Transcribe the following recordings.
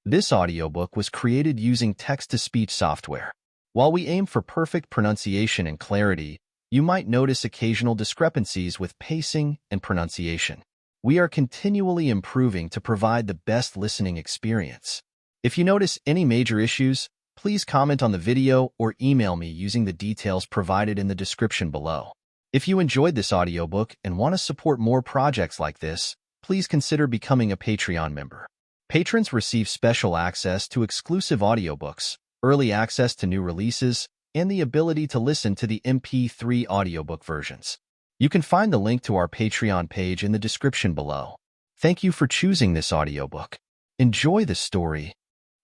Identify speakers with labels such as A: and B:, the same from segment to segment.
A: This audiobook was created using text-to-speech software. While we aim for perfect pronunciation and clarity, you might notice occasional discrepancies with pacing and pronunciation. We are continually improving to provide the best listening experience. If you notice any major issues, please comment on the video or email me using the details provided in the description below. If you enjoyed this audiobook and want to support more projects like this, please consider becoming a Patreon member. Patrons receive special access to exclusive audiobooks, early access to new releases, and the ability to listen to the MP3 audiobook versions. You can find the link to our Patreon page in the description below. Thank you for choosing this audiobook. Enjoy the story.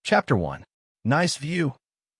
A: Chapter 1. Nice view,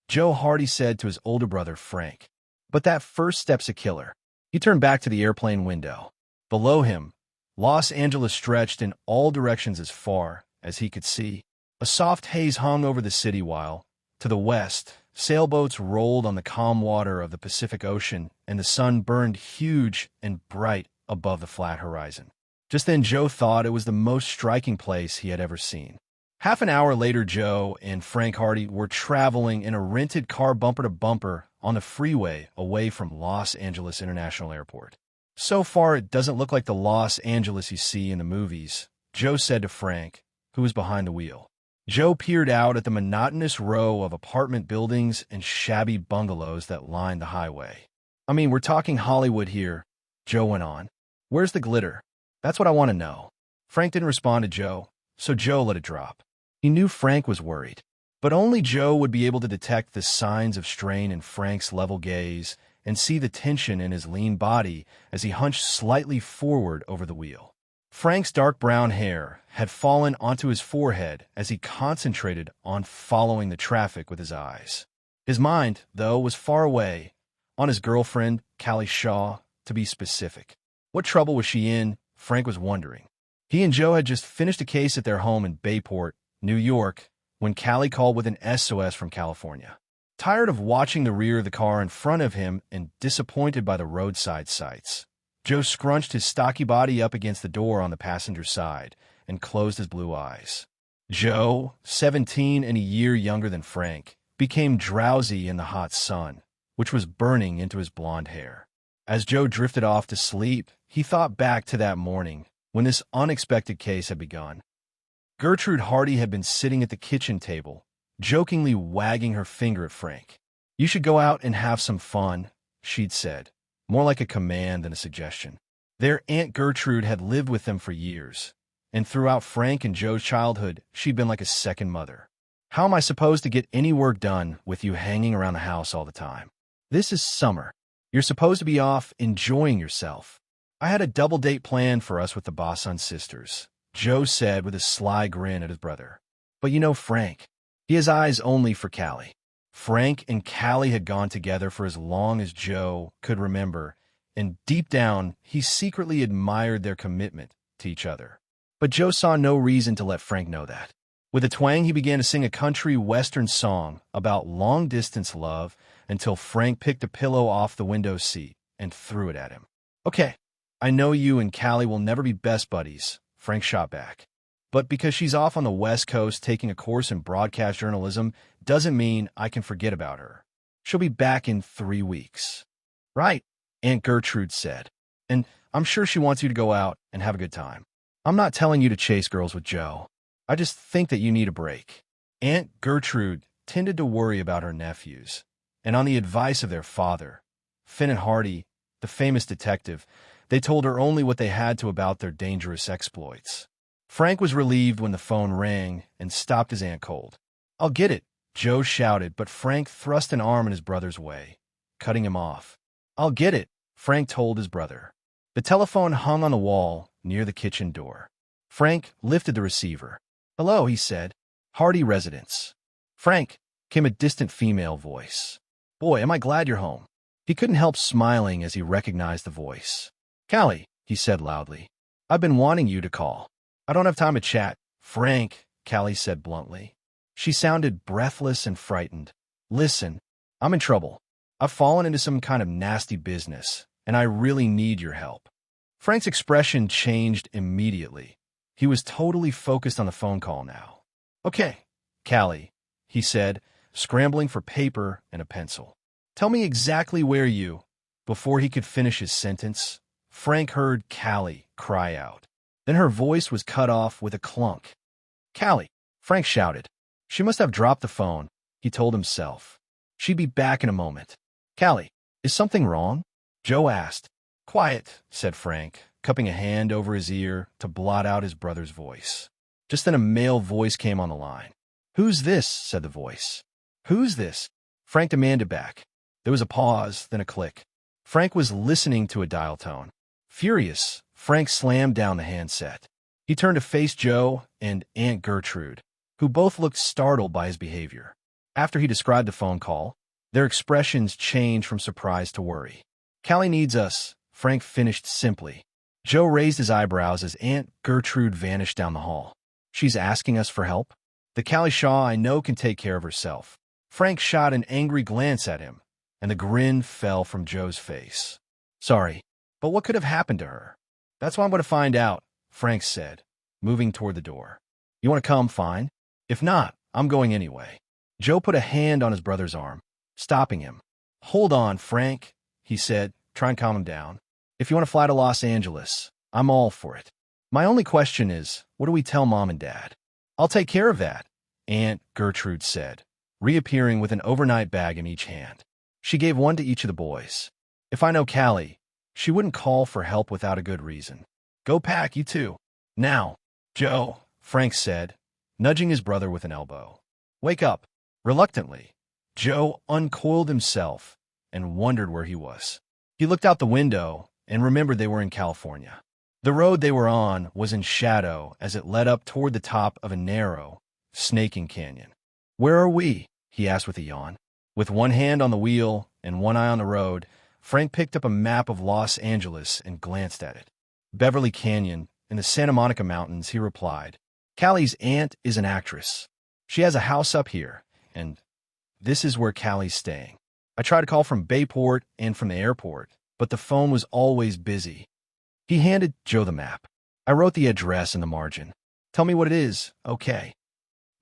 A: Joe Hardy said to his older brother, Frank. But that first step's a killer. He turned back to the airplane window. Below him, Los Angeles stretched in all directions as far as he could see. A soft haze hung over the city while, to the west, sailboats rolled on the calm water of the Pacific Ocean and the sun burned huge and bright above the flat horizon. Just then Joe thought it was the most striking place he had ever seen. Half an hour later, Joe and Frank Hardy were traveling in a rented car bumper to bumper on the freeway away from Los Angeles International Airport. So far, it doesn't look like the Los Angeles you see in the movies, Joe said to Frank, who was behind the wheel. Joe peered out at the monotonous row of apartment buildings and shabby bungalows that lined the highway. I mean, we're talking Hollywood here, Joe went on. Where's the glitter? That's what I want to know. Frank didn't respond to Joe, so Joe let it drop. He knew Frank was worried, but only Joe would be able to detect the signs of strain in Frank's level gaze and see the tension in his lean body as he hunched slightly forward over the wheel. Frank's dark brown hair had fallen onto his forehead as he concentrated on following the traffic with his eyes. His mind, though, was far away, on his girlfriend, Callie Shaw, to be specific. What trouble was she in, Frank was wondering. He and Joe had just finished a case at their home in Bayport, New York, when Callie called with an SOS from California. Tired of watching the rear of the car in front of him and disappointed by the roadside sights, Joe scrunched his stocky body up against the door on the passenger side and closed his blue eyes. Joe, 17 and a year younger than Frank, became drowsy in the hot sun, which was burning into his blonde hair. As Joe drifted off to sleep, he thought back to that morning when this unexpected case had begun. Gertrude Hardy had been sitting at the kitchen table, jokingly wagging her finger at Frank. "You should go out and have some fun," she'd said, more like a command than a suggestion. Their Aunt Gertrude had lived with them for years, and throughout Frank and Joe's childhood, she'd been like a second mother. "How am I supposed to get any work done with you hanging around the house all the time? This is summer. You're supposed to be off enjoying yourself. I had a double date planned for us with the Bosson sisters," Joe said with a sly grin at his brother. But you know Frank. He has eyes only for Callie. Frank and Callie had gone together for as long as Joe could remember, and deep down, he secretly admired their commitment to each other. But Joe saw no reason to let Frank know that. With a twang, he began to sing a country western song about long-distance love until Frank picked a pillow off the window seat and threw it at him. "Okay, I know you and Callie will never be best buddies," Frank shot back. "But because she's off on the West Coast taking a course in broadcast journalism doesn't mean I can forget about her. She'll be back in 3 weeks." "Right," Aunt Gertrude said. "And I'm sure she wants you to go out and have a good time. I'm not telling you to chase girls with Joe. I just think that you need a break." Aunt Gertrude tended to worry about her nephews, and on the advice of their father, Finan Hardy, the famous detective, they told her only what they had to about their dangerous exploits. Frank was relieved when the phone rang and stopped his aunt cold. "I'll get it," Joe shouted, but Frank thrust an arm in his brother's way, cutting him off. "I'll get it," Frank told his brother. The telephone hung on the wall near the kitchen door. Frank lifted the receiver. "Hello," he said. "Hardy residence." "Frank," came a distant female voice. "Boy, am I glad you're home." He couldn't help smiling as he recognized the voice. "Callie," he said loudly, "I've been wanting you to call." "I don't have time to chat, Frank," Callie said bluntly. She sounded breathless and frightened. "Listen, I'm in trouble. I've fallen into some kind of nasty business, and I really need your help." Frank's expression changed immediately. He was totally focused on the phone call now. "Okay, Callie, he said, scrambling for paper and a pencil. Tell me exactly where you... Before he could finish his sentence, Frank heard Callie cry out. Then her voice was cut off with a clunk. Callie, Frank shouted. She must have dropped the phone, he told himself. She'd be back in a moment. Callie, is something wrong? Joe asked. Quiet, said Frank, cupping a hand over his ear to blot out his brother's voice. Just then a male voice came on the line. Who's this? Said the voice. Who's this? Frank demanded back. There was a pause, then a click. Frank was listening to a dial tone. Furious, Frank slammed down the handset. He turned to face Joe and Aunt Gertrude, who both looked startled by his behavior. After he described the phone call, their expressions changed from surprise to worry. Callie needs us, Frank finished simply. Joe raised his eyebrows as Aunt Gertrude vanished down the hall. She's asking us for help? The Callie Shaw I know can take care of herself. Frank shot an angry glance at him, and the grin fell from Joe's face. Sorry, but what could have happened to her? That's what I'm going to find out, Frank said, moving toward the door. You want to come, fine. If not, I'm going anyway. Joe put a hand on his brother's arm, stopping him. Hold on, Frank, he said, trying to calm him down. If you want to fly to Los Angeles, I'm all for it. My only question is, what do we tell Mom and Dad? I'll take care of that, Aunt Gertrude said, reappearing with an overnight bag in each hand. She gave one to each of the boys. If I know Callie, she wouldn't call for help without a good reason. Go pack, you too. Now, Joe, Frank said, nudging his brother with an elbow. Wake up. Reluctantly, Joe uncoiled himself and wondered where he was. He looked out the window and remembered they were in California. The road they were on was in shadow as it led up toward the top of a narrow, snaking canyon. Where are we? He asked with a yawn. With one hand on the wheel and one eye on the road, Frank picked up a map of Los Angeles and glanced at it. Beverly Canyon, in the Santa Monica Mountains, he replied. Callie's aunt is an actress. She has a house up here, and this is where Callie's staying. I tried to call from Bayport and from the airport, but the phone was always busy. He handed Joe the map. I wrote the address in the margin. Tell me what it is, okay.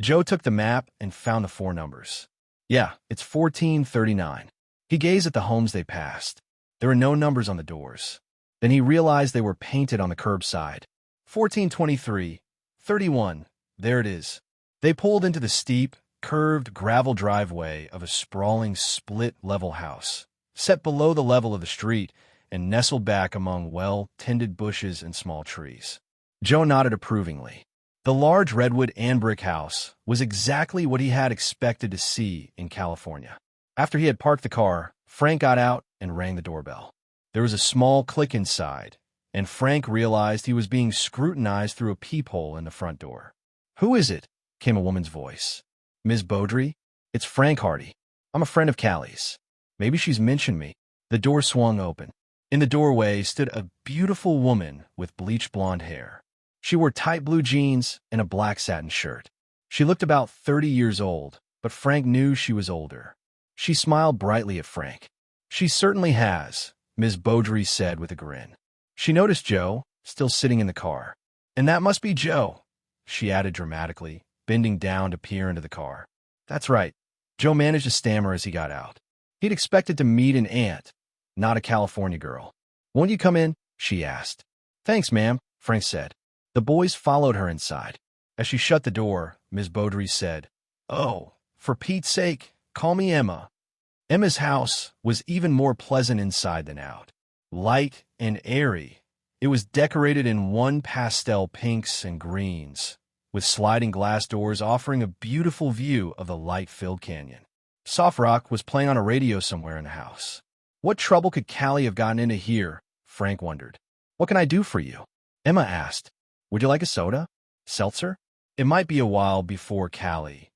A: Joe took the map and found the 4 numbers. Yeah, it's 1439. He gazed at the homes they passed. There were no numbers on the doors. Then he realized they were painted on the curbside. 1423, 31, there it is. They pulled into the steep, curved gravel driveway of a sprawling split-level house, set below the level of the street and nestled back among well-tended bushes and small trees. Joe nodded approvingly. The large redwood and brick house was exactly what he had expected to see in California. After he had parked the car, Frank got out and rang the doorbell. There was a small click inside, and Frank realized he was being scrutinized through a peephole in the front door. Who is it? Came a woman's voice. Ms. Beaudry? It's Frank Hardy. I'm a friend of Callie's. Maybe she's mentioned me. The door swung open. In the doorway stood a beautiful woman with bleached blonde hair. She wore tight blue jeans and a black satin shirt. She looked about 30 years old, but Frank knew she was older. She smiled brightly at Frank. She certainly has, Ms. Beaudry said with a grin. She noticed Joe, still sitting in the car. And that must be Joe, she added dramatically, bending down to peer into the car. That's right. Joe managed to stammer as he got out. He'd expected to meet an aunt, not a California girl. Won't you come in? She asked. Thanks, ma'am, Frank said. The boys followed her inside. As she shut the door, Ms. Beaudry said, Oh, for Pete's sake, call me Emma. Emma's house was even more pleasant inside than out. Light and airy, it was decorated in one pastel pinks and greens, with sliding glass doors offering a beautiful view of the light-filled canyon. Soft rock was playing on a radio somewhere in the house. What trouble could Callie have gotten into here? Frank wondered. What can I do for you? Emma asked. Would you like a soda? Seltzer? It might be a while before Callie.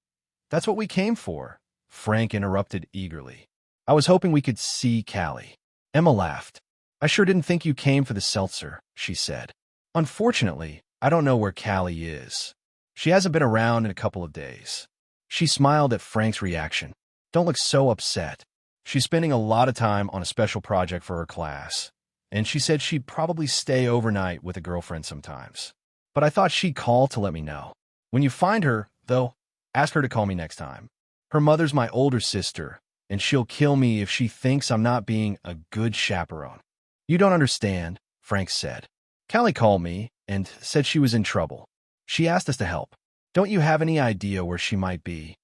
A: That's what we came for, Frank interrupted eagerly. I was hoping we could see Callie. Emma laughed. I sure didn't think you came for the seltzer, she said. Unfortunately, I don't know where Callie is. She hasn't been around in a couple of days. She smiled at Frank's reaction. Don't look so upset. She's spending a lot of time on a special project for her class, and she said she'd probably stay overnight with a girlfriend sometimes. But I thought she'd call to let me know. When you find her, though, Ask her to call me next time. Her mother's my older sister, and she'll kill me if she thinks I'm not being a good chaperone. You don't understand, Frank said. Callie called me and said she was in trouble. She asked us to help. Don't you have any idea where she might be?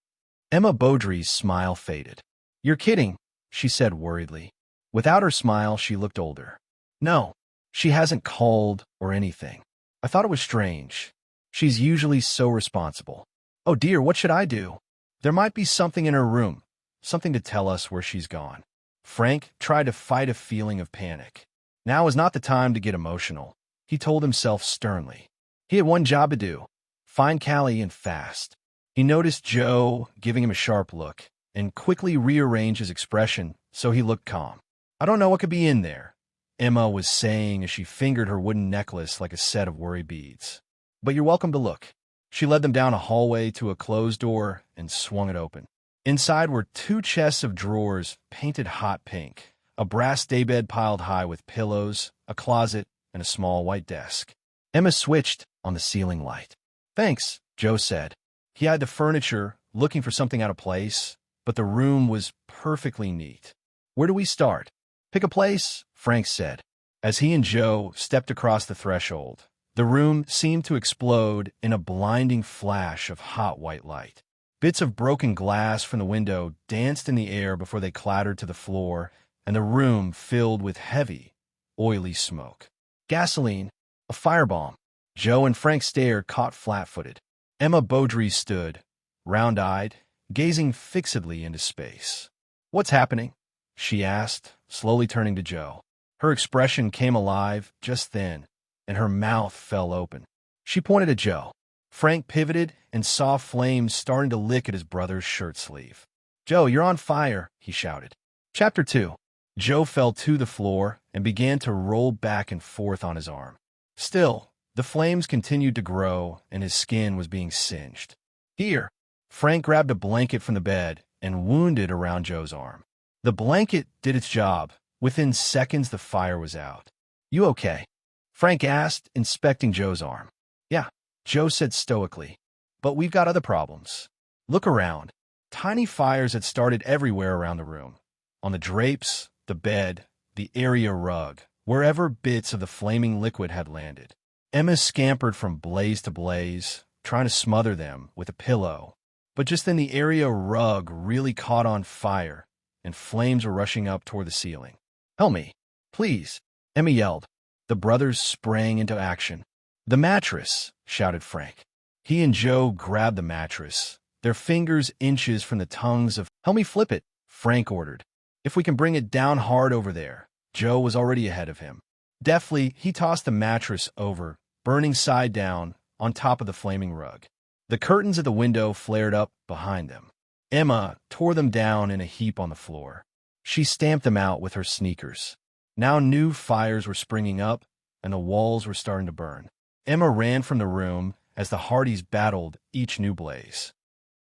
A: Emma Beaudry's smile faded. You're kidding, she said worriedly. Without her smile, she looked older. No, she hasn't called or anything. I thought it was strange. She's usually so responsible. Oh dear, what should I do? There might be something in her room, something to tell us where she's gone. Frank tried to fight a feeling of panic. Now is not the time to get emotional, he told himself sternly. He had one job to do, find Callie and fast. He noticed Joe giving him a sharp look and quickly rearranged his expression so he looked calm. I don't know what could be in there, Emma was saying as she fingered her wooden necklace like a set of worry beads. But you're welcome to look. She led them down a hallway to a closed door and swung it open. Inside were 2 chests of drawers painted hot pink, a brass daybed piled high with pillows, a closet, and a small white desk. Emma switched on the ceiling light. Thanks, Joe said. He eyed the furniture, looking for something out of place, but the room was perfectly neat. Where do we start? Pick a place, Frank said. As he and Joe stepped across the threshold, the room seemed to explode in a blinding flash of hot white light. Bits of broken glass from the window danced in the air before they clattered to the floor, and the room filled with heavy, oily smoke. Gasoline, a firebomb. Joe and Frank stared, caught flat-footed. Emma Beaudry stood, round-eyed, gazing fixedly into space. What's happening? She asked, slowly turning to Joe. Her expression came alive just then, and her mouth fell open. She pointed at Joe. Frank pivoted and saw flames starting to lick at his brother's shirt sleeve. Joe, you're on fire, he shouted. Chapter 2. Joe fell to the floor and began to roll back and forth on his arm. Still, the flames continued to grow and his skin was being singed. Here, Frank grabbed a blanket from the bed and wound it around Joe's arm. The blanket did its job. Within seconds, the fire was out. You okay? Frank asked, inspecting Joe's arm. Yeah, Joe said stoically. But we've got other problems. Look around. Tiny fires had started everywhere around the room. On the drapes, the bed, the area rug, wherever bits of the flaming liquid had landed. Emma scampered from blaze to blaze, trying to smother them with a pillow. But just then the area rug really caught on fire, and flames were rushing up toward the ceiling. Help me, please, Emma yelled. The brothers sprang into action. The mattress, shouted Frank. He and Joe grabbed the mattress, their fingers inches from the tongues of... Help me flip it, Frank ordered. If we can bring it down hard over there. Joe was already ahead of him. Deftly, he tossed the mattress over, burning side down, on top of the flaming rug. The curtains at the window flared up behind them. Emma tore them down in a heap on the floor. She stamped them out with her sneakers. Now new fires were springing up, and the walls were starting to burn. Emma ran from the room as the Hardys battled each new blaze.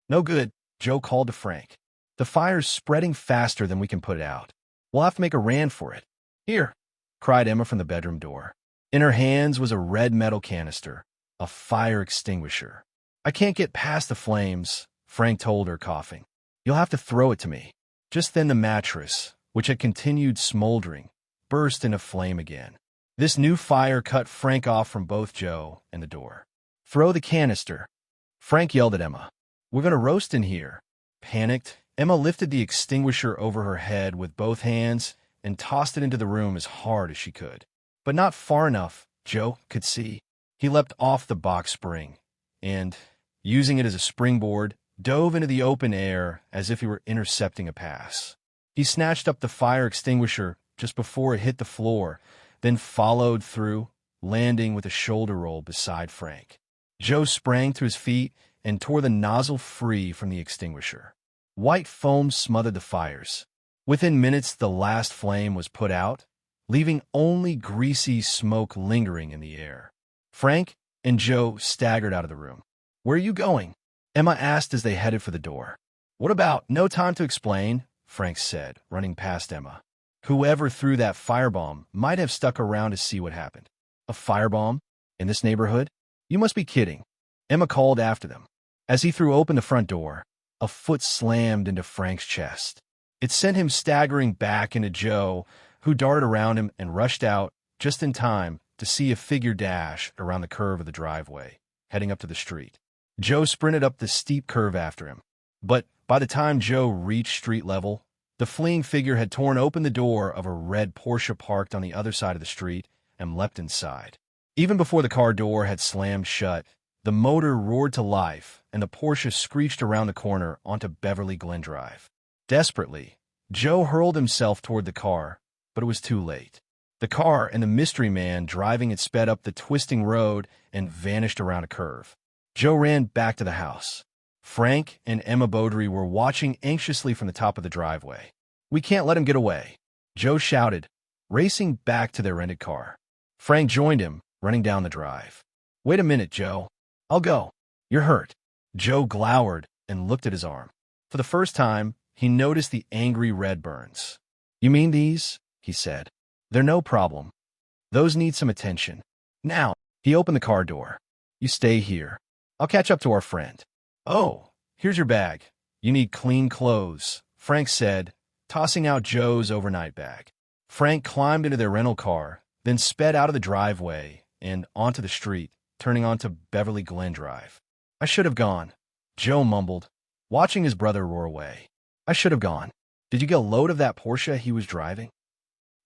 A: No good, Joe called to Frank. The fire's spreading faster than we can put it out. We'll have to make a run for it. Here, cried Emma from the bedroom door. In her hands was a red metal canister, a fire extinguisher. I can't get past the flames, Frank told her, coughing. You'll have to throw it to me. Just then the mattress, which had continued smoldering, burst into flame again. This new fire cut Frank off from both Joe and the door. Throw the canister. Frank yelled at Emma. We're going to roast in here. Panicked, Emma lifted the extinguisher over her head with both hands and tossed it into the room as hard as she could. But not far enough, Joe could see. He leapt off the box spring and, using it as a springboard, dove into the open air as if he were intercepting a pass. He snatched up the fire extinguisher just before it hit the floor, then followed through, landing with a shoulder roll beside Frank. Joe sprang to his feet and tore the nozzle free from the extinguisher. White foam smothered the fires. Within minutes, the last flame was put out, leaving only greasy smoke lingering in the air. Frank and Joe staggered out of the room. Where are you going? Emma asked as they headed for the door. What about? No time to explain, Frank said, running past Emma. Whoever threw that firebomb might have stuck around to see what happened. A firebomb? In this neighborhood? You must be kidding. Emma called after them. As he threw open the front door, a foot slammed into Frank's chest. It sent him staggering back into Joe, who darted around him and rushed out just in time to see a figure dash around the curve of the driveway, heading up to the street. Joe sprinted up the steep curve after him. But by the time Joe reached street level, the fleeing figure had torn open the door of a red Porsche parked on the other side of the street and leapt inside. Even before the car door had slammed shut, the motor roared to life and the Porsche screeched around the corner onto Beverly Glen Drive. Desperately, Joe hurled himself toward the car, but it was too late. The car and the mystery man driving it sped up the twisting road and vanished around a curve. Joe ran back to the house. Frank and Emma Beaudry were watching anxiously from the top of the driveway. "We can't let him get away," Joe shouted, racing back to their rented car. Frank joined him, running down the drive. "Wait a minute, Joe. I'll go. You're hurt." Joe glowered and looked at his arm. For the first time, he noticed the angry red burns. "You mean these?" he said. "They're no problem. Those need some attention. Now," he opened the car door. "You stay here. I'll catch up to our friend." "Oh, here's your bag. You need clean clothes," Frank said, tossing out Joe's overnight bag. Frank climbed into their rental car, then sped out of the driveway and onto the street, turning onto Beverly Glen Drive. "I should have gone," Joe mumbled, watching his brother roar away. "I should have gone. Did you get a load of that Porsche he was driving?"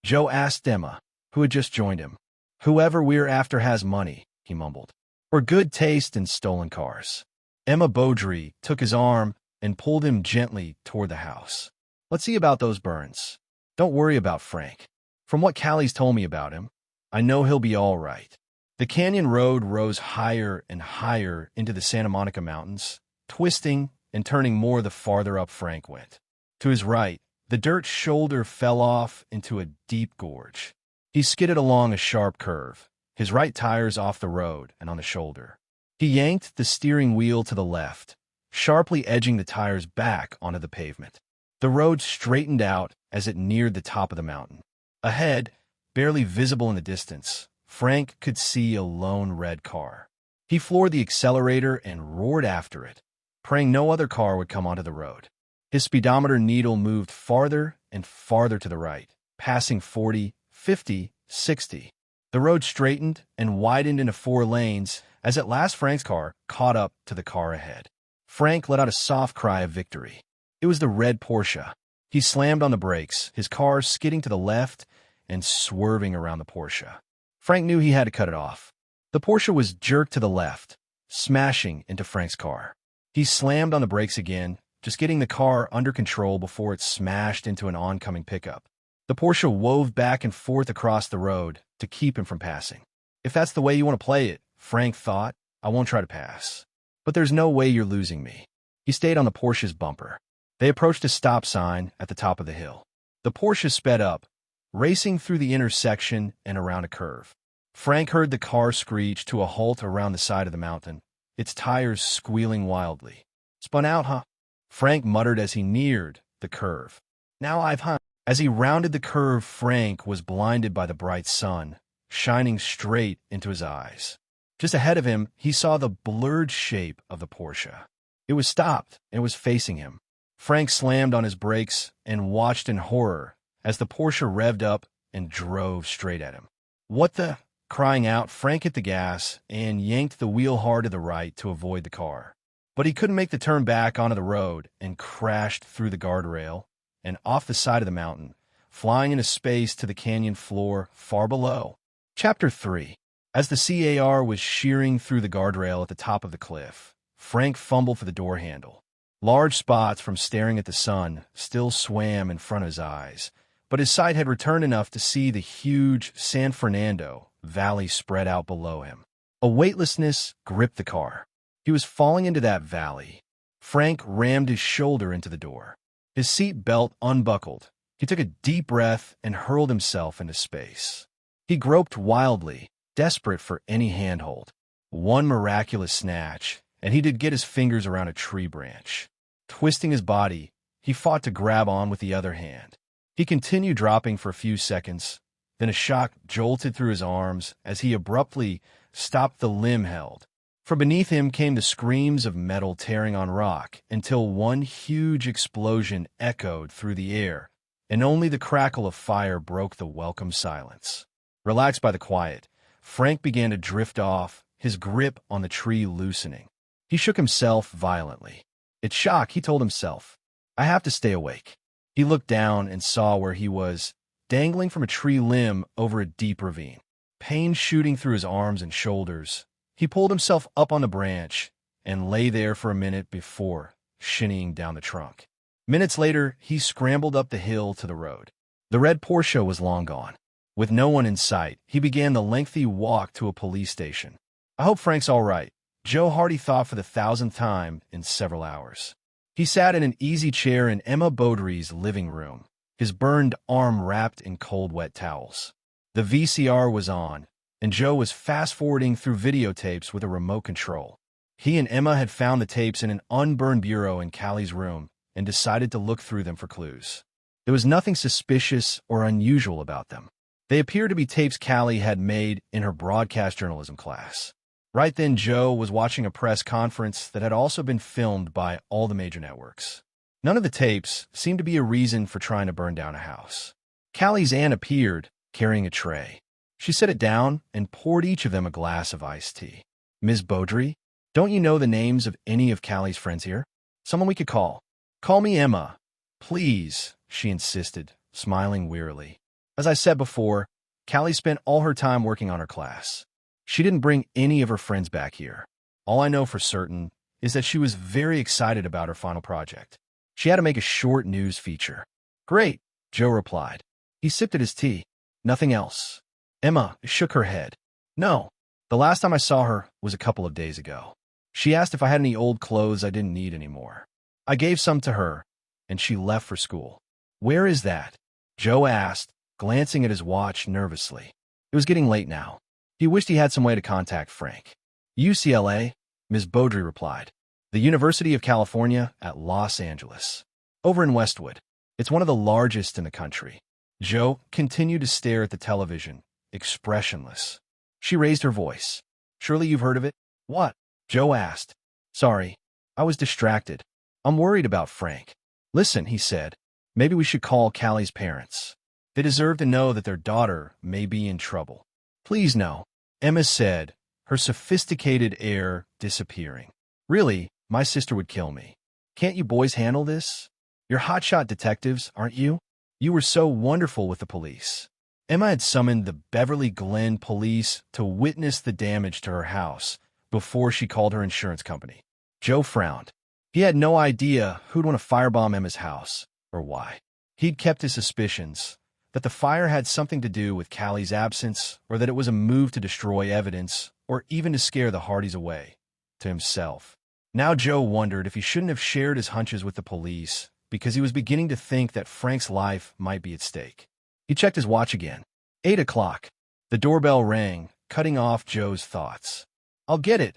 A: Joe asked Emma, who had just joined him. "Whoever we're after has money," he mumbled, "or good taste in stolen cars." Emma Beaudry took his arm and pulled him gently toward the house. "Let's see about those burns. Don't worry about Frank. From what Callie's told me about him, I know he'll be all right." The canyon road rose higher and higher into the Santa Monica Mountains, twisting and turning more the farther up Frank went. To his right, the dirt shoulder fell off into a deep gorge. He skidded along a sharp curve, his right tires off the road and on the shoulder. He yanked the steering wheel to the left, sharply edging the tires back onto the pavement. The road straightened out as it neared the top of the mountain. Ahead, barely visible in the distance, Frank could see a lone red car. He floored the accelerator and roared after it, praying no other car would come onto the road. His speedometer needle moved farther and farther to the right, passing 40, 50, 60. The road straightened and widened into 4 lanes as at last Frank's car caught up to the car ahead. Frank let out a soft cry of victory. It was the red Porsche. He slammed on the brakes, his car skidding to the left and swerving around the Porsche. Frank knew he had to cut it off. The Porsche was jerked to the left, smashing into Frank's car. He slammed on the brakes again, just getting the car under control before it smashed into an oncoming pickup. The Porsche wove back and forth across the road to keep him from passing. "If that's the way you want to play it," Frank thought, "I won't try to pass. But there's no way you're losing me." He stayed on the Porsche's bumper. They approached a stop sign at the top of the hill. The Porsche sped up, racing through the intersection and around a curve. Frank heard the car screech to a halt around the side of the mountain, its tires squealing wildly. "Spun out, huh?" Frank muttered as he neared the curve. "Now I've hung." As he rounded the curve, Frank was blinded by the bright sun, shining straight into his eyes. Just ahead of him, he saw the blurred shape of the Porsche. It was stopped and was facing him. Frank slammed on his brakes and watched in horror as the Porsche revved up and drove straight at him. "What the?" Crying out, Frank hit the gas and yanked the wheel hard to the right to avoid the car. But he couldn't make the turn back onto the road and crashed through the guardrail and off the side of the mountain, flying into space to the canyon floor far below. Chapter 3. As the CAR was shearing through the guardrail at the top of the cliff, Frank fumbled for the door handle. Large spots from staring at the sun still swam in front of his eyes, but his sight had returned enough to see the huge San Fernando Valley spread out below him. A weightlessness gripped the car. He was falling into that valley. Frank rammed his shoulder into the door. His seat belt unbuckled. He took a deep breath and hurled himself into space. He groped wildly, desperate for any handhold. One miraculous snatch, and he did get his fingers around a tree branch. Twisting his body, he fought to grab on with the other hand. He continued dropping for a few seconds, then a shock jolted through his arms as he abruptly stopped the limb held. From beneath him came the screams of metal tearing on rock until one huge explosion echoed through the air, and only the crackle of fire broke the welcome silence. Relaxed by the quiet, Frank began to drift off, his grip on the tree loosening. He shook himself violently. It's shock, he told himself. I have to stay awake. He looked down and saw where he was, dangling from a tree limb over a deep ravine. Pain shooting through his arms and shoulders, he pulled himself up on the branch and lay there for a minute before shinnying down the trunk. Minutes later, he scrambled up the hill to the road. The red Porsche was long gone. With no one in sight, he began the lengthy walk to a police station. I hope Frank's all right, Joe Hardy thought for the 1,000th time in several hours. He sat in an easy chair in Emma Beaudry's living room, his burned arm wrapped in cold, wet towels. The VCR was on, and Joe was fast-forwarding through videotapes with a remote control. He and Emma had found the tapes in an unburned bureau in Callie's room and decided to look through them for clues. There was nothing suspicious or unusual about them. They appeared to be tapes Callie had made in her broadcast journalism class. Right then, Joe was watching a press conference that had also been filmed by all the major networks. None of the tapes seemed to be a reason for trying to burn down a house. Callie's aunt appeared, carrying a tray. She set it down and poured each of them a glass of iced tea. Ms. Beaudry, don't you know the names of any of Callie's friends here? Someone we could call. Call me Emma. Please, she insisted, smiling wearily. As I said before, Callie spent all her time working on her class. She didn't bring any of her friends back here. All I know for certain is that she was very excited about her final project. She had to make a short news feature. Great, Joe replied. He sipped at his tea. Nothing else. Emma shook her head. No, the last time I saw her was a couple of days ago. She asked if I had any old clothes I didn't need anymore. I gave some to her, and she left for school. Where is that? Joe asked, glancing at his watch nervously. It was getting late now. He wished he had some way to contact Frank. UCLA, Ms. Beaudry replied. The University of California at Los Angeles. Over in Westwood. It's one of the largest in the country. Joe continued to stare at the television, expressionless. She raised her voice. Surely you've heard of it? What? Joe asked. Sorry, I was distracted. I'm worried about Frank. Listen, he said. Maybe we should call Callie's parents. They deserve to know that their daughter may be in trouble. Please no, Emma said, her sophisticated air disappearing. Really, my sister would kill me. Can't you boys handle this? You're hotshot detectives, aren't you? You were so wonderful with the police. Emma had summoned the Beverly Glen police to witness the damage to her house before she called her insurance company. Joe frowned. He had no idea who'd want to firebomb Emma's house, or why. He'd kept his suspicions that the fire had something to do with Callie's absence, or that it was a move to destroy evidence, or even to scare the Hardys away, to himself. Now Joe wondered if he shouldn't have shared his hunches with the police, because he was beginning to think that Frank's life might be at stake. He checked his watch again. 8 o'clock. The doorbell rang, cutting off Joe's thoughts. I'll get it,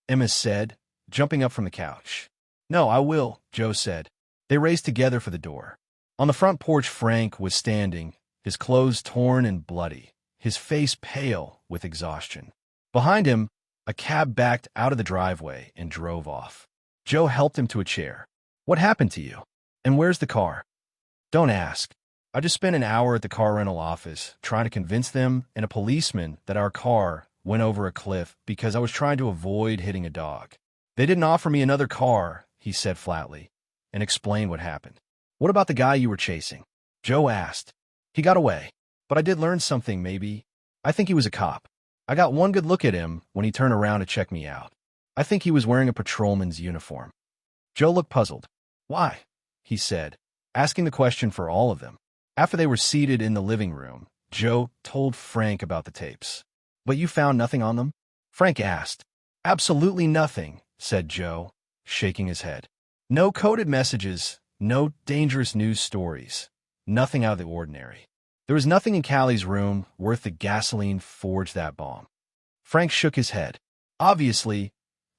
A: Emma said, jumping up from the couch. No, I will, Joe said. They raced together for the door. On the front porch, Frank was standing, his clothes torn and bloody, his face pale with exhaustion. Behind him, a cab backed out of the driveway and drove off. Joe helped him to a chair. What happened to you? And where's the car? Don't ask. I just spent an hour at the car rental office trying to convince them and a policeman that our car went over a cliff because I was trying to avoid hitting a dog. They didn't offer me another car, he said flatly, and explained what happened. What about the guy you were chasing? Joe asked. He got away, but I did learn something, maybe. I think he was a cop. I got one good look at him when he turned around to check me out. I think he was wearing a patrolman's uniform. Joe looked puzzled. Why? He said, asking the question for all of them. After they were seated in the living room, Joe told Frank about the tapes. But you found nothing on them? Frank asked. Absolutely nothing, said Joe, shaking his head. No coded messages, no dangerous news stories, nothing out of the ordinary. There was nothing in Callie's room worth the gasoline forged that bomb. Frank shook his head. Obviously,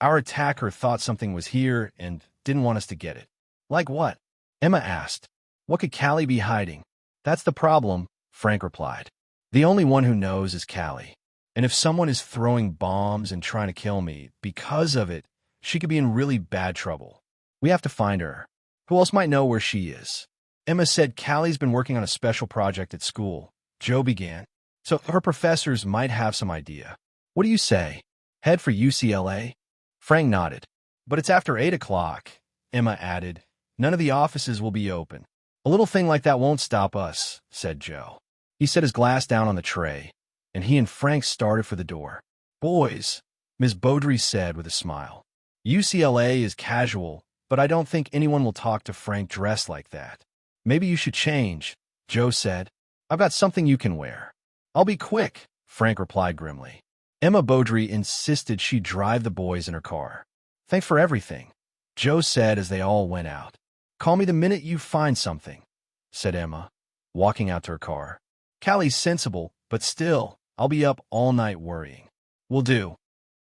A: our attacker thought something was here and didn't want us to get it. Like what? Emma asked. What could Callie be hiding? That's the problem, Frank replied. The only one who knows is Callie. And if someone is throwing bombs and trying to kill me because of it, she could be in really bad trouble. We have to find her. Who else might know where she is? Emma said Callie's been working on a special project at school. Joe began. So her professors might have some idea. What do you say? Head for UCLA? Frank nodded. But it's after 8 o'clock, Emma added. None of the offices will be open. A little thing like that won't stop us, said Joe. He set his glass down on the tray, and he and Frank started for the door. Boys, Ms. Beaudry said with a smile. UCLA is casual, but I don't think anyone will talk to Frank dressed like that. Maybe you should change, Joe said. I've got something you can wear. I'll be quick, Frank replied grimly. Emma Beaudry insisted she drive the boys in her car. Thanks for everything, Joe said as they all went out. Call me the minute you find something, said Emma, walking out to her car. Callie's sensible, but still, I'll be up all night worrying. Will do.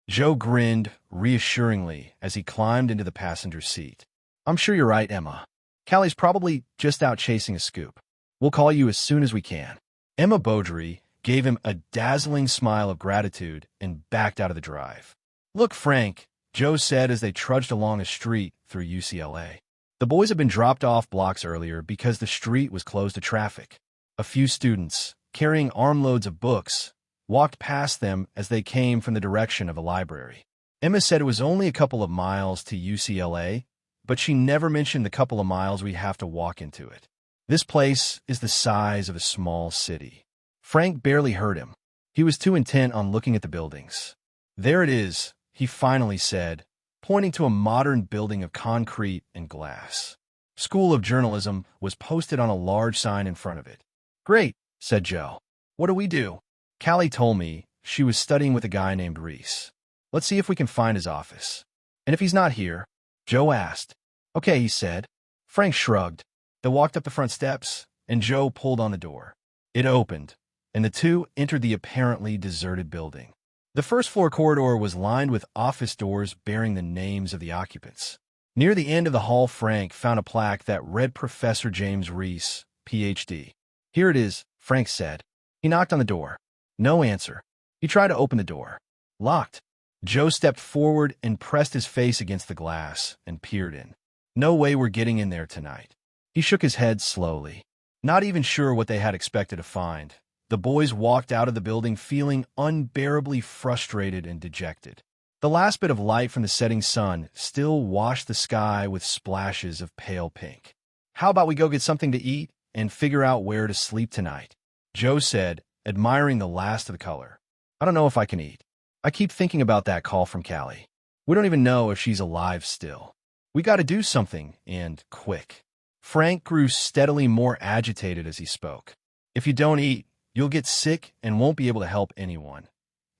A: Joe grinned reassuringly as he climbed into the passenger seat. I'm sure you're right, Emma. Callie's probably just out chasing a scoop. We'll call you as soon as we can. Emma Beaudry gave him a dazzling smile of gratitude and backed out of the drive. Look, Frank, Joe said as they trudged along a street through UCLA. The boys had been dropped off blocks earlier because the street was closed to traffic. A few students, carrying armloads of books, walked past them as they came from the direction of a library. Emma said it was only a couple of miles to UCLA, but she never mentioned the couple of miles we have to walk into it. This place is the size of a small city. Frank barely heard him. He was too intent on looking at the buildings. There it is, he finally said, pointing to a modern building of concrete and glass. School of Journalism was posted on a large sign in front of it. Great, said Joe. What do we do? Callie told me she was studying with a guy named Reese. Let's see if we can find his office. And if he's not here, Joe asked. Okay, he said. Frank shrugged. They walked up the front steps, and Joe pulled on the door. It opened, and the two entered the apparently deserted building. The first-floor corridor was lined with office doors bearing the names of the occupants. Near the end of the hall, Frank found a plaque that read Professor James Reese, Ph.D. Here it is, Frank said. He knocked on the door. No answer. He tried to open the door. Locked. Joe stepped forward and pressed his face against the glass and peered in. No way we're getting in there tonight. He shook his head slowly. Not even sure what they had expected to find. The boys walked out of the building feeling unbearably frustrated and dejected. The last bit of light from the setting sun still washed the sky with splashes of pale pink. How about we go get something to eat and figure out where to sleep tonight? Joe said, admiring the last of the color. I don't know if I can eat. I keep thinking about that call from Callie. We don't even know if she's alive still. We got to do something, and quick. Frank grew steadily more agitated as he spoke. If you don't eat, you'll get sick and won't be able to help anyone.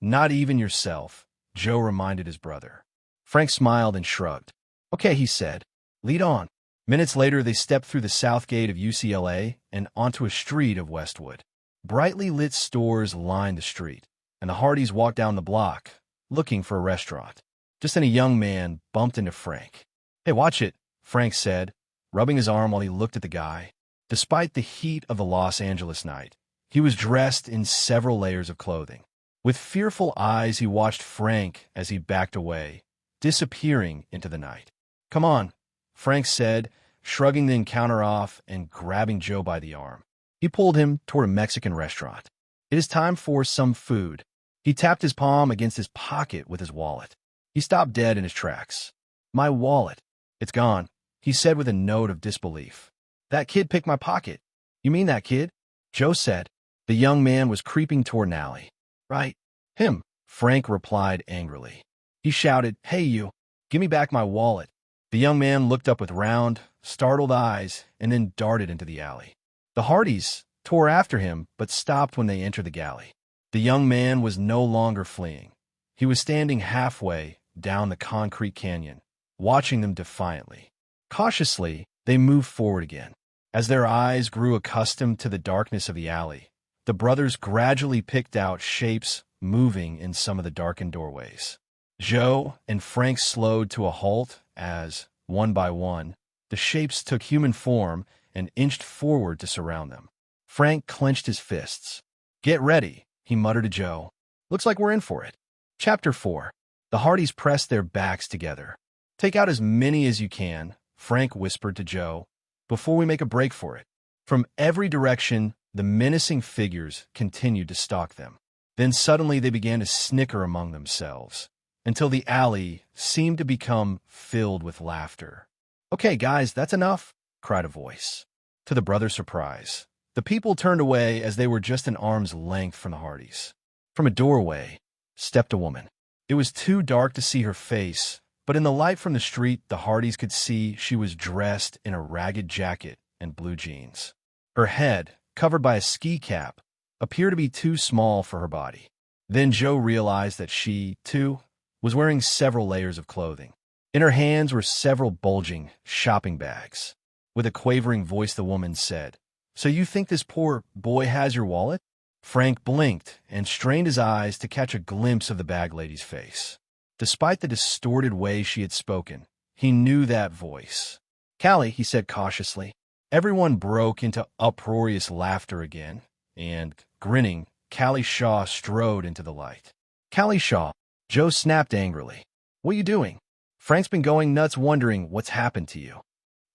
A: Not even yourself, Joe reminded his brother. Frank smiled and shrugged. Okay, he said. Lead on. Minutes later, they stepped through the south gate of UCLA and onto a street of Westwood. Brightly lit stores lined the street, and the Hardys walked down the block, looking for a restaurant. Just then a young man bumped into Frank. Hey, watch it, Frank said, rubbing his arm while he looked at the guy. Despite the heat of the Los Angeles night, he was dressed in several layers of clothing. With fearful eyes, he watched Frank as he backed away, disappearing into the night. Come on, Frank said, shrugging the encounter off and grabbing Joe by the arm. He pulled him toward a Mexican restaurant. It is time for some food. He tapped his palm against his pocket with his wallet. He stopped dead in his tracks. My wallet. It's gone, he said with a note of disbelief. That kid picked my pocket. You mean that kid? Joe said. The young man was creeping toward an alley. Right. Him, Frank replied angrily. He shouted, Hey you, give me back my wallet. The young man looked up with round, startled eyes and then darted into the alley. The Hardys tore after him but stopped when they entered the galley. The young man was no longer fleeing. He was standing halfway down the concrete canyon, watching them defiantly. Cautiously, they moved forward again. As their eyes grew accustomed to the darkness of the alley, the brothers gradually picked out shapes moving in some of the darkened doorways. Joe and Frank slowed to a halt as, one by one, the shapes took human form and inched forward to surround them. Frank clenched his fists. Get ready, he muttered to Joe. Looks like we're in for it. Chapter 4. The Hardys pressed their backs together. Take out as many as you can, Frank whispered to Joe, before we make a break for it. From every direction, the menacing figures continued to stalk them. Then suddenly they began to snicker among themselves, until the alley seemed to become filled with laughter. "Okay, guys, that's enough," cried a voice. To the brothers' surprise, the people turned away as they were just an arm's length from the Hardys. From a doorway stepped a woman. It was too dark to see her face, but in the light from the street, the Hardys could see she was dressed in a ragged jacket and blue jeans. Her head, covered by a ski cap, appeared to be too small for her body. Then Joe realized that she, too, was wearing several layers of clothing. In her hands were several bulging shopping bags. With a quavering voice, the woman said, "So you think this poor boy has your wallet?" Frank blinked and strained his eyes to catch a glimpse of the bag lady's face. Despite the distorted way she had spoken, he knew that voice. "Callie," he said cautiously. Everyone broke into uproarious laughter again, and, grinning, Callie Shaw strode into the light. "Callie Shaw," Joe snapped angrily. "What are you doing? Frank's been going nuts wondering what's happened to you."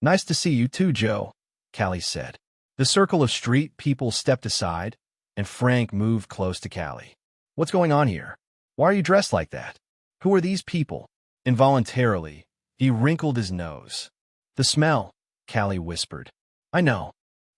A: "Nice to see you too, Joe," Callie said. The circle of street people stepped aside, and Frank moved close to Callie. "What's going on here? Why are you dressed like that? Who are these people?" Involuntarily, he wrinkled his nose. "The smell," Callie whispered. "I know.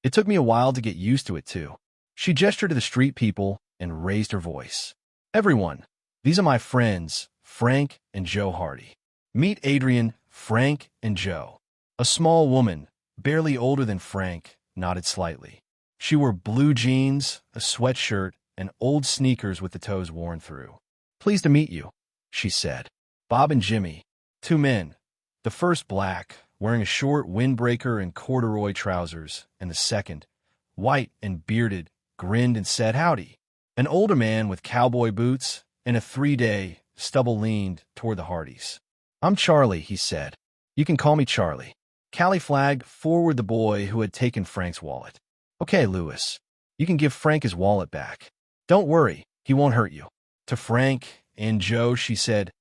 A: It took me a while to get used to it, too." She gestured to the street people and raised her voice. "Everyone, these are my friends, Frank and Joe Hardy. Meet Adrian, Frank, and Joe." A small woman, barely older than Frank, nodded slightly. She wore blue jeans, a sweatshirt, and old sneakers with the toes worn through. "Pleased to meet you," she said. "Bob and Jimmy," two men, the first black, wearing a short windbreaker and corduroy trousers, and the second, white and bearded, grinned and said howdy. An older man with cowboy boots and a 3-day stubble leaned toward the Hardys. "I'm Charlie," he said. "You can call me Charlie." Callie flagged forward the boy who had taken Frank's wallet. "Okay, Lewis, you can give Frank his wallet back. Don't worry, he won't hurt you." To Frank and Joe, she said,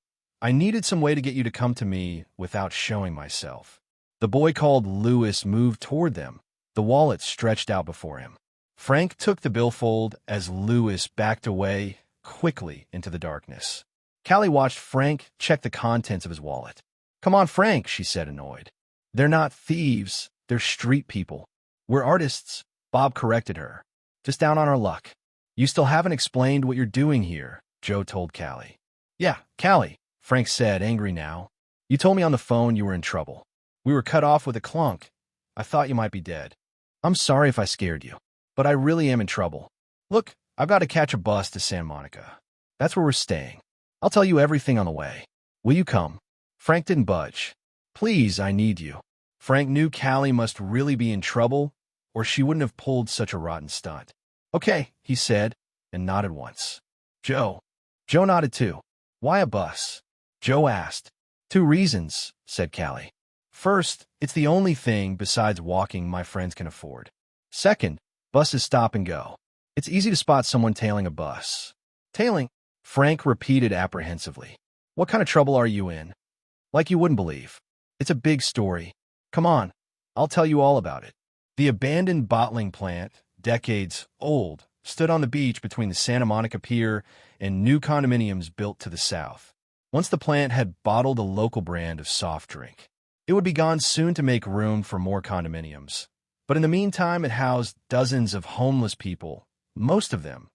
A: "I needed some way to get you to come to me without showing myself." The boy called Lewis moved toward them, the wallet stretched out before him. Frank took the billfold as Lewis backed away quickly into the darkness. Callie watched Frank check the contents of his wallet. "Come on, Frank," she said, annoyed. "They're not thieves, they're street people. We're artists," Bob corrected her. "Just down on our luck." "You still haven't explained what you're doing here," Joe told Callie. "Yeah, Callie," Frank said, angry now. "You told me on the phone you were in trouble. We were cut off with a clunk. I thought you might be dead. I'm sorry if I scared you, but I really am in trouble. Look, I've got to catch a bus to Santa Monica. That's where we're staying. I'll tell you everything on the way. Will you come?" Frank didn't budge. "Please, I need you." Frank knew Callie must really be in trouble, or she wouldn't have pulled such a rotten stunt. "Okay," he said, and nodded once. "Joe." Joe nodded too. "Why a bus?" Joe asked. "Two reasons," said Callie. "First, it's the only thing besides walking my friends can afford. Second, buses stop and go. It's easy to spot someone tailing a bus." "Tailing?" Frank repeated apprehensively. "What kind of trouble are you in?" "Like you wouldn't believe. It's a big story. Come on, I'll tell you all about it." The abandoned bottling plant, decades old, stood on the beach between the Santa Monica Pier and new condominiums built to the south. Once the plant had bottled a local brand of soft drink. It would be gone soon to make room for more condominiums. But in the meantime, it housed dozens of homeless people, most of them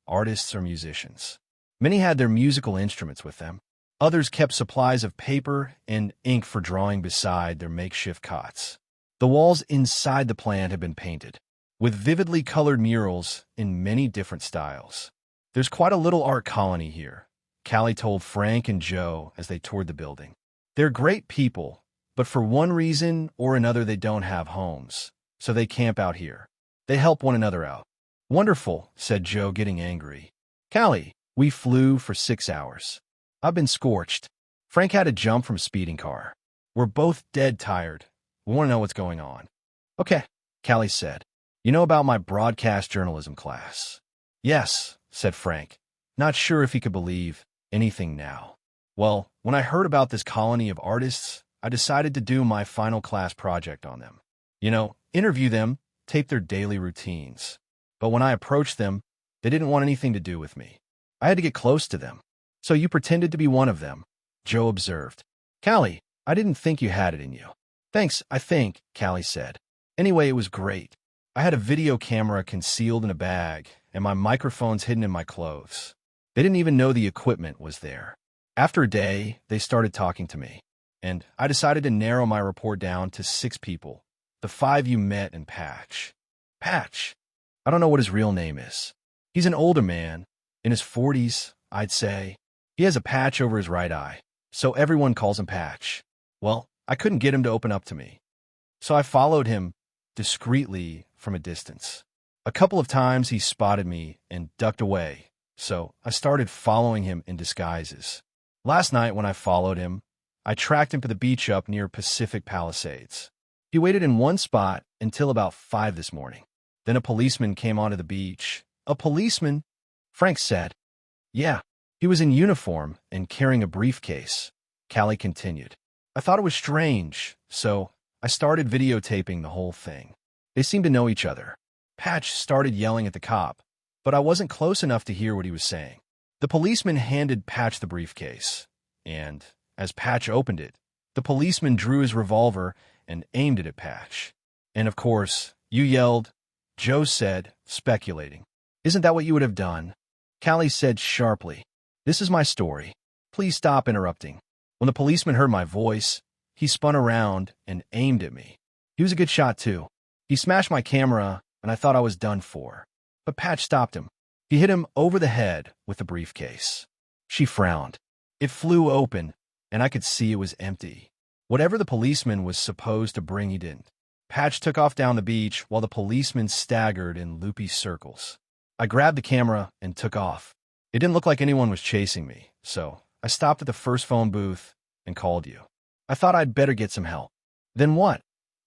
A: artists or musicians. Many had their musical instruments with them. Others kept supplies of paper and ink for drawing beside their makeshift cots. The walls inside the plant had been painted, with vividly colored murals in many different styles. "There's quite a little art colony here," Callie told Frank and Joe as they toured the building. "They're great people, but for one reason or another they don't have homes, so they camp out here. They help one another out." "Wonderful," said Joe, getting angry. "Callie, we flew for 6 hours. I've been scorched." Frank had to jump from a speeding car. "We're both dead tired. We want to know what's going on." "Okay," Callie said. "You know about my broadcast journalism class?" "Yes," said Frank. not sure if he could believe anything now. Well, when I heard about this colony of artists, I decided to do my final class project on them. Interview them, tape their daily routines. But when I approached them, they didn't want anything to do with me. I had to get close to them. So you pretended to be one of them, Joe observed. Callie, I didn't think you had it in you. Thanks, I think, Callie said. Anyway, it was great. I had a video camera concealed in a bag, and my microphones hidden in my clothes. They didn't even know the equipment was there. After a day, they started talking to me, and I decided to narrow my report down to 6 people. The 5 you met and Patch. Patch. I don't know what his real name is. He's an older man, in his 40s, I'd say. He has a patch over his right eye, so everyone calls him Patch. Well, I couldn't get him to open up to me, so I followed him discreetly from a distance. A couple of times he spotted me and ducked away, so I started following him in disguises. Last night when I followed him, I tracked him to the beach up near Pacific Palisades. He waited in one spot until about 5 this morning. Then a policeman came onto the beach. A policeman? Frank said. Yeah, he was in uniform and carrying a briefcase, Callie continued. I thought it was strange, so I started videotaping the whole thing. They seemed to know each other. Patch started yelling at the cop, but I wasn't close enough to hear what he was saying. The policeman handed Patch the briefcase, and as Patch opened it, the policeman drew his revolver and aimed it at Patch. And of course, you yelled, Joe said, speculating. Isn't that what you would have done? Callie said sharply. This is my story. Please stop interrupting. When the policeman heard my voice, he spun around and aimed at me. He was a good shot, too. He smashed my camera, and I thought I was done for. But Patch stopped him. He hit him over the head with the briefcase. She frowned. It flew open, and I could see it was empty. Whatever the policeman was supposed to bring, he didn't. Patch took off down the beach while the policeman staggered in loopy circles. I grabbed the camera and took off. It didn't look like anyone was chasing me, so I stopped at the first phone booth and called you. I thought I'd better get some help. Then what?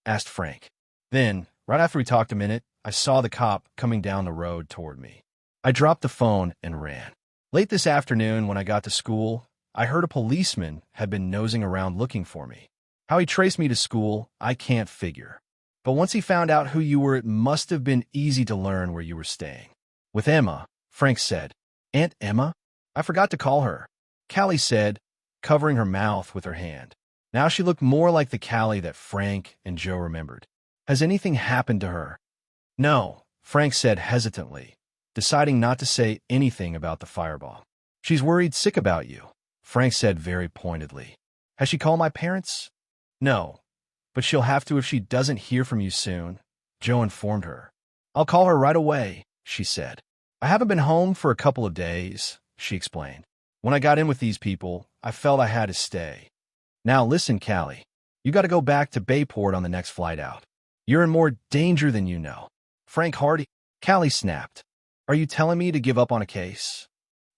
A: Asked Frank. Then, right after we talked a minute, I saw the cop coming down the road toward me. I dropped the phone and ran. Late this afternoon, when I got to school, I heard a policeman had been nosing around looking for me. How he traced me to school, I can't figure. But once he found out who you were, it must have been easy to learn where you were staying. With Emma, Frank said. Aunt Emma? I forgot to call her, Callie said, covering her mouth with her hand. Now she looked more like the Callie that Frank and Joe remembered. Has anything happened to her? No, Frank said hesitantly, deciding not to say anything about the fireball. She's worried sick about you, Frank said very pointedly. Has she called my parents? No, but she'll have to if she doesn't hear from you soon, Joe informed her. I'll call her right away, she said. I haven't been home for a couple of days, she explained. When I got in with these people, I felt I had to stay. Now listen, Callie, you got to go back to Bayport on the next flight out. You're in more danger than you know. Frank Hardy, Callie snapped. Are you telling me to give up on a case?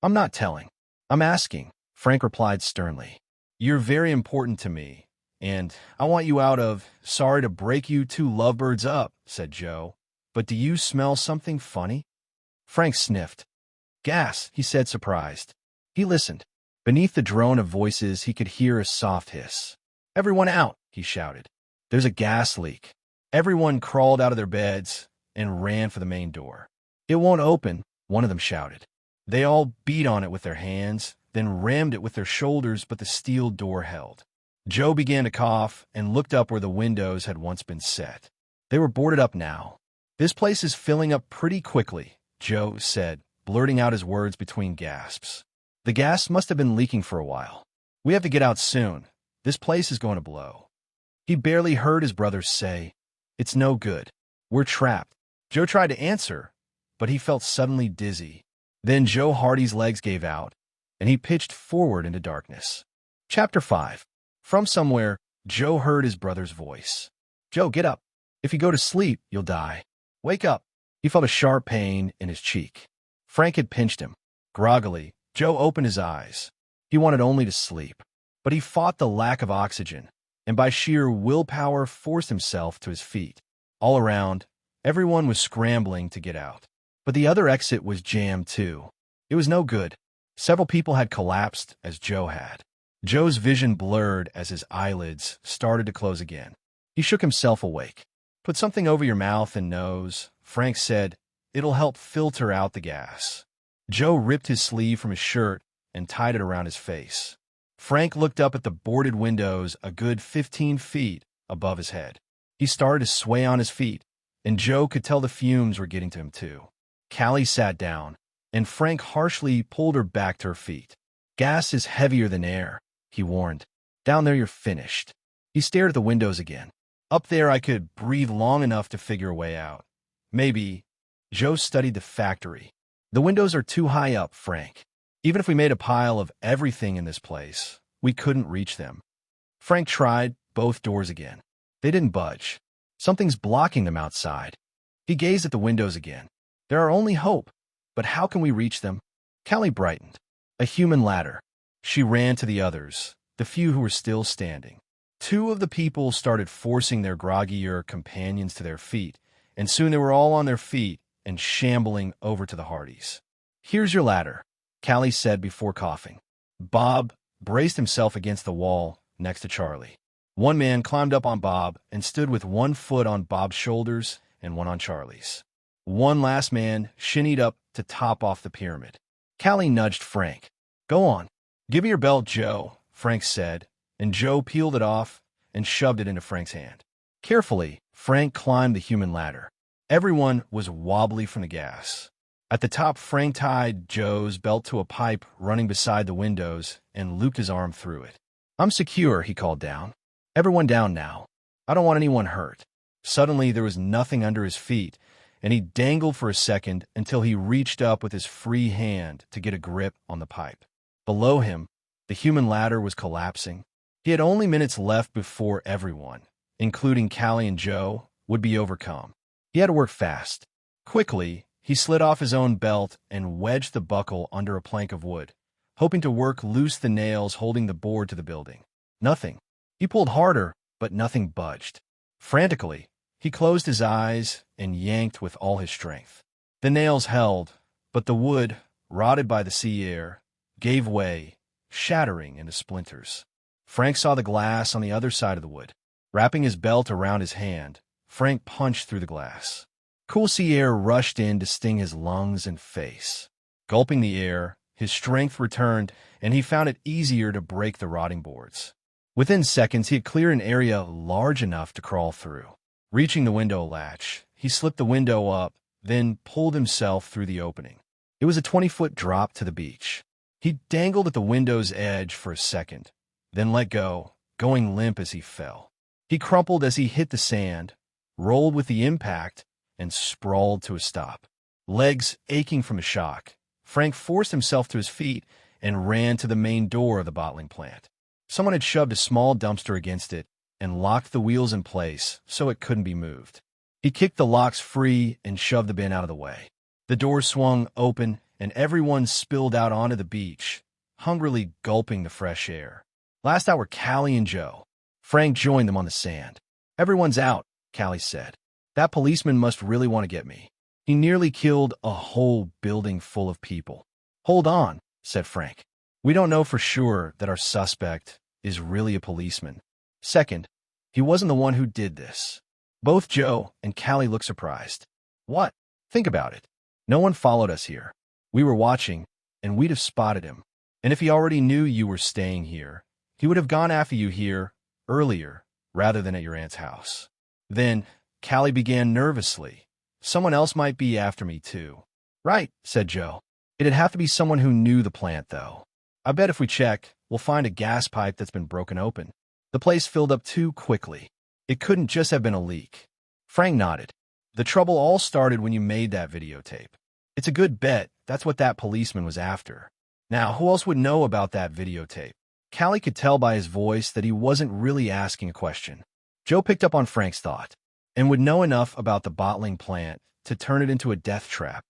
A: I'm not telling. I'm asking, Frank replied sternly. You're very important to me, and I want you out of, sorry to break you 2 lovebirds up, said Joe, but do you smell something funny? Frank sniffed. Gas, he said surprised. He listened. Beneath the drone of voices, he could hear a soft hiss. Everyone out, he shouted. There's a gas leak. Everyone crawled out of their beds and ran for the main door. It won't open, one of them shouted. They all beat on it with their hands, then rammed it with their shoulders, but the steel door held. Joe began to cough and looked up where the windows had once been set. They were boarded up now. This place is filling up pretty quickly, Joe said, blurting out his words between gasps. The gas must have been leaking for a while. We have to get out soon. This place is going to blow. He barely heard his brothers say, It's no good. We're trapped. Joe tried to answer, but he felt suddenly dizzy. Then Joe Hardy's legs gave out, and he pitched forward into darkness. Chapter 5. From somewhere, Joe heard his brother's voice. Joe, get up. If you go to sleep, you'll die. Wake up. He felt a sharp pain in his cheek. Frank had pinched him. Groggily, Joe opened his eyes. He wanted only to sleep, but he fought the lack of oxygen, and by sheer willpower forced himself to his feet. All around, everyone was scrambling to get out. But the other exit was jammed too. It was no good. Several people had collapsed as Joe had. Joe's vision blurred as his eyelids started to close again. He shook himself awake. "Put something over your mouth and nose," Frank said. "It'll help filter out the gas." Joe ripped his sleeve from his shirt and tied it around his face. Frank looked up at the boarded windows a good 15 feet above his head. He started to sway on his feet, and Joe could tell the fumes were getting to him too. Callie sat down, and Frank harshly pulled her back to her feet. "Gas is heavier than air," he warned. "Down there you're finished." He stared at the windows again. "Up there I could breathe long enough to figure a way out. Maybe." Joe studied the factory. "The windows are too high up, Frank. Even if we made a pile of everything in this place, we couldn't reach them." Frank tried both doors again. They didn't budge. "Something's blocking them outside." He gazed at the windows again. "There are only hope, but how can we reach them?" Callie brightened. "A human ladder." She ran to the others, the few who were still standing. Two of the people started forcing their groggier companions to their feet, and soon they were all on their feet and shambling over to the Hardys. "Here's your ladder," Callie said before coughing. Bob braced himself against the wall next to Charlie. One man climbed up on Bob and stood with one foot on Bob's shoulders and one on Charlie's. One last man shinnied up to top off the pyramid. Callie nudged Frank. "Go on. Give me your belt, Joe," Frank said, and Joe peeled it off and shoved it into Frank's hand. Carefully, Frank climbed the human ladder. Everyone was wobbly from the gas. At the top, Frank tied Joe's belt to a pipe running beside the windows and looped his arm through it. "I'm secure," he called down. "Everyone down now. I don't want anyone hurt." Suddenly, there was nothing under his feet, and he dangled for a second until he reached up with his free hand to get a grip on the pipe. Below him, the human ladder was collapsing. He had only minutes left before everyone, including Callie and Joe, would be overcome. He had to work fast. Quickly, he slid off his own belt and wedged the buckle under a plank of wood, hoping to work loose the nails holding the board to the building. Nothing. He pulled harder, but nothing budged. Frantically, he closed his eyes and yanked with all his strength. The nails held, but the wood, rotted by the sea air, gave way, shattering into splinters. Frank saw the glass on the other side of the wood. Wrapping his belt around his hand, Frank punched through the glass. Cool sea air rushed in to sting his lungs and face. Gulping the air, his strength returned, and he found it easier to break the rotting boards. Within seconds, he had cleared an area large enough to crawl through. Reaching the window latch, he slipped the window up, then pulled himself through the opening. It was a 20-foot drop to the beach. He dangled at the window's edge for a second, then let go, going limp as he fell. He crumpled as he hit the sand, rolled with the impact, and sprawled to a stop. Legs aching from the shock, Frank forced himself to his feet and ran to the main door of the bottling plant. Someone had shoved a small dumpster against it and locked the wheels in place so it couldn't be moved. He kicked the locks free and shoved the bin out of the way. The door swung open and everyone spilled out onto the beach, hungrily gulping the fresh air. Last out were Callie and Joe. Frank joined them on the sand. "Everyone's out," Callie said. "That policeman must really want to get me. He nearly killed a whole building full of people." "Hold on," said Frank. "We don't know for sure that our suspect is really a policeman. Second, he wasn't the one who did this." Both Joe and Callie looked surprised. "What? Think about it. No one followed us here. We were watching, and we'd have spotted him. And if he already knew you were staying here, he would have gone after you here earlier rather than at your aunt's house." Then Callie began nervously. "Someone else might be after me, too." "Right," said Joe. "It'd have to be someone who knew the plant, though. I bet if we check, we'll find a gas pipe that's been broken open. The place filled up too quickly. It couldn't just have been a leak." Frank nodded. "The trouble all started when you made that videotape. It's a good bet that's what that policeman was after. Now, who else would know about that videotape?" Callie could tell by his voice that he wasn't really asking a question. Joe picked up on Frank's thought, and would know enough about the bottling plant to turn it into a death trap,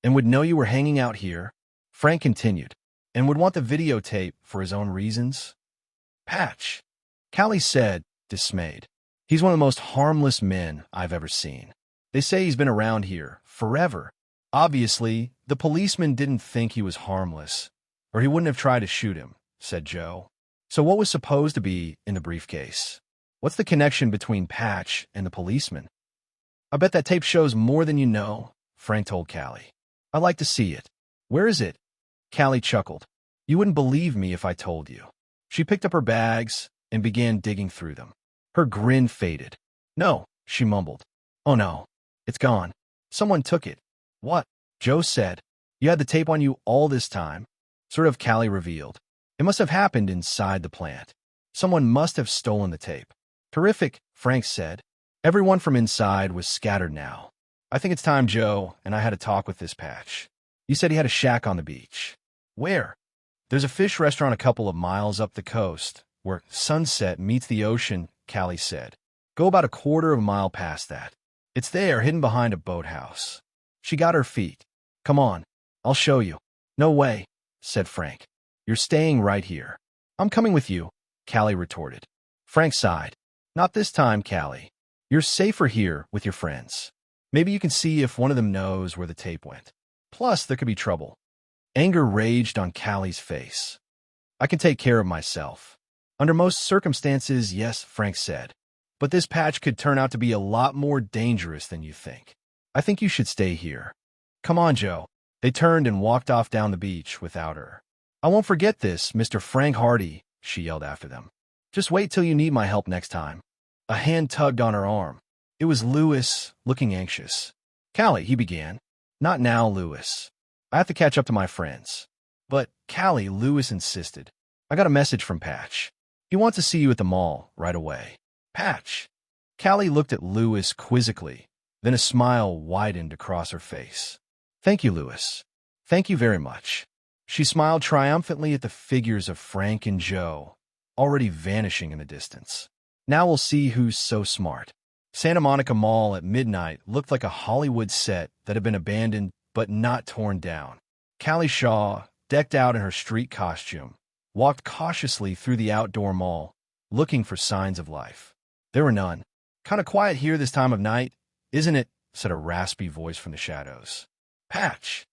A: and would know you were hanging out here. Frank continued, "And would want the videotape for his own reasons." "Patch," Callie said, dismayed. "He's one of the most harmless men I've ever seen. They say he's been around here forever. Obviously, the policeman didn't think he was harmless. or he wouldn't have tried to shoot him, said Joe. So what was supposed to be in the briefcase? What's the connection between Patch and the policeman? I bet that tape shows more than you know, Frank told Callie. I'd like to see it. Where is it? Callie chuckled. You wouldn't believe me if I told you. She picked up her bags and began digging through them. Her grin faded. No, she mumbled. Oh no, it's gone. Someone took it. What? Joe said. You had the tape on you all this time? Sort of, Callie revealed. It must have happened inside the plant. Someone must have stolen the tape. Terrific, Frank said. Everyone from inside was scattered now. I think it's time Joe and I had a talk with this Patch. You said he had a shack on the beach. Where? There's a fish restaurant a couple of miles up the coast, where sunset meets the ocean, Callie said. Go about a quarter of a mile past that. It's there, hidden behind a boathouse. She got her feet. Come on, I'll show you. No way, said Frank. You're staying right here. I'm coming with you, Callie retorted. Frank sighed. Not this time, Callie. You're safer here with your friends. Maybe you can see if one of them knows where the tape went. Plus, there could be trouble. Anger raged on Callie's face. I can take care of myself. Under most circumstances, yes, Frank said. But this Patch could turn out to be a lot more dangerous than you think. I think you should stay here. Come on, Joe. They turned and walked off down the beach without her. I won't forget this, Mr. Frank Hardy, she yelled after them. Just wait till you need my help next time. A hand tugged on her arm. It was Lewis, looking anxious. Callie, he began. Not now, Lewis. I have to catch up to my friends. But, Callie, Lewis insisted. I got a message from Patch. He wants to see you at the mall right away. Patch. Callie looked at Lewis quizzically, then a smile widened across her face. Thank you, Lewis. Thank you very much. She smiled triumphantly at the figures of Frank and Joe, already vanishing in the distance. Now we'll see who's so smart. Santa Monica Mall at midnight looked like a Hollywood set that had been abandoned but not torn down. Callie Shaw, decked out in her street costume, walked cautiously through the outdoor mall, looking for signs of life. There were none. Kind of quiet here this time of night, isn't it? Said a raspy voice from the shadows. Patch?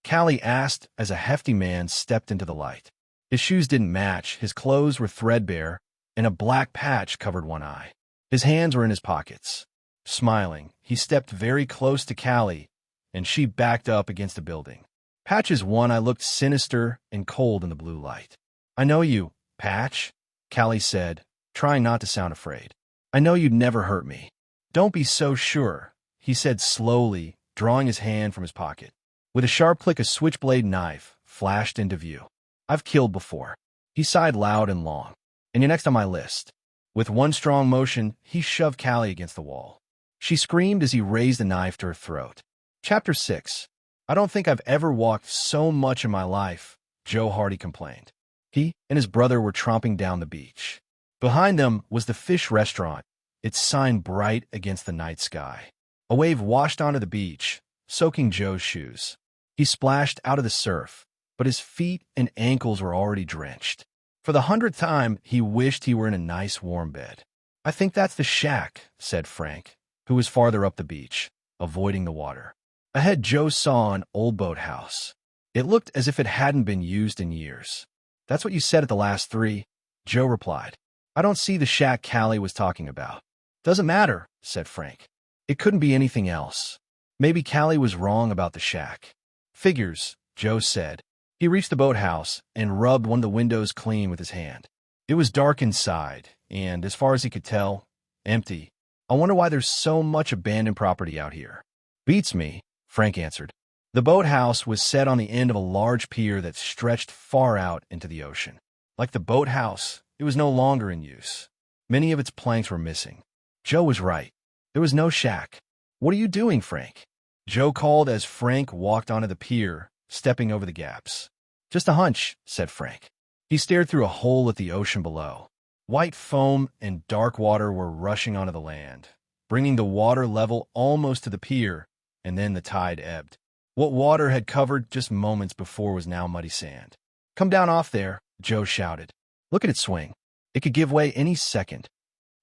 A: Callie asked as a hefty man stepped into the light. His shoes didn't match, his clothes were threadbare, and a black patch covered one eye. His hands were in his pockets. Smiling, he stepped very close to Callie, and she backed up against a building. Patch's one eye looked sinister and cold in the blue light. I know you, Patch, Callie said, trying not to sound afraid. I know you'd never hurt me. Don't be so sure, he said slowly, drawing his hand from his pocket. With a sharp click, a switchblade knife flashed into view. I've killed before. He sighed loud and long. And you're next on my list. With one strong motion, he shoved Callie against the wall. She screamed as he raised the knife to her throat. Chapter 6. I don't think I've ever walked so much in my life, Joe Hardy complained. He and his brother were tromping down the beach. Behind them was the fish restaurant, its sign bright against the night sky. A wave washed onto the beach, soaking Joe's shoes. He splashed out of the surf, but his feet and ankles were already drenched. For the 100th time, he wished he were in a nice warm bed. I think that's the shack, said Frank, who was farther up the beach, avoiding the water. Ahead, Joe saw an old boathouse. It looked as if it hadn't been used in years. That's what you said at the last three, Joe replied. I don't see the shack Callie was talking about. Doesn't matter, said Frank. It couldn't be anything else. Maybe Callie was wrong about the shack. Figures, Joe said. He reached the boathouse and rubbed one of the windows clean with his hand. It was dark inside, and, as far as he could tell, empty. I wonder why there's so much abandoned property out here. Beats me, Frank answered. The boathouse was set on the end of a large pier that stretched far out into the ocean. Like the boathouse, it was no longer in use. Many of its planks were missing. Joe was right. There was no shack. What are you doing, Frank? Joe called as Frank walked onto the pier, stepping over the gaps. Just a hunch, said Frank. He stared through a hole at the ocean below. White foam and dark water were rushing onto the land, bringing the water level almost to the pier, and then the tide ebbed. What water had covered just moments before was now muddy sand. Come down off there, Joe shouted. Look at it swing. It could give way any second.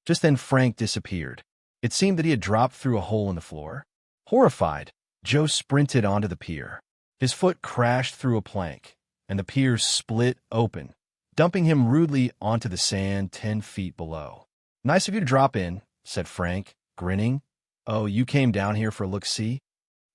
A: Just then Frank disappeared. It seemed that he had dropped through a hole in the floor. Horrified, Joe sprinted onto the pier. His foot crashed through a plank, and the pier split open, dumping him rudely onto the sand 10 feet below. "Nice of you to drop in," said Frank, grinning. "Oh, you came down here for a look-see?"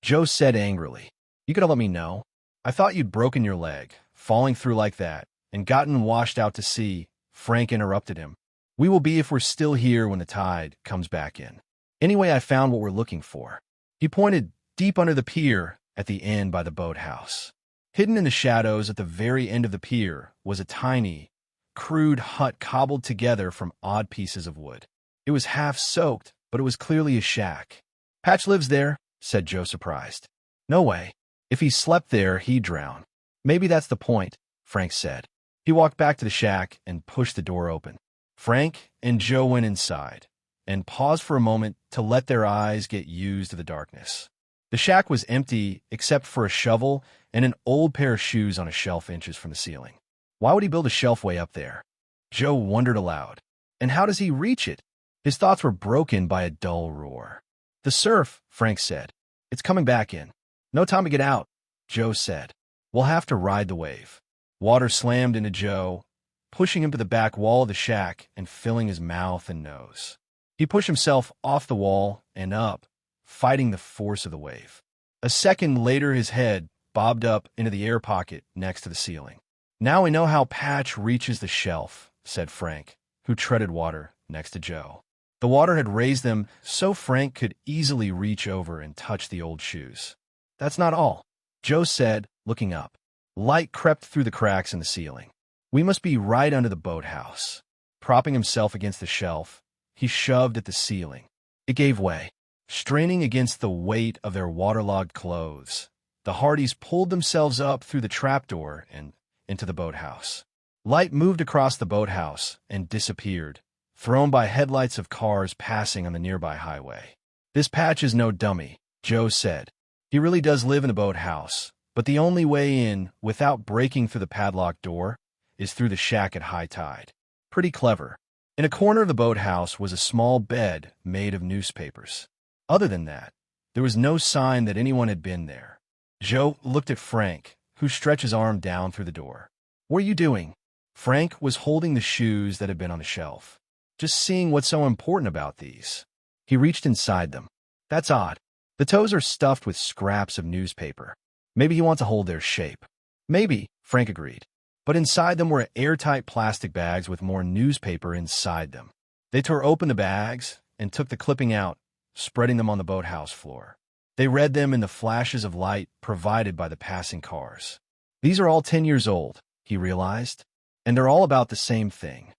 A: Joe said angrily. "You could have let me know. I thought you'd broken your leg, falling through like that, and gotten washed out to sea." Frank interrupted him. "We will be if we're still here when the tide comes back in. Anyway, I found what we're looking for." He pointed deep under the pier at the end by the boathouse. Hidden in the shadows at the very end of the pier was a tiny, crude hut cobbled together from odd pieces of wood. It was half soaked, but it was clearly a shack. "Patch lives there," said Joe, surprised. "No way. If he slept there, he'd drown." "Maybe that's the point," Frank said. He walked back to the shack and pushed the door open. Frank and Joe went inside and paused for a moment to let their eyes get used to the darkness. The shack was empty except for a shovel and an old pair of shoes on a shelf inches from the ceiling. Why would he build a shelf way up there? Joe wondered aloud. And how does he reach it? His thoughts were broken by a dull roar. "The surf," Frank said. "It's coming back in." "No time to get out," Joe said. "We'll have to ride the wave." Water slammed into Joe, pushing him to the back wall of the shack and filling his mouth and nose. He pushed himself off the wall and up, fighting the force of the wave. A second later, his head bobbed up into the air pocket next to the ceiling. "Now we know how Patch reaches the shelf," said Frank, who treaded water next to Joe. The water had raised them so Frank could easily reach over and touch the old shoes. "That's not all," Joe said, looking up. Light crept through the cracks in the ceiling. "We must be right under the boathouse." Propping himself against the shelf, he shoved at the ceiling. It gave way. Straining against the weight of their waterlogged clothes, the Hardys pulled themselves up through the trapdoor and into the boathouse. Light moved across the boathouse and disappeared, thrown by headlights of cars passing on the nearby highway. "This Patch is no dummy," Joe said. "He really does live in a boathouse, but the only way in without breaking through the padlocked door is through the shack at high tide. Pretty clever." In a corner of the boathouse was a small bed made of newspapers. Other than that, there was no sign that anyone had been there. Joe looked at Frank, who stretched his arm down through the door. "What are you doing?" Frank was holding the shoes that had been on the shelf. "Just seeing what's so important about these." He reached inside them. "That's odd. The toes are stuffed with scraps of newspaper. Maybe he wants to hold their shape." "Maybe," Frank agreed. But inside them were airtight plastic bags with more newspaper inside them. They tore open the bags and took the clipping out, spreading them on the boathouse floor. They read them in the flashes of light provided by the passing cars. "These are all 10 years old," he realized, "and they're all about the same thing."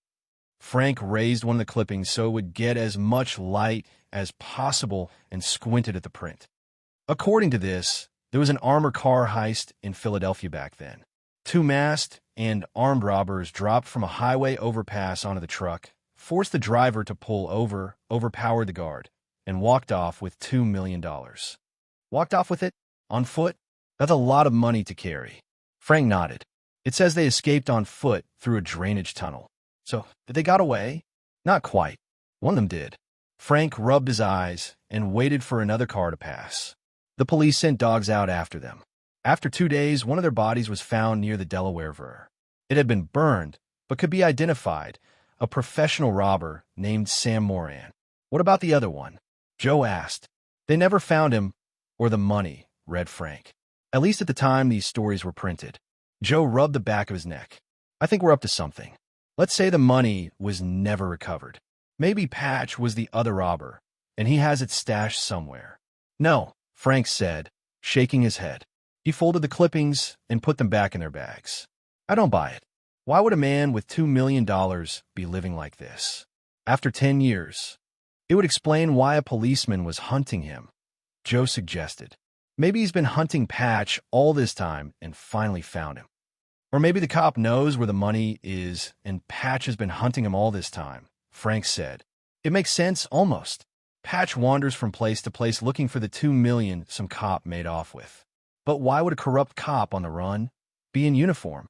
A: Frank raised one of the clippings so it would get as much light as possible and squinted at the print. According to this, there was an armored car heist in Philadelphia back then. 2 masked and armed robbers dropped from a highway overpass onto the truck, forced the driver to pull over, overpowered the guard, and walked off with $2 million. Walked off with it? On foot? That's a lot of money to carry. Frank nodded. "It says they escaped on foot through a drainage tunnel. So, did they got away?" "Not quite. One of them did." Frank rubbed his eyes and waited for another car to pass. The police sent dogs out after them. After 2 days, one of their bodies was found near the Delaware River. It had been burned, but could be identified, a professional robber named Sam Moran. "What about the other one?" Joe asked. "They never found him, or the money," read Frank. "At least at the time these stories were printed." Joe rubbed the back of his neck. "I think we're up to something. Let's say the money was never recovered. Maybe Patch was the other robber, and he has it stashed somewhere." "No," Frank said, shaking his head. He folded the clippings and put them back in their bags. "I don't buy it. Why would a man with $2 million be living like this? After 10 years. It would explain why a policeman was hunting him," Joe suggested. "Maybe he's been hunting Patch all this time and finally found him. Or maybe the cop knows where the money is and Patch has been hunting him all this time," Frank said. "It makes sense, almost. Patch wanders from place to place looking for the $2 million some cop made off with. But why would a corrupt cop on the run be in uniform?"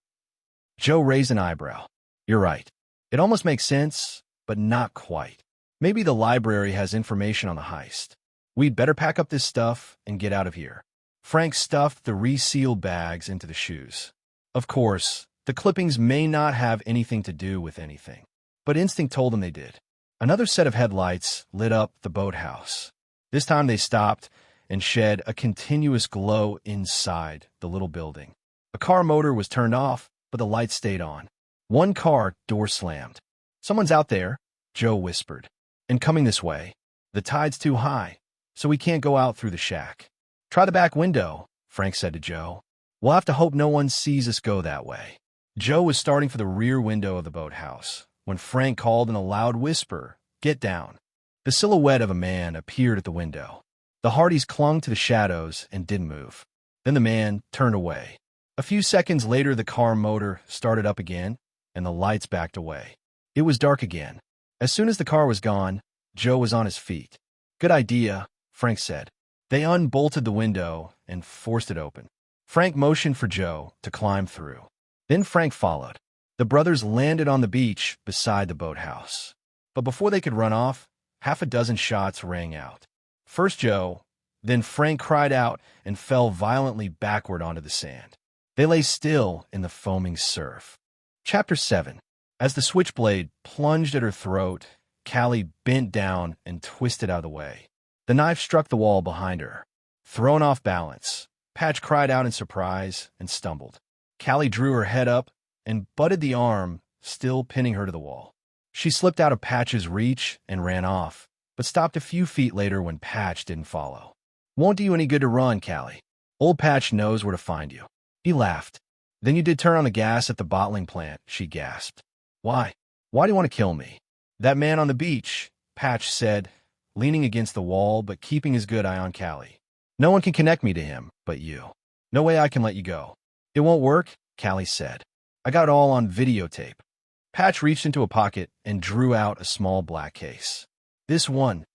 A: Joe raised an eyebrow. "You're right. It almost makes sense, but not quite. Maybe the library has information on the heist. We'd better pack up this stuff and get out of here." Frank stuffed the resealed bags into the shoes. Of course, the clippings may not have anything to do with anything, but instinct told them they did. Another set of headlights lit up the boathouse. This time they stopped and shed a continuous glow inside the little building. A car motor was turned off, but the lights stayed on. One car door slammed. "Someone's out there," Joe whispered, "and coming this way. The tide's too high, so we can't go out through the shack." "Try the back window," Frank said to Joe. "We'll have to hope no one sees us go that way." Joe was starting for the rear window of the boathouse when Frank called in a loud whisper, "Get down." The silhouette of a man appeared at the window. The Hardys clung to the shadows and didn't move. Then the man turned away. A few seconds later, the car motor started up again, and the lights backed away. It was dark again. As soon as the car was gone, Joe was on his feet. "Good idea," Frank said. They unbolted the window and forced it open. Frank motioned for Joe to climb through. Then Frank followed. The brothers landed on the beach beside the boathouse. But before they could run off, half a dozen shots rang out. First Joe, then Frank cried out and fell violently backward onto the sand. They lay still in the foaming surf. Chapter 7. As the switchblade plunged at her throat, Callie bent down and twisted out of the way. The knife struck the wall behind her. Thrown off balance, Patch cried out in surprise and stumbled. Callie drew her head up and butted the arm, still pinning her to the wall. She slipped out of Patch's reach and ran off, but stopped a few feet later when Patch didn't follow. "Won't do you any good to run, Callie. Old Patch knows where to find you." He laughed. "Then you did turn on the gas at the bottling plant," she gasped. "Why? Why do you want to kill me?" "That man on the beach," Patch said, leaning against the wall but keeping his good eye on Callie. "No one can connect me to him but you. No way I can let you go." "It won't work," Callie said. "I got it all on videotape." Patch reached into a pocket and drew out a small black case. "This one."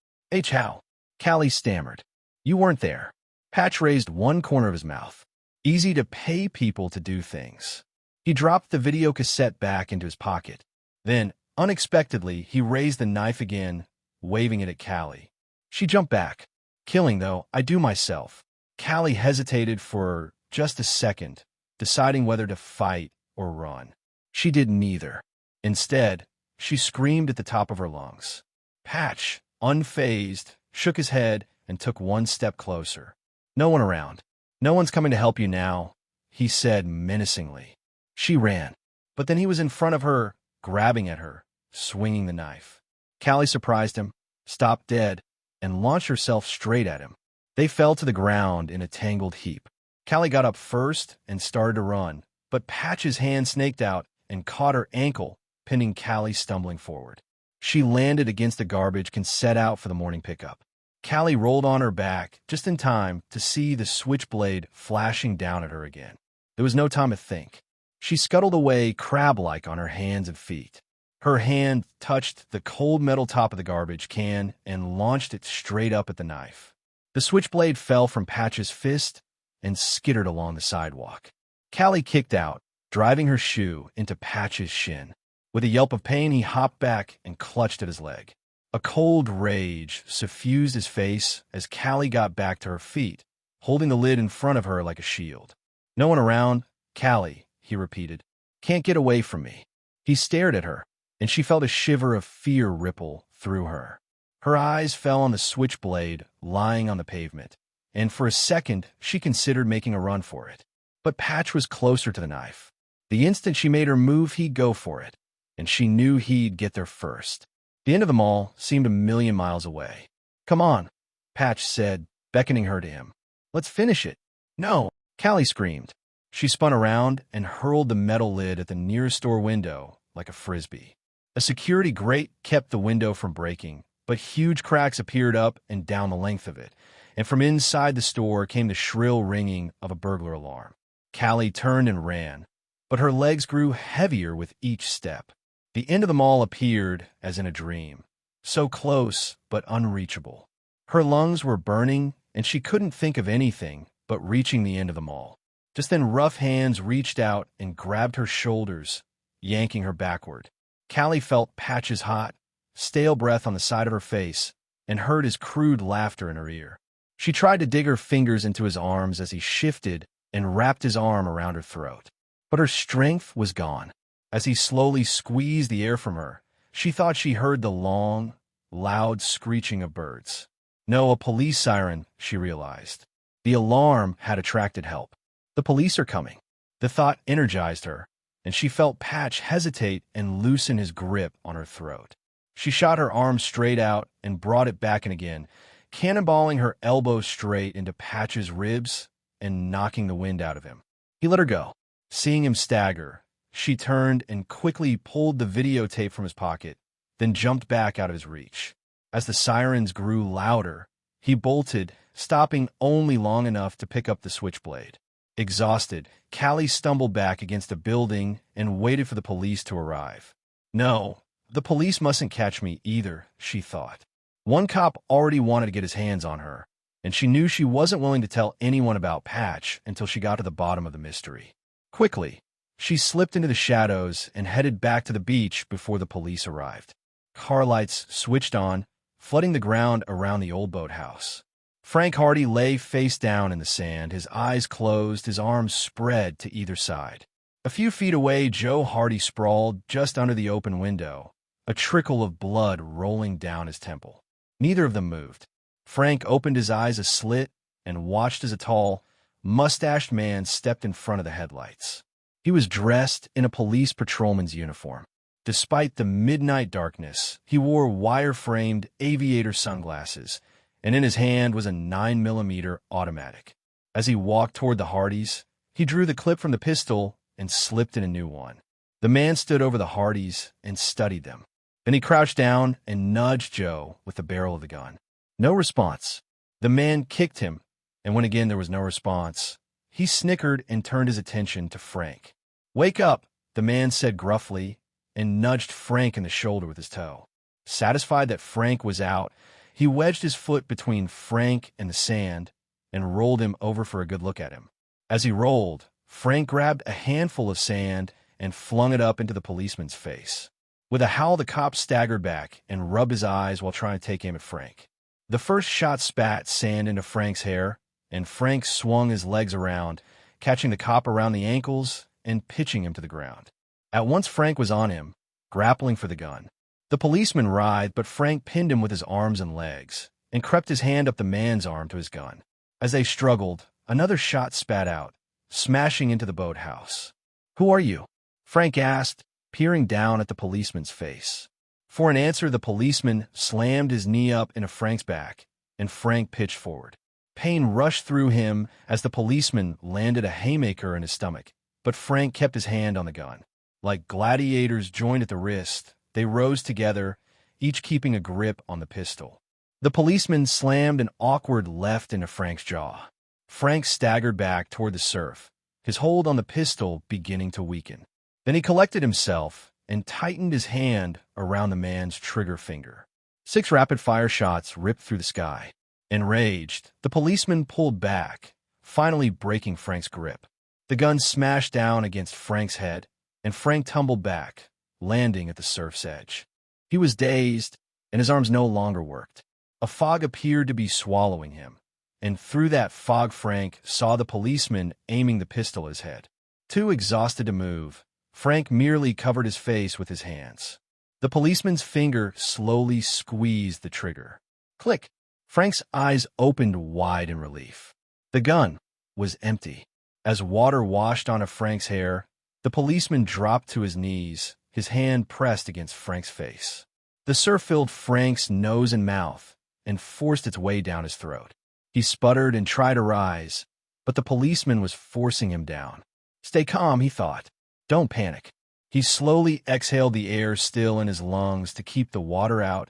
A: "How?" Callie stammered. "You weren't there." Patch raised one corner of his mouth. "Easy to pay people to do things." He dropped the video cassette back into his pocket. Then, unexpectedly, he raised the knife again, waving it at Callie. She jumped back. "Killing, though, I do myself." Callie hesitated for just a second, deciding whether to fight or run. She did neither. Instead, she screamed at the top of her lungs. Patch, unfazed, shook his head and took one step closer. "No one around. No one's coming to help you now," he said menacingly. She ran, but then he was in front of her, grabbing at her, swinging the knife. Callie surprised him, stopped dead, and launched herself straight at him. They fell to the ground in a tangled heap. Callie got up first and started to run, but Patch's hand snaked out and caught her ankle, pinning Callie stumbling forward. She landed against the garbage and set out for the morning pickup. Callie rolled on her back just in time to see the switchblade flashing down at her again. There was no time to think. She scuttled away crab-like on her hands and feet. Her hand touched the cold metal top of the garbage can and launched it straight up at the knife. The switchblade fell from Patch's fist and skittered along the sidewalk. Callie kicked out, driving her shoe into Patch's shin. With a yelp of pain, he hopped back and clutched at his leg. A cold rage suffused his face as Callie got back to her feet, holding the lid in front of her like a shield. "No one around, Callie," he repeated. "Can't get away from me." He stared at her, and she felt a shiver of fear ripple through her. Her eyes fell on the switchblade lying on the pavement, and for a second she considered making a run for it. But Patch was closer to the knife. The instant she made her move, he'd go for it, and she knew he'd get there first. The end of the mall seemed a million miles away. "Come on," Patch said, beckoning her to him. "Let's finish it." "No," Callie screamed. She spun around and hurled the metal lid at the nearest store window like a frisbee. A security grate kept the window from breaking, but huge cracks appeared up and down the length of it, and from inside the store came the shrill ringing of a burglar alarm. Callie turned and ran, but her legs grew heavier with each step. The end of the mall appeared as in a dream, so close but unreachable. Her lungs were burning, and she couldn't think of anything but reaching the end of the mall. Just then rough hands reached out and grabbed her shoulders, yanking her backward. Callie felt Patch's hot, stale breath on the side of her face and heard his crude laughter in her ear. She tried to dig her fingers into his arms as he shifted and wrapped his arm around her throat. but her strength was gone. As he slowly squeezed the air from her, she thought she heard the long, loud screeching of birds. No, a police siren, she realized. The alarm had attracted help. The police are coming. The thought energized her, and she felt Patch hesitate and loosen his grip on her throat. She shot her arm straight out and brought it back in again, cannonballing her elbow straight into Patch's ribs and knocking the wind out of him. He let her go. Seeing him stagger, she turned and quickly pulled the videotape from his pocket, then jumped back out of his reach. As the sirens grew louder, he bolted, stopping only long enough to pick up the switchblade. Exhausted, Callie stumbled back against a building and waited for the police to arrive. No, the police mustn't catch me either, she thought. One cop already wanted to get his hands on her, and she knew she wasn't willing to tell anyone about Patch until she got to the bottom of the mystery. Quickly, she slipped into the shadows and headed back to the beach before the police arrived. Car lights switched on, flooding the ground around the old boathouse. Frank Hardy lay face down in the sand, his eyes closed, his arms spread to either side. A few feet away, Joe Hardy sprawled just under the open window, a trickle of blood rolling down his temple. Neither of them moved. Frank opened his eyes a slit and watched as a tall, mustached man stepped in front of the headlights. He was dressed in a police patrolman's uniform. Despite the midnight darkness, he wore wire-framed aviator sunglasses, and in his hand was a 9mm automatic. As he walked toward the Hardys, he drew the clip from the pistol and slipped in a new one. The man stood over the Hardys and studied them. Then he crouched down and nudged Joe with the barrel of the gun. No response. The man kicked him, and when again there was no response, he snickered and turned his attention to Frank. "Wake up," the man said gruffly, and nudged Frank in the shoulder with his toe. Satisfied that Frank was out, he wedged his foot between Frank and the sand and rolled him over for a good look at him. As he rolled, Frank grabbed a handful of sand and flung it up into the policeman's face. With a howl, the cop staggered back and rubbed his eyes while trying to take aim at Frank. The first shot spat sand into Frank's hair, and Frank swung his legs around, catching the cop around the ankles and pitching him to the ground. At once Frank was on him, grappling for the gun. The policeman writhed, but Frank pinned him with his arms and legs and crept his hand up the man's arm to his gun. As they struggled, another shot spat out, smashing into the boathouse. "Who are you?" Frank asked, peering down at the policeman's face. For an answer, the policeman slammed his knee up into Frank's back, and Frank pitched forward. Pain rushed through him as the policeman landed a haymaker in his stomach, but Frank kept his hand on the gun. Like gladiators joined at the wrist, they rose together, each keeping a grip on the pistol. The policeman slammed an awkward left into Frank's jaw. Frank staggered back toward the surf, his hold on the pistol beginning to weaken. Then he collected himself and tightened his hand around the man's trigger finger. 6 rapid-fire shots ripped through the sky. Enraged, the policeman pulled back, finally breaking Frank's grip. The gun smashed down against Frank's head, and Frank tumbled back, landing at the surf's edge. He was dazed, and his arms no longer worked. A fog appeared to be swallowing him, and through that fog Frank saw the policeman aiming the pistol at his head. Too exhausted to move, Frank merely covered his face with his hands. The policeman's finger slowly squeezed the trigger. Click! Frank's eyes opened wide in relief. The gun was empty. As water washed onto Frank's hair, the policeman dropped to his knees, his hand pressed against Frank's face. The surf filled Frank's nose and mouth and forced its way down his throat. He sputtered and tried to rise, but the policeman was forcing him down. Stay calm, he thought. Don't panic. He slowly exhaled the air still in his lungs to keep the water out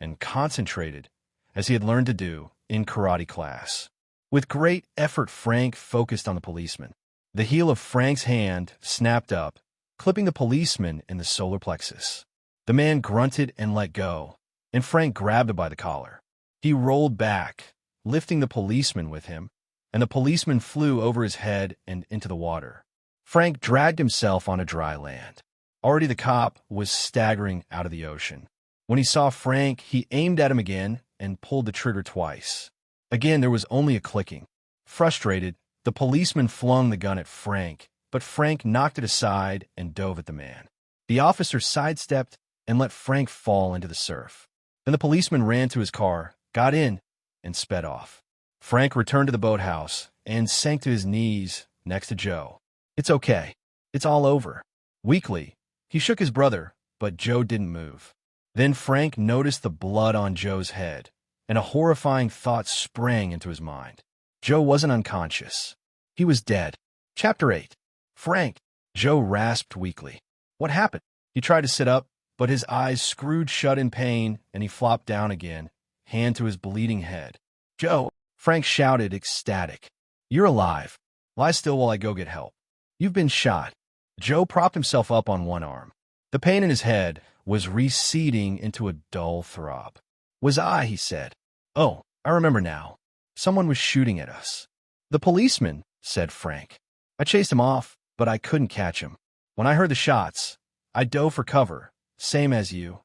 A: and concentrated, as he had learned to do in karate class. With great effort, Frank focused on the policeman. The heel of Frank's hand snapped up, clipping the policeman in the solar plexus. The man grunted and let go, and Frank grabbed him by the collar. He rolled back, lifting the policeman with him, and the policeman flew over his head and into the water. Frank dragged himself onto dry land. Already the cop was staggering out of the ocean. When he saw Frank, he aimed at him again and pulled the trigger twice. Again, there was only a clicking. Frustrated, the policeman flung the gun at Frank, but Frank knocked it aside and dove at the man. The officer sidestepped and let Frank fall into the surf. Then the policeman ran to his car, got in, and sped off. Frank returned to the boathouse and sank to his knees next to Joe. "It's okay. It's all over." Weakly, he shook his brother, but Joe didn't move. Then Frank noticed the blood on Joe's head, and a horrifying thought sprang into his mind. Joe wasn't unconscious. He was dead. Chapter 8. "Frank," Joe rasped weakly. "What happened?" He tried to sit up, but his eyes screwed shut in pain, and he flopped down again, hand to his bleeding head. "Joe," Frank shouted, ecstatic. "You're alive. Lie still while I go get help." "You've been shot." Joe propped himself up on one arm. The pain in his head was receding into a dull throb. "Was I?" he said. "Oh, I remember now. Someone was shooting at us." "The policeman," said Frank. "I chased him off, but I couldn't catch him. When I heard the shots, I dove for cover, same as you,"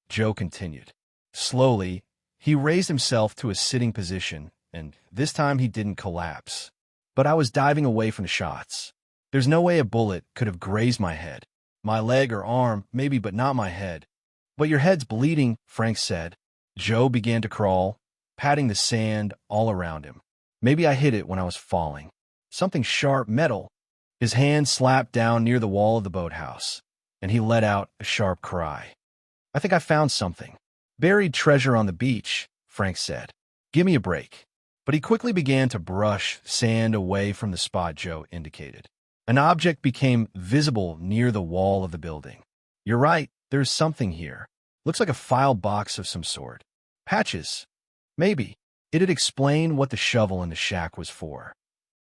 A: Joe continued. Slowly, he raised himself to a sitting position, and this time he didn't collapse. "But I was diving away from the shots. There's no way a bullet could have grazed my head. My leg or arm, maybe, but not my head." "But your head's bleeding," Frank said. Joe began to crawl, patting the sand all around him. "Maybe I hit it when I was falling. Something sharp, metal." His hand slapped down near the wall of the boathouse, and he let out a sharp cry. "I think I found something. Buried treasure on the beach," Frank said. "Give me a break." But he quickly began to brush sand away from the spot Joe indicated. An object became visible near the wall of the building. "You're right, there's something here. Looks like a file box of some sort. Patches. Maybe." It'd explain what the shovel in the shack was for.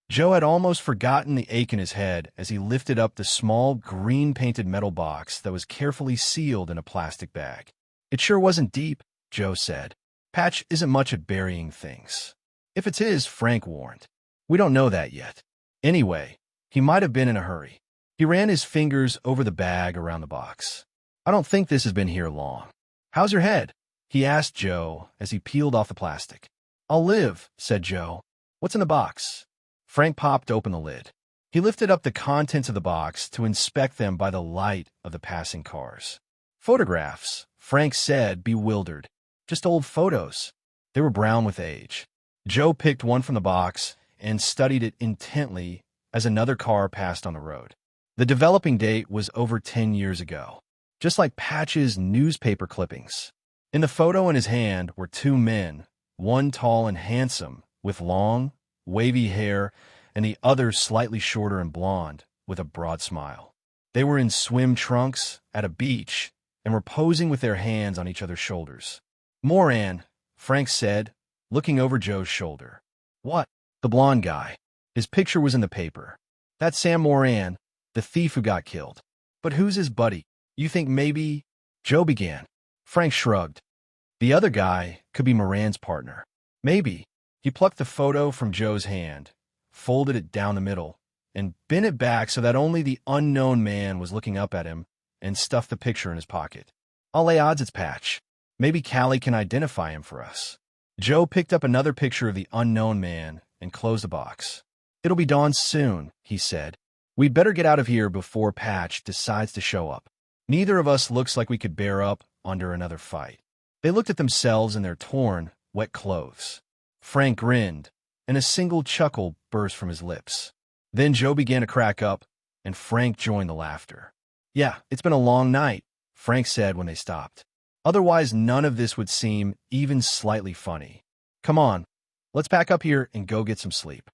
A: Joe had almost forgotten the ache in his head as he lifted up the small green-painted metal box that was carefully sealed in a plastic bag. "It sure wasn't deep," Joe said. "Patch isn't much at burying things." "If it's his," Frank warned. "We don't know that yet. Anyway, he might have been in a hurry." He ran his fingers over the bag around the box. "I don't think this has been here long." "How's your head?" he asked Joe as he peeled off the plastic. "I'll live," said Joe. "What's in the box?" Frank popped open the lid. He lifted up the contents of the box to inspect them by the light of the passing cars. "Photographs," Frank said, bewildered. "Just old photos." They were brown with age. Joe picked one from the box and studied it intently as another car passed on the road. The developing date was over 10 years ago, just like Patch's newspaper clippings. In the photo in his hand were two men, one tall and handsome, with long, wavy hair, and the other slightly shorter and blonde, with a broad smile. They were in swim trunks at a beach and were posing with their hands on each other's shoulders. "Moran," Frank said, looking over Joe's shoulder. "What?" "The blonde guy. His picture was in the paper. That's Sam Moran, the thief who got killed." "But who's his buddy? You think maybe—" Joe began. Frank shrugged. "The other guy could be Moran's partner. Maybe." He plucked the photo from Joe's hand, folded it down the middle, and bent it back so that only the unknown man was looking up at him, and stuffed the picture in his pocket. "I'll lay odds it's Patch. Maybe Callie can identify him for us." Joe picked up another picture of the unknown man and closed the box. "It'll be dawn soon," he said. "We'd better get out of here before Patch decides to show up. Neither of us looks like we could bear up under another fight." They looked at themselves in their torn, wet clothes. Frank grinned, and a single chuckle burst from his lips. Then Joe began to crack up, and Frank joined the laughter. "Yeah, it's been a long night," Frank said when they stopped. "Otherwise, none of this would seem even slightly funny. Come on, let's pack up here and go get some sleep."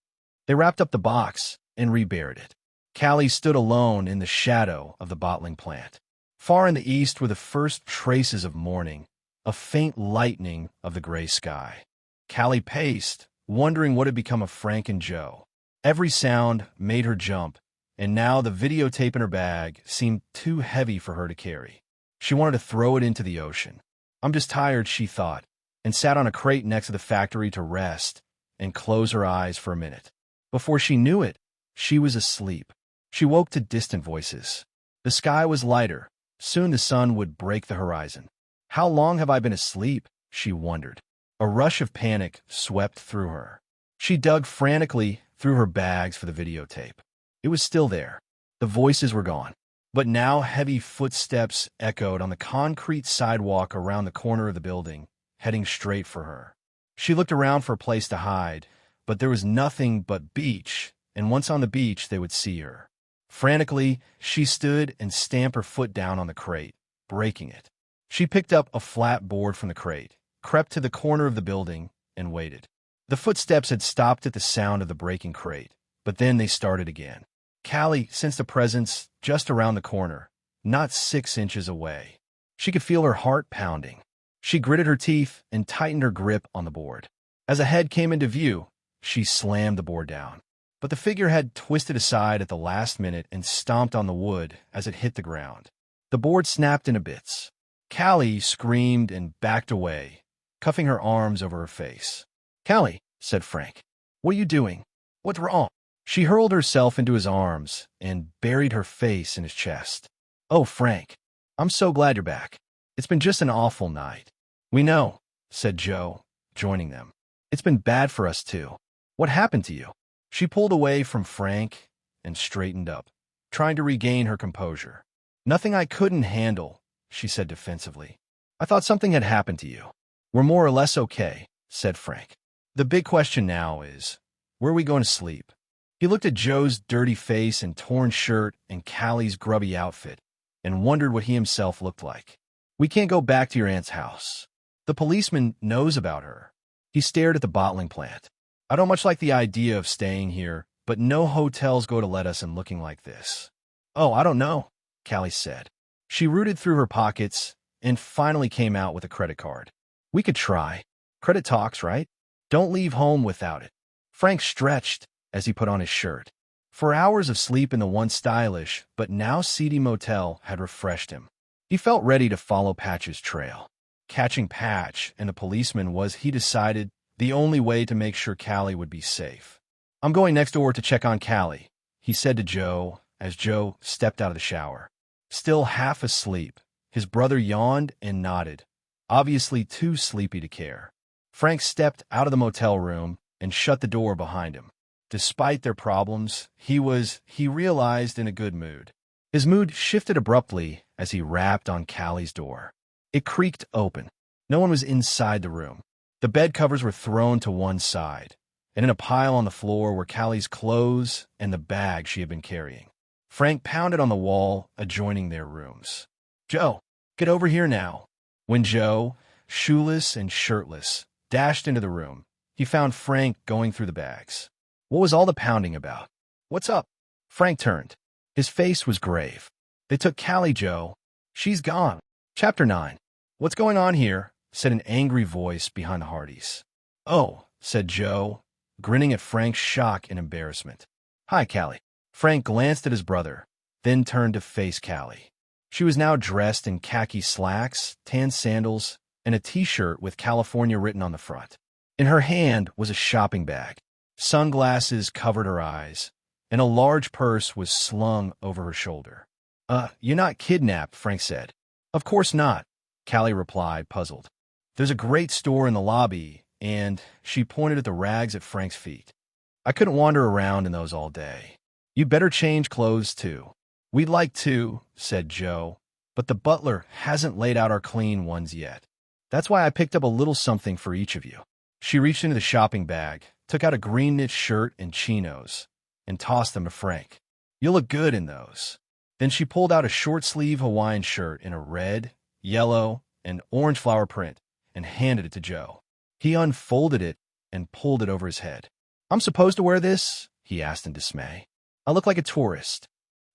A: They wrapped up the box and reburied it. Callie stood alone in the shadow of the bottling plant. Far in the east were the first traces of morning, a faint lightening of the gray sky. Callie paced, wondering what had become of Frank and Joe. Every sound made her jump, and now the videotape in her bag seemed too heavy for her to carry. She wanted to throw it into the ocean. "I'm just tired," she thought, and sat on a crate next to the factory to rest and close her eyes for a minute. Before she knew it, she was asleep. She woke to distant voices. The sky was lighter. Soon the sun would break the horizon. "How long have I been asleep?" she wondered. A rush of panic swept through her. She dug frantically through her bags for the videotape. It was still there. The voices were gone. But now heavy footsteps echoed on the concrete sidewalk around the corner of the building, heading straight for her. She looked around for a place to hide, but there was nothing but beach, and once on the beach they would see her. Frantically, she stood and stamped her foot down on the crate, breaking it. She picked up a flat board from the crate, crept to the corner of the building, and waited. The footsteps had stopped at the sound of the breaking crate, but then they started again. Callie sensed a presence just around the corner, not 6 inches away. She could feel her heart pounding. She gritted her teeth and tightened her grip on the board. As a head came into view, she slammed the board down. But the figure had twisted aside at the last minute and stomped on the wood as it hit the ground. The board snapped into bits. Callie screamed and backed away, cuffing her arms over her face. "Callie," said Frank, "what are you doing? What's wrong?" She hurled herself into his arms and buried her face in his chest. "Oh, Frank, I'm so glad you're back. It's been just an awful night." "We know," said Joe, joining them. "It's been bad for us, too. What happened to you?" She pulled away from Frank and straightened up, trying to regain her composure. "Nothing I couldn't handle," she said defensively. "I thought something had happened to you." "We're more or less okay," said Frank. "The big question now is, where are we going to sleep?" He looked at Joe's dirty face and torn shirt and Callie's grubby outfit and wondered what he himself looked like. "We can't go back to your aunt's house. The policeman knows about her." He stared at the bottling plant. "I don't much like the idea of staying here, but no hotels go to let us in looking like this." "Oh, I don't know," Callie said. She rooted through her pockets and finally came out with a credit card. "We could try. Credit talks, right? Don't leave home without it." Frank stretched as he put on his shirt. For hours of sleep in the once stylish but now seedy motel had refreshed him. He felt ready to follow Patch's trail. Catching Patch and the policeman was, he decided, the only way to make sure Callie would be safe. "I'm going next door to check on Callie," he said to Joe as Joe stepped out of the shower. Still half asleep, his brother yawned and nodded, obviously too sleepy to care. Frank stepped out of the motel room and shut the door behind him. Despite their problems, he realized, in a good mood. His mood shifted abruptly as he rapped on Callie's door. It creaked open. No one was inside the room. The bed covers were thrown to one side, and in a pile on the floor were Callie's clothes and the bag she had been carrying. Frank pounded on the wall adjoining their rooms. "Joe, get over here now." When Joe, shoeless and shirtless, dashed into the room, he found Frank going through the bags. What was all the pounding about? "What's up?" Frank turned. His face was grave. "They took Callie, Joe. She's gone." Chapter 9. "What's going on here?" said an angry voice behind the Hardys. "Oh," said Joe, grinning at Frank's shock and embarrassment. "Hi, Callie." Frank glanced at his brother, then turned to face Callie. She was now dressed in khaki slacks, tan sandals, and a t-shirt with California written on the front. In her hand was a shopping bag. Sunglasses covered her eyes, and a large purse was slung over her shoulder. You're not kidnapped," Frank said. "Of course not," Callie replied, puzzled. "There's a great store in the lobby, and," she pointed at the rags at Frank's feet, "I couldn't wander around in those all day. You'd better change clothes, too." "We'd like to," said Joe, "but the butler hasn't laid out our clean ones yet. That's why I picked up a little something for each of you." She reached into the shopping bag, took out a green knit shirt and chinos, and tossed them to Frank. "You'll look good in those." Then she pulled out a short-sleeve Hawaiian shirt in a red, yellow, and orange flower print and handed it to Joe. He unfolded it and pulled it over his head. "I'm supposed to wear this?" he asked in dismay. "I look like a tourist."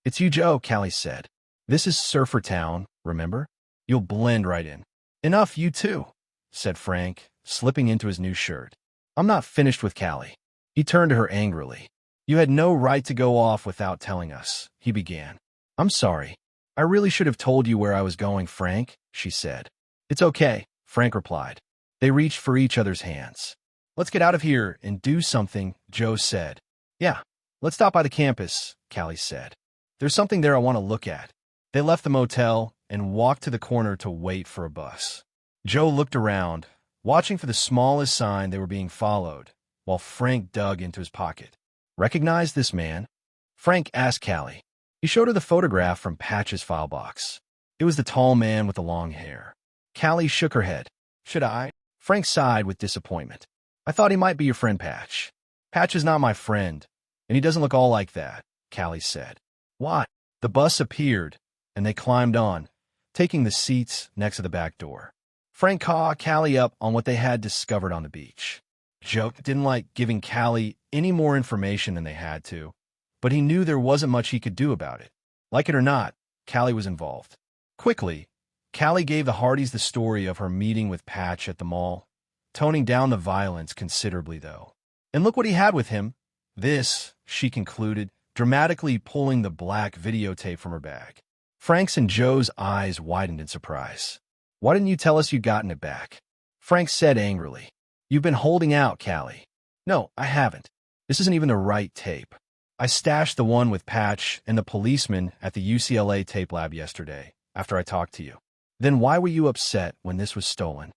A: "It's you, Joe," Callie said. "This is Surfer Town, remember? You'll blend right in." "Enough, you too," said Frank, slipping into his new shirt. "I'm not finished with Callie." He turned to her angrily. "You had no right to go off without telling us," he began. "I'm sorry. I really should have told you where I was going, Frank," she said. "It's okay," Frank replied. They reached for each other's hands. "Let's get out of here and do something," Joe said. "Yeah, let's stop by the campus," Callie said. "There's something there I want to look at." They left the motel and walked to the corner to wait for a bus. Joe looked around, watching for the smallest sign they were being followed, while Frank dug into his pocket. "Recognize this man?" Frank asked Callie. He showed her the photograph from Patch's file box. It was the tall man with the long hair. Callie shook her head. Should I? Frank sighed with disappointment. I thought he might be your friend Patch. Patch is not my friend, and he doesn't look all like that, Callie said. Why? The bus appeared, and they climbed on, taking the seats next to the back door. Frank caught Callie up on what they had discovered on the beach. Joe didn't like giving Callie any more information than they had to, but he knew there wasn't much he could do about it. Like it or not, Callie was involved. Quickly, Callie gave the Hardys the story of her meeting with Patch at the mall, toning down the violence considerably, though. And look what he had with him. This, she concluded, dramatically pulling the black videotape from her bag. Frank's and Joe's eyes widened in surprise. Why didn't you tell us you'd gotten it back? Frank said angrily. You've been holding out, Callie. No, I haven't. This isn't even the right tape. I stashed the one with Patch and the policeman at the UCLA tape lab yesterday, after I talked to you. Then why were you upset when this was stolen?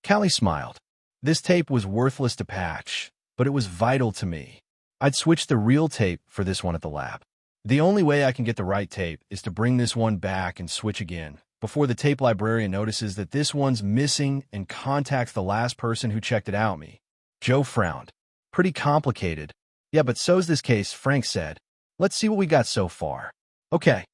A: Callie smiled. This tape was worthless to Patch, but it was vital to me. I'd switch the real tape for this one at the lab. The only way I can get the right tape is to bring this one back and switch again, before the tape librarian notices that this one's missing and contacts the last person who checked it out me. Joe frowned. Pretty complicated. Yeah, but so's this case, Frank said. Let's see what we got so far. Okay.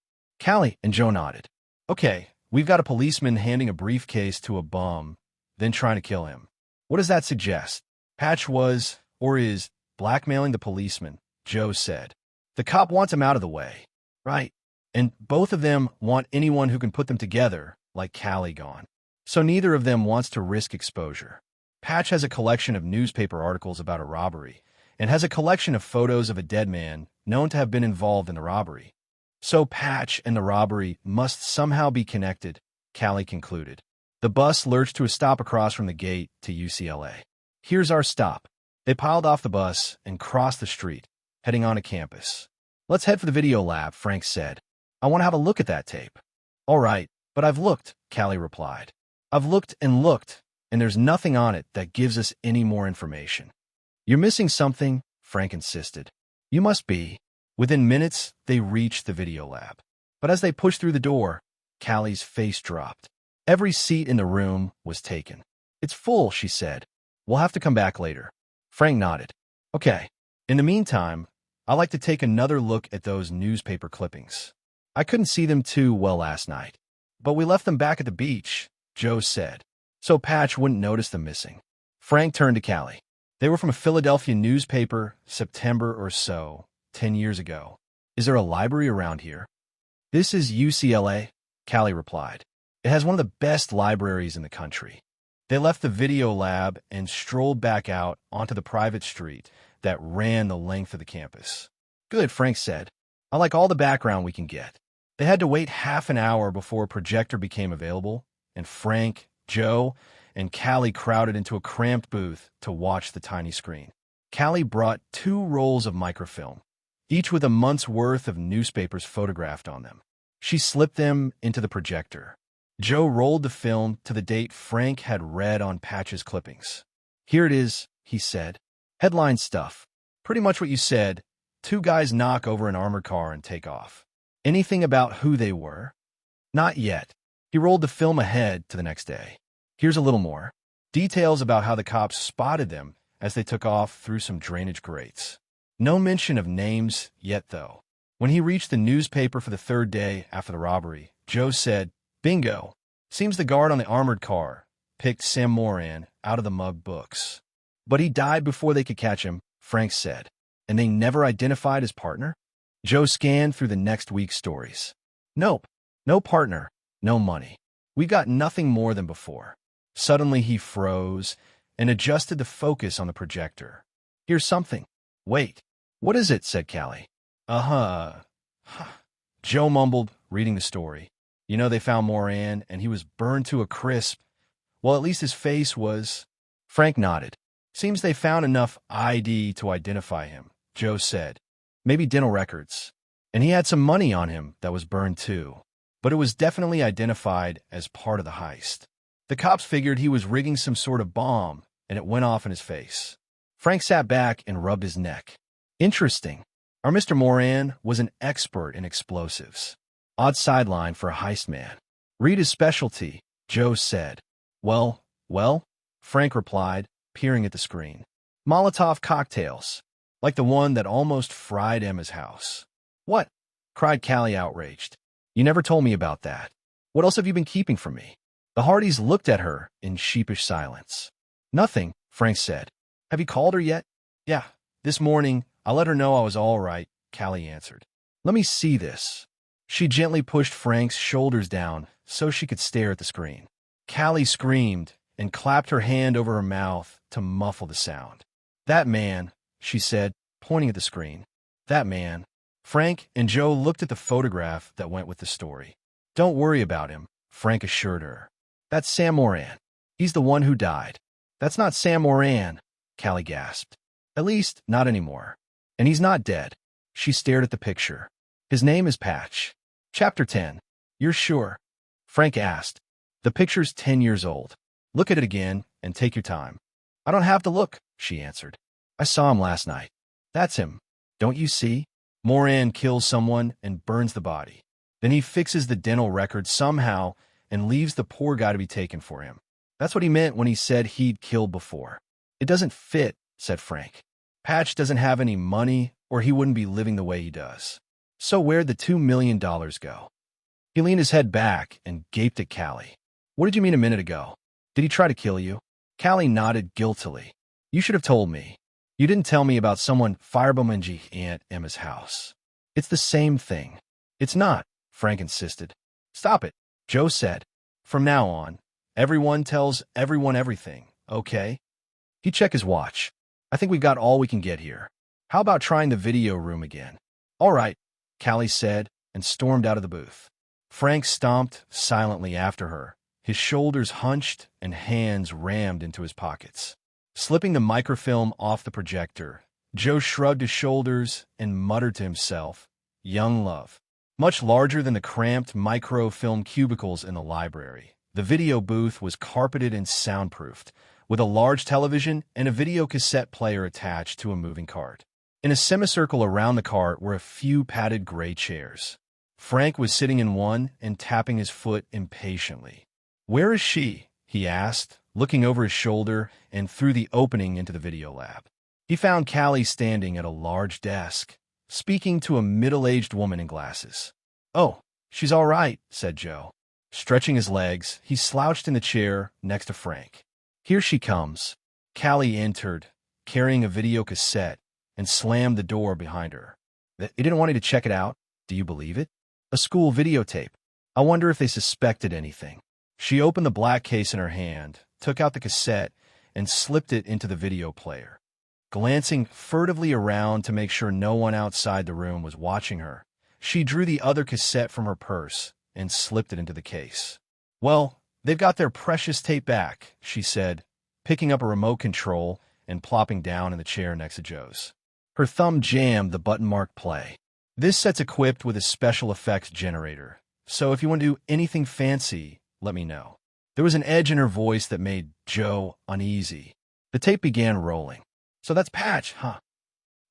A: Callie and Joe nodded. Okay, we've got a policeman handing a briefcase to a bum, then trying to kill him. What does that suggest? Patch was, or is, blackmailing the policeman, Joe said. The cop wants him out of the way. Right. And both of them want anyone who can put them together, like Callie, gone. So neither of them wants to risk exposure. Patch has a collection of newspaper articles about a robbery, and has a collection of photos of a dead man known to have been involved in the robbery. So Patch and the robbery must somehow be connected, Callie concluded. The bus lurched to a stop across from the gate to UCLA. Here's our stop. They piled off the bus and crossed the street, heading on to campus. Let's head for the video lab, Frank said. I want to have a look at that tape. All right, but I've looked, Callie replied. I've looked, and there's nothing on it that gives us any more information. You're missing something, Frank insisted. You must be. Within minutes, they reached the video lab. But as they pushed through the door, Callie's face dropped. Every seat in the room was taken. It's full, she said. We'll have to come back later. Frank nodded. Okay. In the meantime, I'd like to take another look at those newspaper clippings. I couldn't see them too well last night. But we left them back at the beach, Joe said, so Patch wouldn't notice them missing. Frank turned to Callie. They were from a Philadelphia newspaper, September or so, 10 years ago. Is there a library around here? This is UCLA, Callie replied. It has one of the best libraries in the country. They left the video lab and strolled back out onto the private street that ran the length of the campus. Good, Frank said. I like all the background we can get. They had to wait half an hour before a projector became available, and Frank, Joe, and Callie crowded into a cramped booth to watch the tiny screen. Callie brought 2 rolls of microfilm, each with a month's worth of newspapers photographed on them. She slipped them into the projector. Joe rolled the film to the date Frank had read on Patch's clippings. Here it is, he said. Headline stuff. Pretty much what you said. 2 guys knock over an armored car and take off. Anything about who they were? Not yet. He rolled the film ahead to the next day. Here's a little more. Details about how the cops spotted them as they took off through some drainage grates. No mention of names yet, though. When he reached the newspaper for the 3rd day after the robbery, Joe said, Bingo. Seems the guard on the armored car picked Sam Moran out of the mug books. But he died before they could catch him, Frank said. And they never identified his partner? Joe scanned through the next week's stories. Nope. No partner. No money. We got nothing more than before. Suddenly he froze and adjusted the focus on the projector. Here's something. Wait. What is it? Said Callie. Joe mumbled, reading the story. You know, they found Moran, and he was burned to a crisp. Well, at least his face was... Frank nodded. Seems they found enough ID to identify him, Joe said. Maybe dental records. And he had some money on him that was burned too. But it was definitely identified as part of the heist. The cops figured he was rigging some sort of bomb, and it went off in his face. Frank sat back and rubbed his neck. Interesting. Our Mr. Moran was an expert in explosives. Odd sideline for a heist man. Read his specialty, Joe said. Well, Frank replied, peering at the screen. Molotov cocktails, like the one that almost fried Emma's house. What? Cried Callie, outraged. You never told me about that. What else have you been keeping from me? The Hardys looked at her in sheepish silence. Nothing, Frank said. Have you called her yet? Yeah, this morning. I let her know I was all right, Callie answered. Let me see this. She gently pushed Frank's shoulders down so she could stare at the screen. Callie screamed and clapped her hand over her mouth to muffle the sound. That man, she said, pointing at the screen. That man. Frank and Joe looked at the photograph that went with the story. Don't worry about him, Frank assured her. That's Sam Moran. He's the one who died. That's not Sam Moran, Callie gasped. At least, not anymore. And he's not dead. She stared at the picture. His name is Patch. Chapter 10. You're sure? Frank asked. The picture's 10 years old. Look at it again and take your time. I don't have to look, she answered. I saw him last night. That's him. Don't you see? Moran kills someone and burns the body. Then he fixes the dental record somehow and leaves the poor guy to be taken for him. That's what he meant when he said he'd killed before. It doesn't fit, said Frank. Patch doesn't have any money or he wouldn't be living the way he does. So where'd the $2 million go? He leaned his head back and gaped at Callie. What did you mean a minute ago? Did he try to kill you? Callie nodded guiltily. You should have told me. You didn't tell me about someone firebombing Aunt Emma's house. It's the same thing. It's not, Frank insisted. Stop it, Joe said. From now on, everyone tells everyone everything, okay? He checked his watch. I think we've got all we can get here. How about trying the video room again? All right, Callie said and stormed out of the booth. Frank stomped silently after her, his shoulders hunched and hands rammed into his pockets. Slipping the microfilm off the projector, Joe shrugged his shoulders and muttered to himself, Young love. Much larger than the cramped microfilm cubicles in the library, the video booth was carpeted and soundproofed, with a large television and a video cassette player attached to a moving cart. In a semicircle around the cart were a few padded gray chairs. Frank was sitting in one and tapping his foot impatiently. Where is she? He asked, looking over his shoulder and through the opening into the video lab. He found Callie standing at a large desk, speaking to a middle-aged woman in glasses. Oh, she's all right, said Joe. Stretching his legs, he slouched in the chair next to Frank. Here she comes. Callie entered, carrying a video cassette, and slammed the door behind her. They didn't want you to check it out. Do you believe it? A school videotape. I wonder if they suspected anything. She opened the black case in her hand, took out the cassette, and slipped it into the video player. Glancing furtively around to make sure no one outside the room was watching her, she drew the other cassette from her purse and slipped it into the case. Well, they've got their precious tape back, she said, picking up a remote control and plopping down in the chair next to Joe's. Her thumb jammed the button marked play. This set's equipped with a special effects generator, so if you want to do anything fancy, let me know. There was an edge in her voice that made Joe uneasy. The tape began rolling. So that's Patch, huh?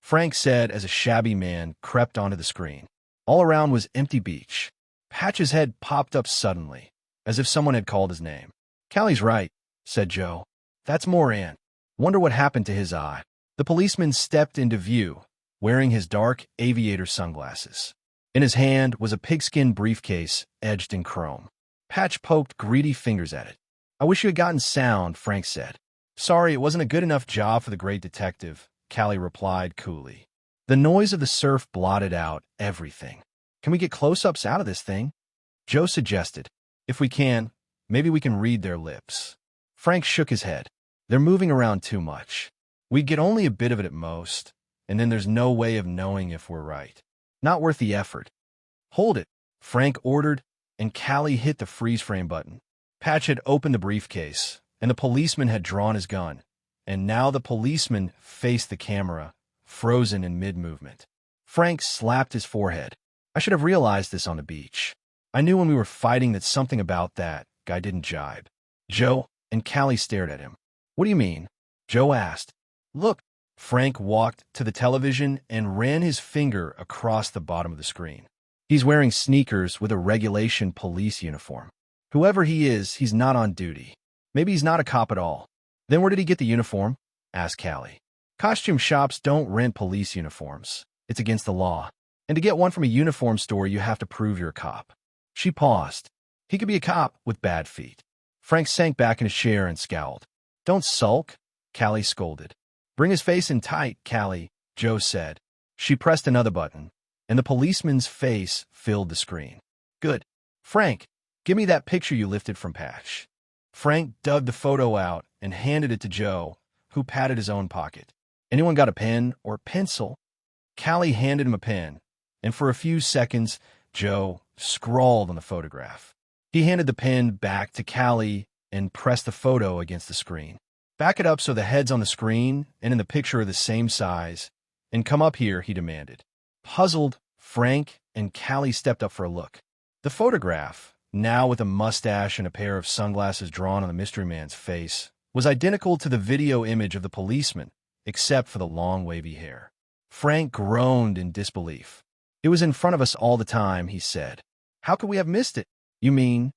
A: Frank said as a shabby man crept onto the screen. All around was empty beach. Patch's head popped up suddenly, as if someone had called his name. Callie's right, said Joe. That's Moran. Wonder what happened to his eye. The policeman stepped into view, wearing his dark aviator sunglasses. In his hand was a pigskin briefcase edged in chrome. Patch poked greedy fingers at it. I wish you had gotten sound, Frank said. Sorry, it wasn't a good enough job for the great detective, Callie replied coolly. The noise of the surf blotted out everything. Can we get close-ups out of this thing? Joe suggested. If we can, maybe we can read their lips. Frank shook his head. They're moving around too much. We'd get only a bit of it at most, and then there's no way of knowing if we're right. Not worth the effort. Hold it, Frank ordered, and Callie hit the freeze frame button. Patch had opened the briefcase, and the policeman had drawn his gun, and now the policeman faced the camera, frozen in mid-movement. Frank slapped his forehead. I should have realized this on the beach. I knew when we were fighting that something about that guy didn't jibe. Joe and Callie stared at him. What do you mean? Joe asked. Look, Frank walked to the television and ran his finger across the bottom of the screen. He's wearing sneakers with a regulation police uniform. Whoever he is, he's not on duty. Maybe he's not a cop at all. Then where did he get the uniform? Asked Callie. Costume shops don't rent police uniforms. It's against the law. And to get one from a uniform store, you have to prove you're a cop. She paused. He could be a cop with bad feet. Frank sank back in his chair and scowled. Don't sulk, Callie scolded. Bring his face in tight, Callie, Joe said. She pressed another button, and the policeman's face filled the screen. Good. Frank, give me that picture you lifted from Patch. Frank dug the photo out and handed it to Joe, who patted his own pocket. Anyone got a pen or pencil? Callie handed him a pen, and for a few seconds, Joe scrawled on the photograph. He handed the pen back to Callie and pressed the photo against the screen. Back it up so the heads on the screen and in the picture are the same size, and come up here, he demanded. Puzzled, Frank and Callie stepped up for a look. The photograph, now with a mustache and a pair of sunglasses drawn on the mystery man's face, was identical to the video image of the policeman, except for the long wavy hair. Frank groaned in disbelief. It was in front of us all the time, he said. How could we have missed it? You mean?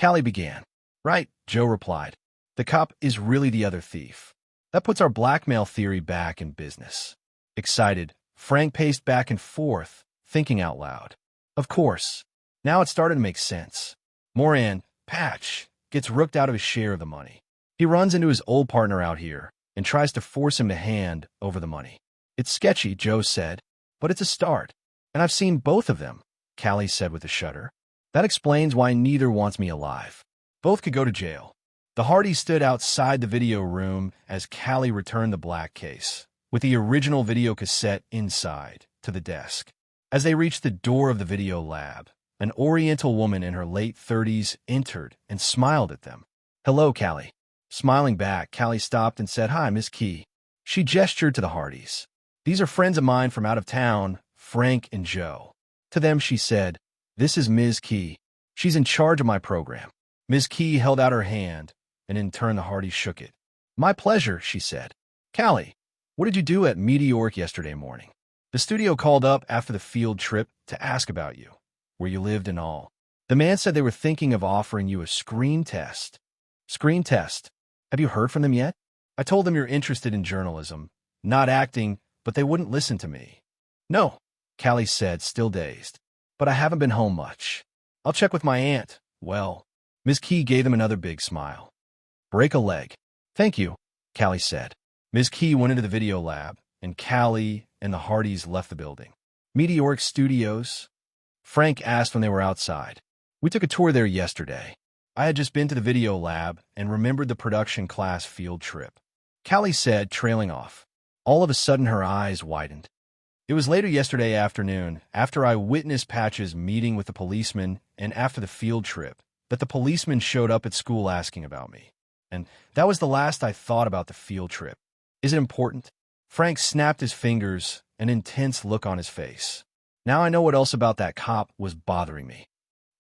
A: Callie began. Right, Joe replied. The cop is really the other thief. That puts our blackmail theory back in business. Excited, Frank paced back and forth, thinking out loud. Of course. Now it started to make sense. Moran, Patch, gets rooked out of his share of the money. He runs into his old partner out here and tries to force him to hand over the money. It's sketchy, Joe said, but it's a start. And I've seen both of them, Callie said with a shudder. That explains why neither wants me alive. Both could go to jail. The Hardys stood outside the video room as Callie returned the black case, with the original video cassette inside, to the desk. As they reached the door of the video lab, an Oriental woman in her late 30s entered and smiled at them. Hello, Callie. Smiling back, Callie stopped and said, Hi, Miss Key. She gestured to the Hardys. These are friends of mine from out of town, Frank and Joe. To them, she said, This is Ms. Key. She's in charge of my program. Ms. Key held out her hand, and in turn the Hardys shook it. My pleasure, she said. Callie, what did you do at Meteoric yesterday morning? The studio called up after the field trip to ask about you, where you lived and all. The man said they were thinking of offering you a screen test. Screen test? Have you heard from them yet? I told them you're interested in journalism, not acting, but they wouldn't listen to me. No, Callie said, still dazed. But I haven't been home much. I'll check with my aunt. Well, Ms. Key gave them another big smile. Break a leg. Thank you, Callie said. Ms. Key went into the video lab, and Callie and the Hardys left the building. Meteoric Studios? Frank asked when they were outside. We took a tour there yesterday. I had just been to the video lab and remembered the production class field trip. Callie said, trailing off. All of a sudden, her eyes widened. It was later yesterday afternoon, after I witnessed Patch's meeting with the policeman and after the field trip, that the policeman showed up at school asking about me. And that was the last I thought about the field trip. Is it important? Frank snapped his fingers, an intense look on his face. Now I know what else about that cop was bothering me.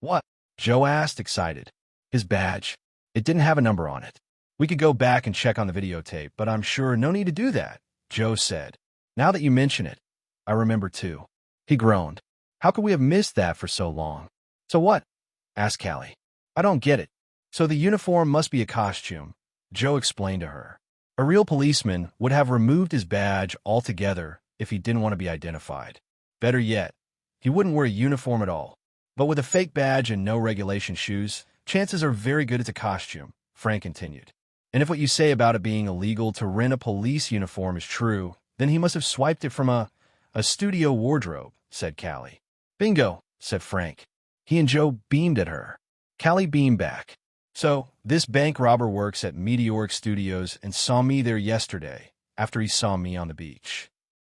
A: What? Joe asked, excited. His badge. It didn't have a number on it. We could go back and check on the videotape, but I'm sure no need to do that, Joe said. Now that you mention it, I remember too. He groaned. How could we have missed that for so long? So what? Asked Callie. I don't get it. So the uniform must be a costume, Joe explained to her. A real policeman would have removed his badge altogether if he didn't want to be identified. Better yet, he wouldn't wear a uniform at all. But with a fake badge and no regulation shoes, chances are very good it's a costume, Frank continued. And if what you say about it being illegal to rent a police uniform is true, then he must have swiped it from a studio wardrobe, said Callie. Bingo, said Frank. He and Joe beamed at her. Callie beamed back. So, this bank robber works at Meteoric Studios and saw me there yesterday, after he saw me on the beach.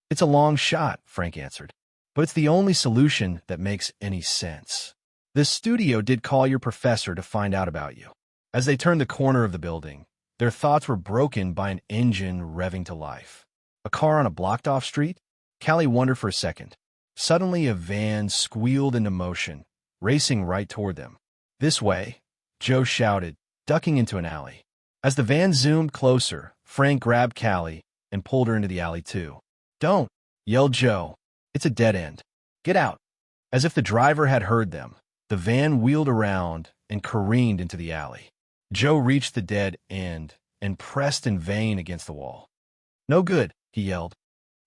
A: It's a long shot, Frank answered. But it's the only solution that makes any sense. The studio did call your professor to find out about you. As they turned the corner of the building, their thoughts were broken by an engine revving to life. A car on a blocked-off street? Callie wondered for a second. Suddenly, a van squealed into motion, racing right toward them. This way, Joe shouted, ducking into an alley. As the van zoomed closer, Frank grabbed Callie and pulled her into the alley too. "Don't!" yelled Joe. "It's a dead end. Get out." As if the driver had heard them, the van wheeled around and careened into the alley. Joe reached the dead end and pressed in vain against the wall. "No good," he yelled.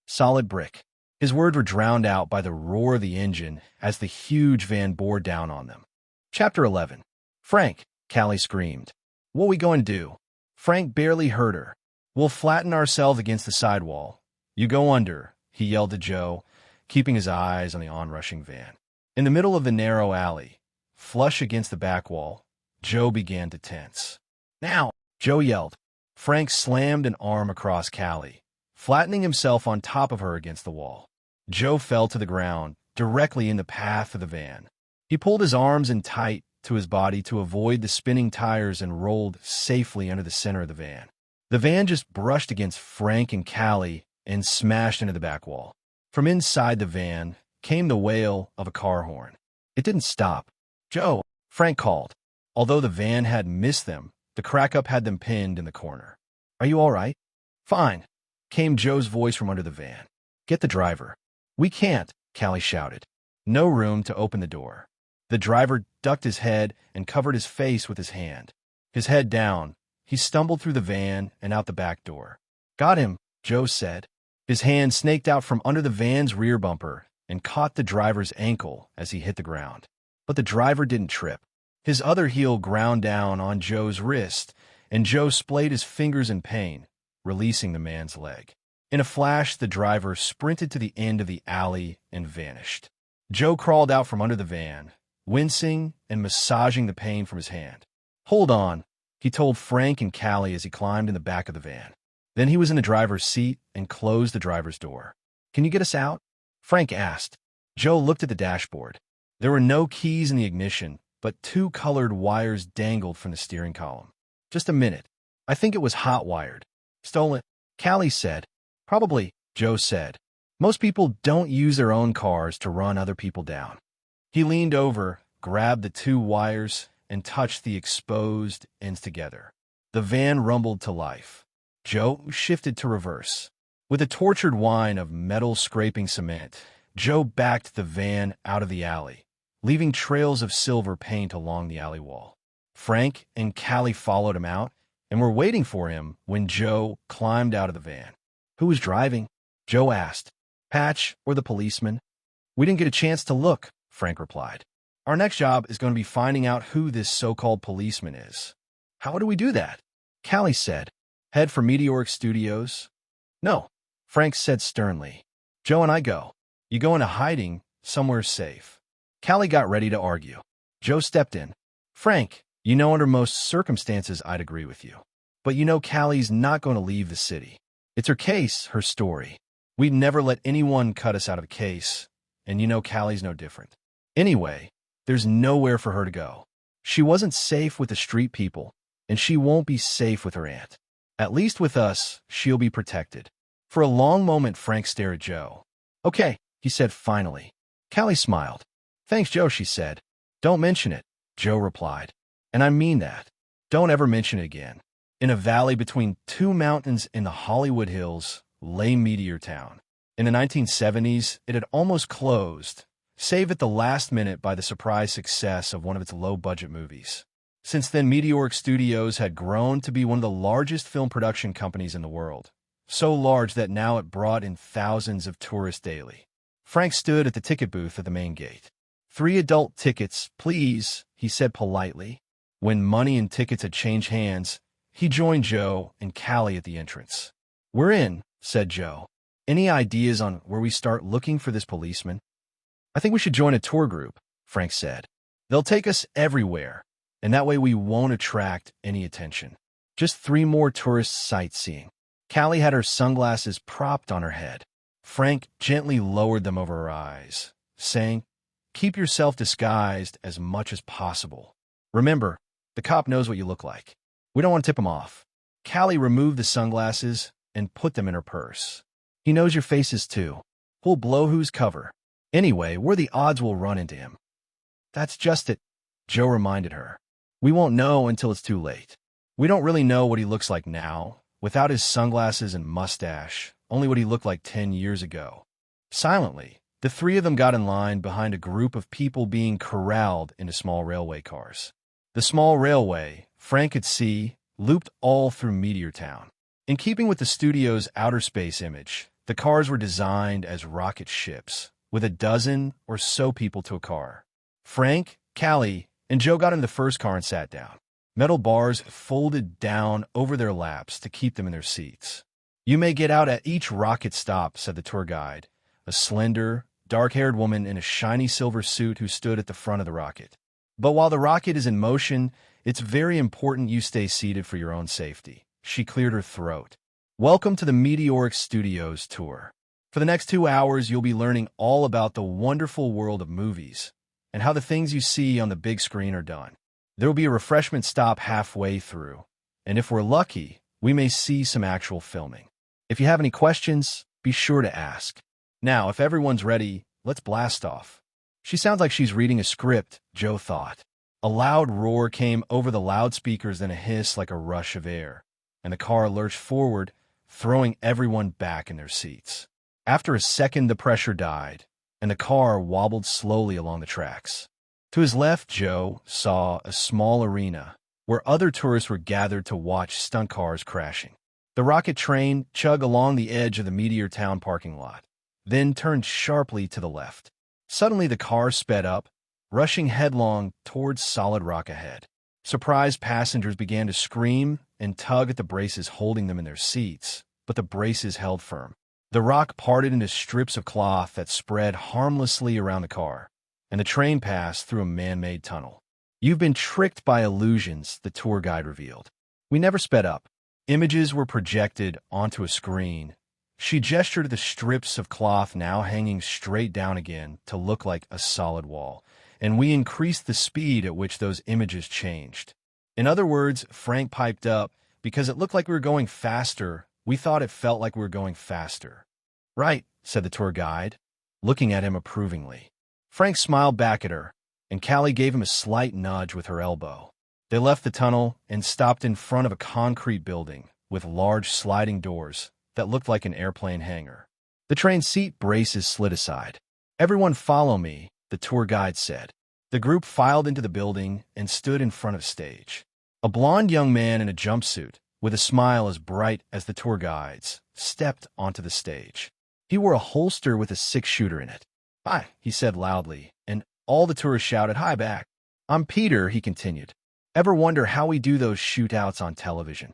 A: "Solid brick." His words were drowned out by the roar of the engine as the huge van bore down on them. Chapter 11. "Frank," Callie screamed. "What we going to do?" Frank barely heard her. "We'll flatten ourselves against the sidewall. You go under," he yelled to Joe, keeping his eyes on the onrushing van. In the middle of the narrow alley, flush against the back wall, Joe began to tense. "Now!" Joe yelled. Frank slammed an arm across Callie, flattening himself on top of her against the wall. Joe fell to the ground, directly in the path of the van. He pulled his arms in tight to his body to avoid the spinning tires and rolled safely under the center of the van. The van just brushed against Frank and Callie and smashed into the back wall. From inside the van came the wail of a car horn. It didn't stop. "Joe!" Frank called. Although the van had missed them, the crack-up had them pinned in the corner. "Are you all right?" "Fine," came Joe's voice from under the van. "Get the driver." "We can't," Callie shouted. No room to open the door. The driver ducked his head and covered his face with his hand. His head down, he stumbled through the van and out the back door. "Got him," Joe said. His hand snaked out from under the van's rear bumper and caught the driver's ankle as he hit the ground. But the driver didn't trip. His other heel ground down on Joe's wrist, and Joe splayed his fingers in pain, releasing the man's leg. In a flash, the driver sprinted to the end of the alley and vanished. Joe crawled out from under the van, wincing and massaging the pain from his hand. "Hold on," he told Frank and Callie as he climbed in the back of the van. Then he was in the driver's seat and closed the driver's door. "Can you get us out?" Frank asked. Joe looked at the dashboard. There were no keys in the ignition, but 2 colored wires dangled from the steering column. "Just a minute. I think it was hot-wired." "Stolen," Callie said. "Probably," Joe said. "Most people don't use their own cars to run other people down." He leaned over, grabbed the 2 wires, and touched the exposed ends together. The van rumbled to life. Joe shifted to reverse. With a tortured whine of metal scraping cement, Joe backed the van out of the alley, leaving trails of silver paint along the alley wall. Frank and Callie followed him out and were waiting for him when Joe climbed out of the van. "Who was driving?" Joe asked. "Patch or the policeman?" "We didn't get a chance to look," Frank replied. "Our next job is going to be finding out who this so-called policeman is." "How do we do that?" Callie said. "Head for Meteoric Studios?" "No," Frank said sternly. "Joe and I go. You go into hiding somewhere safe." Callie got ready to argue. Joe stepped in. "Frank, you know under most circumstances I'd agree with you. But you know Callie's not going to leave the city. It's her case, her story. We'd never let anyone cut us out of a case, and you know Callie's no different. Anyway, there's nowhere for her to go. She wasn't safe with the street people, and she won't be safe with her aunt. At least with us, she'll be protected." For a long moment, Frank stared at Joe. "Okay," he said finally. Callie smiled. "Thanks, Joe," she said. "Don't mention it," Joe replied. "And I mean that. Don't ever mention it again." In a valley between 2 mountains in the Hollywood Hills lay Meteor Town. In the 1970s, it had almost closed, save at the last minute by the surprise success of one of its low-budget movies. Since then, Meteoric Studios had grown to be one of the largest film production companies in the world, so large that now it brought in thousands of tourists daily. Frank stood at the ticket booth at the main gate. 3 adult tickets, please," he said politely. When money and tickets had changed hands, he joined Joe and Callie at the entrance. "We're in," said Joe. "Any ideas on where we start looking for this policeman?" "I think we should join a tour group," Frank said. "They'll take us everywhere, and that way we won't attract any attention. Just 3 more tourists sightseeing." Callie had her sunglasses propped on her head. Frank gently lowered them over her eyes, saying, "Keep yourself disguised as much as possible. Remember, the cop knows what you look like. We don't want to tip him off." Callie removed the sunglasses and put them in her purse. "He knows your faces too. We'll blow who's cover. Anyway, what are the odds we'll run into him?" "That's just it," Joe reminded her. "We won't know until it's too late. We don't really know what he looks like now, without his sunglasses and mustache, only what he looked like 10 years ago. Silently, the three of them got in line behind a group of people being corralled into small railway cars. The small railway, Frank could see, looped all through Meteor Town. In keeping with the studio's outer space image, the cars were designed as rocket ships, with a dozen or so people to a car. Frank, Callie, and Joe got in the first car and sat down. Metal bars folded down over their laps to keep them in their seats. "You may get out at each rocket stop," said the tour guide, a slender, dark-haired woman in a shiny silver suit who stood at the front of the rocket. "But while the rocket is in motion, it's very important you stay seated for your own safety." She cleared her throat. "Welcome to the Meteoric Studios tour. For the next 2 hours, you'll be learning all about the wonderful world of movies and how the things you see on the big screen are done. There will be a refreshment stop halfway through, and if we're lucky, we may see some actual filming. If you have any questions, be sure to ask. Now, if everyone's ready, let's blast off." She sounds like she's reading a script, Joe thought. A loud roar came over the loudspeakers, then a hiss like a rush of air, and the car lurched forward, throwing everyone back in their seats. After a second, the pressure died, and the car wobbled slowly along the tracks. To his left, Joe saw a small arena where other tourists were gathered to watch stunt cars crashing. The rocket train chugged along the edge of the Meteor Town parking lot, then turned sharply to the left. Suddenly, the car sped up, rushing headlong towards solid rock ahead. Surprised passengers began to scream and tug at the braces holding them in their seats, but the braces held firm. The rock parted into strips of cloth that spread harmlessly around the car, and the train passed through a man-made tunnel. "You've been tricked by illusions," the tour guide revealed. "We never sped up. Images were projected onto a screen." She gestured at the strips of cloth now hanging straight down again to look like a solid wall, and we increased the speed at which those images changed. "In other words," Frank piped up, "because it looked like we were going faster, we thought it felt like we were going faster." "Right," said the tour guide, looking at him approvingly. Frank smiled back at her, and Callie gave him a slight nudge with her elbow. They left the tunnel and stopped in front of a concrete building with large sliding doors that looked like an airplane hangar. The train seat braces slid aside. "Everyone follow me," the tour guide said. The group filed into the building and stood in front of the stage. A blond young man in a jumpsuit, with a smile as bright as the tour guide's, stepped onto the stage. He wore a holster with a six-shooter in it. "Hi," he said loudly, and all the tourists shouted, "Hi back." "I'm Peter," he continued. "Ever wonder how we do those shootouts on television?"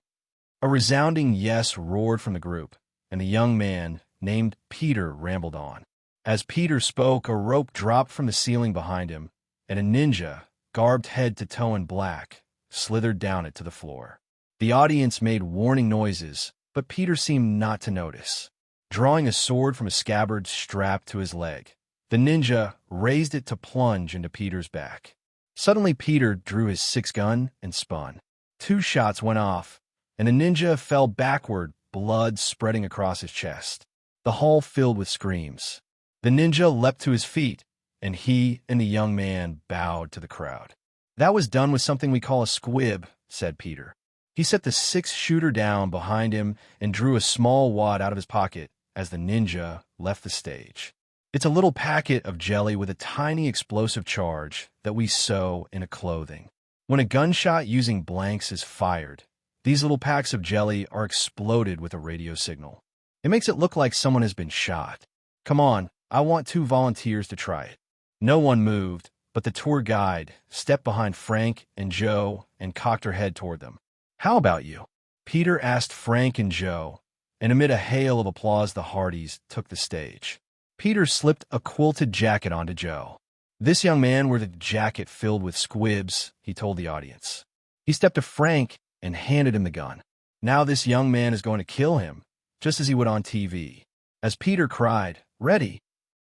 A: A resounding yes roared from the group, and the young man, named Peter, rambled on. As Peter spoke, a rope dropped from the ceiling behind him, and a ninja, garbed head to toe in black, slithered down it to the floor. The audience made warning noises, but Peter seemed not to notice. Drawing a sword from a scabbard strapped to his leg, the ninja raised it to plunge into Peter's back. Suddenly, Peter drew his six-gun and spun. 2 shots went off, and the ninja fell backward, blood spreading across his chest. The hall filled with screams. The ninja leapt to his feet, and he and the young man bowed to the crowd. "That was done with something we call a squib," said Peter. He set the 6-shooter down behind him and drew a small wad out of his pocket as the ninja left the stage. "It's a little packet of jelly with a tiny explosive charge that we sew in a clothing. When a gunshot using blanks is fired, these little packs of jelly are exploded with a radio signal. It makes it look like someone has been shot. Come on, I want 2 volunteers to try it." No one moved, but the tour guide stepped behind Frank and Joe and cocked her head toward them. "How about you?" Peter asked Frank and Joe, and amid a hail of applause the Hardys took the stage. Peter slipped a quilted jacket onto Joe. "This young man wore the jacket filled with squibs," he told the audience. He stepped to Frank and handed him the gun. "Now this young man is going to kill him, just as he would on TV." As Peter cried, "Ready!"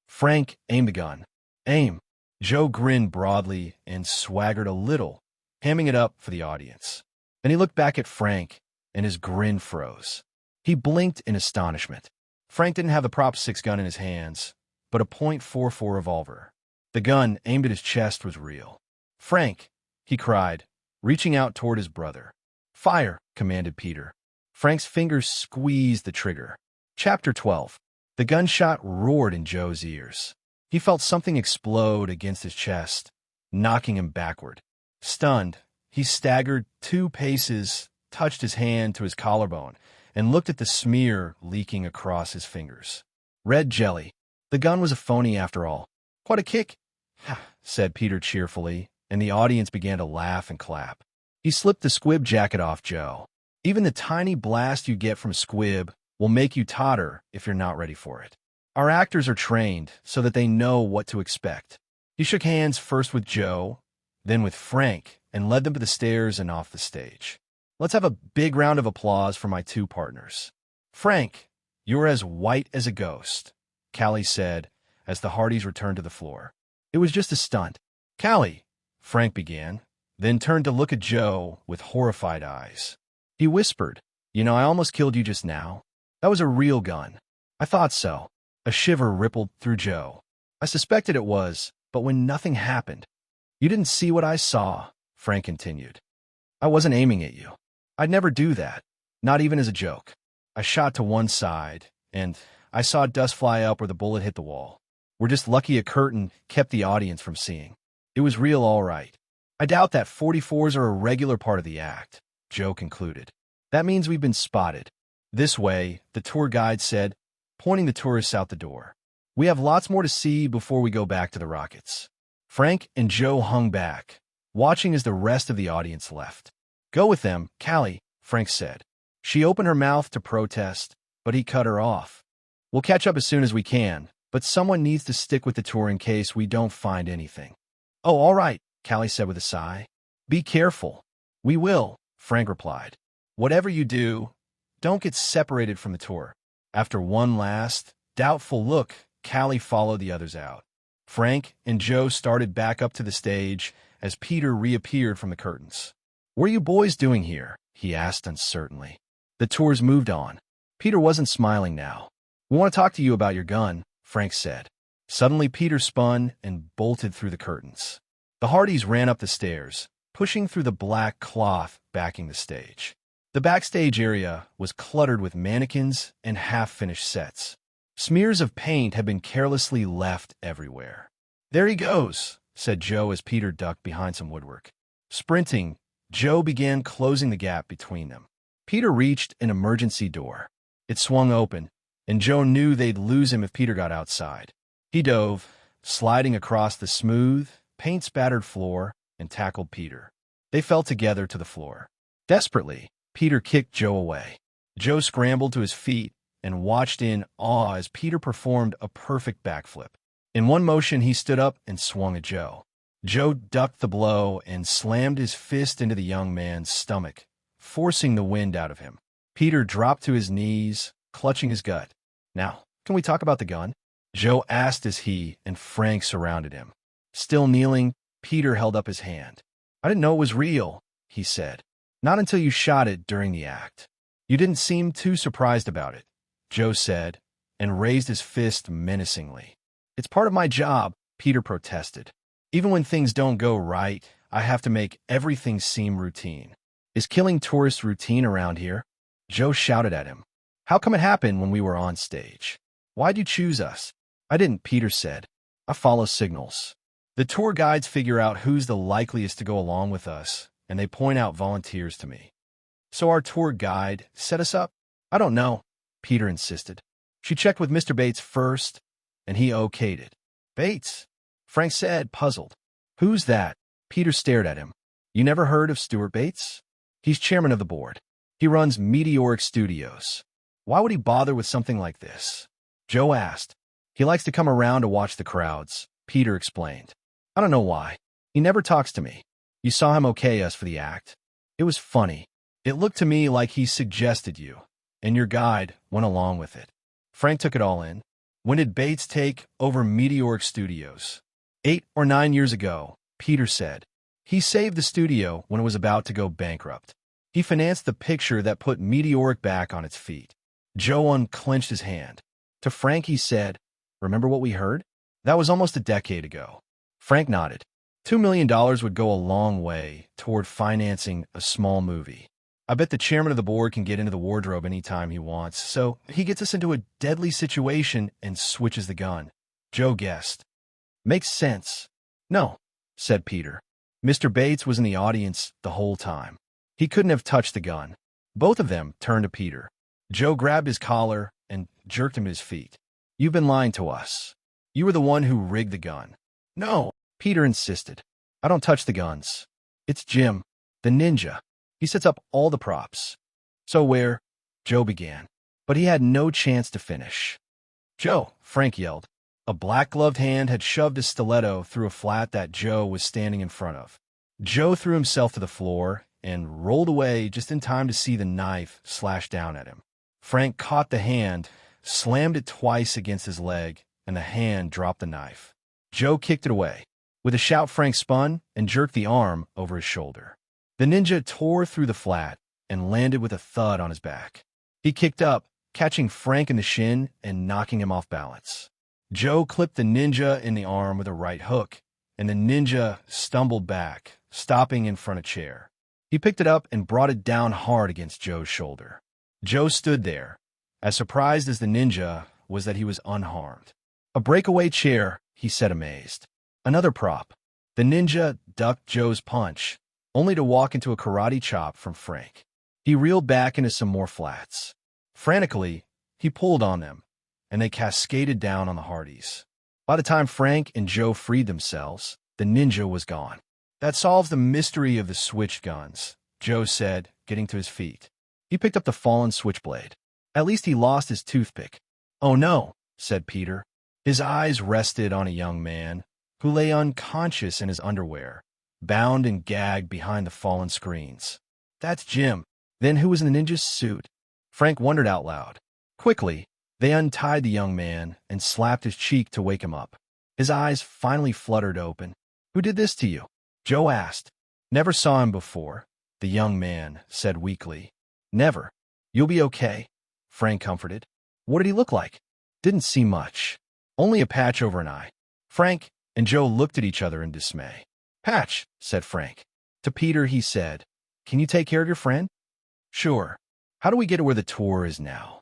A: Frank aimed the gun. "Aim." Joe grinned broadly and swaggered a little, hamming it up for the audience. Then he looked back at Frank, and his grin froze. He blinked in astonishment. Frank didn't have the Prop 6 gun in his hands, but a .44 revolver. The gun aimed at his chest was real. "Frank!" he cried, reaching out toward his brother. "Fire!" commanded Peter. Frank's fingers squeezed the trigger. Chapter 12. The gunshot roared in Joe's ears. He felt something explode against his chest, knocking him backward. Stunned, he staggered 2 paces, touched his hand to his collarbone, and looked at the smear leaking across his fingers. Red jelly. The gun was a phony after all. What a kick, said Peter cheerfully, and the audience began to laugh and clap. He slipped the squib jacket off Joe. Even the tiny blast you get from a squib will make you totter if you're not ready for it. Our actors are trained so that they know what to expect. He shook hands first with Joe, then with Frank, and led them to the stairs and off the stage. Let's have a big round of applause for my 2 partners. Frank, you're as white as a ghost, Callie said as the Hardys returned to the floor. It was just a stunt. Callie, Frank began, then turned to look at Joe with horrified eyes. He whispered, I almost killed you just now. That was a real gun. I thought so. A shiver rippled through Joe. I suspected it was, but when nothing happened. You didn't see what I saw, Frank continued. I wasn't aiming at you. I'd never do that, not even as a joke. I shot to one side, and I saw dust fly up where the bullet hit the wall. We're just lucky a curtain kept the audience from seeing. It was real all right. I doubt that 44s are a regular part of the act, Joe concluded. That means we've been spotted. This way, the tour guide said, pointing the tourists out the door. We have lots more to see before we go back to the Rockets. Frank and Joe hung back, watching as the rest of the audience left. Go with them, Callie, Frank said. She opened her mouth to protest, but he cut her off. We'll catch up as soon as we can, but someone needs to stick with the tour in case we don't find anything. Oh, all right, Callie said with a sigh. Be careful. We will, Frank replied. Whatever you do, don't get separated from the tour. After one last, doubtful look, Callie followed the others out. Frank and Joe started back up to the stage as Peter reappeared from the curtains. What are you boys doing here? He asked uncertainly. The tours moved on. Peter wasn't smiling now. We want to talk to you about your gun, Frank said. Suddenly Peter spun and bolted through the curtains. The Hardys ran up the stairs, pushing through the black cloth backing the stage. The backstage area was cluttered with mannequins and half-finished sets. Smears of paint had been carelessly left everywhere. There he goes, said Joe as Peter ducked behind some woodwork. Sprinting, Joe began closing the gap between them. Peter reached an emergency door. It swung open, and Joe knew they'd lose him if Peter got outside. He dove, sliding across the smooth, paint-spattered floor, and tackled Peter. They fell together to the floor. Desperately, Peter kicked Joe away. Joe scrambled to his feet and watched in awe as Peter performed a perfect backflip. In one motion, he stood up and swung at Joe. Joe ducked the blow and slammed his fist into the young man's stomach, forcing the wind out of him. Peter dropped to his knees, clutching his gut. Now, can we talk about the gun? Joe asked as he and Frank surrounded him. Still kneeling, Peter held up his hand. I didn't know it was real, he said. Not until you shot it during the act. You didn't seem too surprised about it, Joe said, and raised his fist menacingly. It's part of my job, Peter protested. Even when things don't go right, I have to make everything seem routine. Is killing tourists routine around here? Joe shouted at him. How come it happened when we were on stage? Why'd you choose us? I didn't, Peter said. I follow signals. The tour guides figure out who's the likeliest to go along with us, and they point out volunteers to me. So our tour guide set us up? I don't know, Peter insisted. She checked with Mr. Bates first, and he okayed it. Bates? Frank said, puzzled. Who's that? Peter stared at him. You never heard of Stuart Bates? He's chairman of the board. He runs Meteoric Studios. Why would he bother with something like this? Joe asked. He likes to come around to watch the crowds, Peter explained. I don't know why. He never talks to me. You saw him okay us for the act. It was funny. It looked to me like he suggested you, and your guide went along with it. Frank took it all in. When did Bates take over Meteoric Studios? 8 or 9 years ago, Peter said. He saved the studio when it was about to go bankrupt. He financed the picture that put Meteoric back on its feet. Joe unclenched his hand. To Frank he said, remember what we heard? That was almost a decade ago. Frank nodded. $2 million would go a long way toward financing a small movie. I bet the chairman of the board can get into the wardrobe anytime he wants, so he gets us into a deadly situation and switches the gun. Joe guessed. Makes sense. No, said Peter. Mr. Bates was in the audience the whole time. He couldn't have touched the gun. Both of them turned to Peter. Joe grabbed his collar and jerked him to his feet. You've been lying to us. You were the one who rigged the gun. No, Peter insisted. I don't touch the guns. It's Jim, the ninja. He sets up all the props. So where? Joe began. But he had no chance to finish. Joe, Frank yelled. A black-gloved hand had shoved a stiletto through a flat that Joe was standing in front of. Joe threw himself to the floor and rolled away just in time to see the knife slash down at him. Frank caught the hand, slammed it twice against his leg, and the hand dropped the knife. Joe kicked it away. With a shout, Frank spun and jerked the arm over his shoulder. The ninja tore through the flat and landed with a thud on his back. He kicked up, catching Frank in the shin and knocking him off balance. Joe clipped the ninja in the arm with a right hook, and the ninja stumbled back, stopping in front of a chair. He picked it up and brought it down hard against Joe's shoulder. Joe stood there, as surprised as the ninja was that he was unharmed. A breakaway chair, he said, amazed. Another prop. The ninja ducked Joe's punch, only to walk into a karate chop from Frank. He reeled back into some more flats. Frantically, he pulled on them, and they cascaded down on the Hardys. By the time Frank and Joe freed themselves, the ninja was gone. That solves the mystery of the switched guns, Joe said, getting to his feet. He picked up the fallen switchblade. At least he lost his toothpick. Oh no, said Peter. His eyes rested on a young man who lay unconscious in his underwear, bound and gagged behind the fallen screens. That's Jim. Then who was in the ninja's suit? Frank wondered out loud. Quickly, they untied the young man and slapped his cheek to wake him up. His eyes finally fluttered open. Who did this to you? Joe asked. Never saw him before, the young man said weakly. Never. You'll be okay, Frank comforted. What did he look like? Didn't see much. Only a patch over an eye. Frank and Joe looked at each other in dismay. Patch, said Frank. To Peter, he said, Can you take care of your friend? Sure. How do we get to where the tour is now?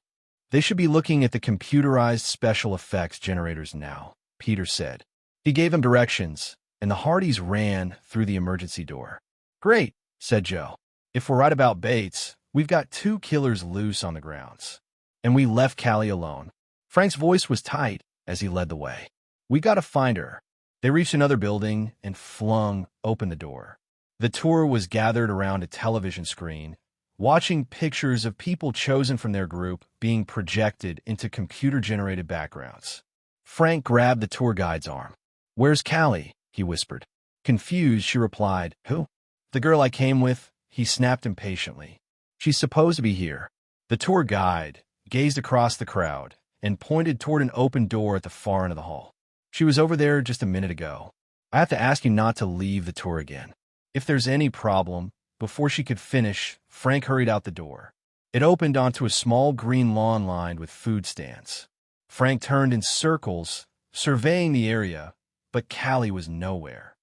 A: They should be looking at the computerized special effects generators now, Peter said. He gave them directions, and the Hardys ran through the emergency door. Great, said Joe. If we're right about Bates, we've got 2 killers loose on the grounds. And we left Callie alone. Frank's voice was tight as he led the way. We gotta find her. They reached another building and flung open the door. The tour was gathered around a television screen, watching pictures of people chosen from their group being projected into computer-generated backgrounds. Frank grabbed the tour guide's arm. Where's Callie? He whispered. Confused, she replied, Who? The girl I came with, he snapped impatiently. She's supposed to be here. The tour guide gazed across the crowd and pointed toward an open door at the far end of the hall. She was over there just a minute ago. I have to ask you not to leave the tour again. If there's any problem, before she could finish, Frank hurried out the door. It opened onto a small green lawn lined with food stands. Frank turned in circles, surveying the area, but Callie was nowhere.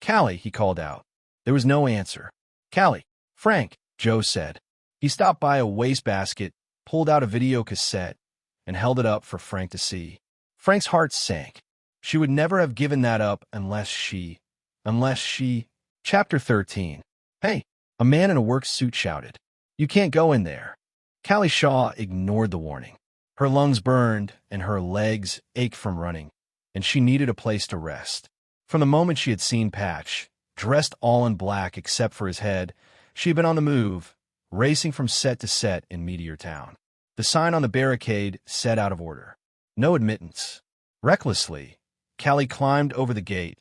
A: Callie, he called out. There was no answer. Callie, Frank, Joe said. He stopped by a wastebasket, pulled out a video cassette, and held it up for Frank to see. Frank's heart sank. She would never have given that up unless she... Chapter 13. Hey, a man in a work suit shouted. You can't go in there. Callie Shaw ignored the warning. Her lungs burned and her legs ached from running, and she needed a place to rest. From the moment she had seen Patch, dressed all in black except for his head, she had been on the move, racing from set to set in Meteor Town. The sign on the barricade said out of order. No admittance. Recklessly, Callie climbed over the gate,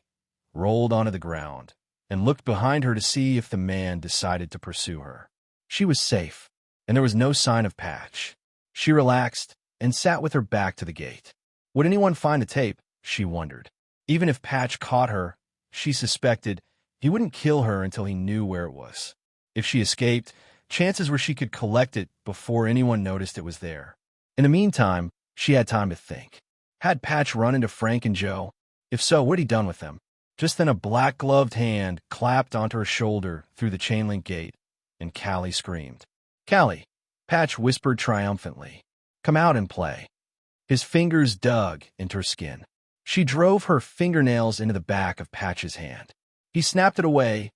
A: rolled onto the ground, and looked behind her to see if the man decided to pursue her. She was safe, and there was no sign of Patch. She relaxed and sat with her back to the gate. Would anyone find the tape? She wondered. Even if Patch caught her, she suspected he wouldn't kill her until he knew where it was. If she escaped, chances were she could collect it before anyone noticed it was there. In the meantime, she had time to think. Had Patch run into Frank and Joe? If so, what had he done with them? Just then a black-gloved hand clapped onto her shoulder through the chain-link gate, and Callie screamed. "Callie," Patch whispered triumphantly. "Come out and play." His fingers dug into her skin. She drove her fingernails into the back of Patch's hand. He snapped it away,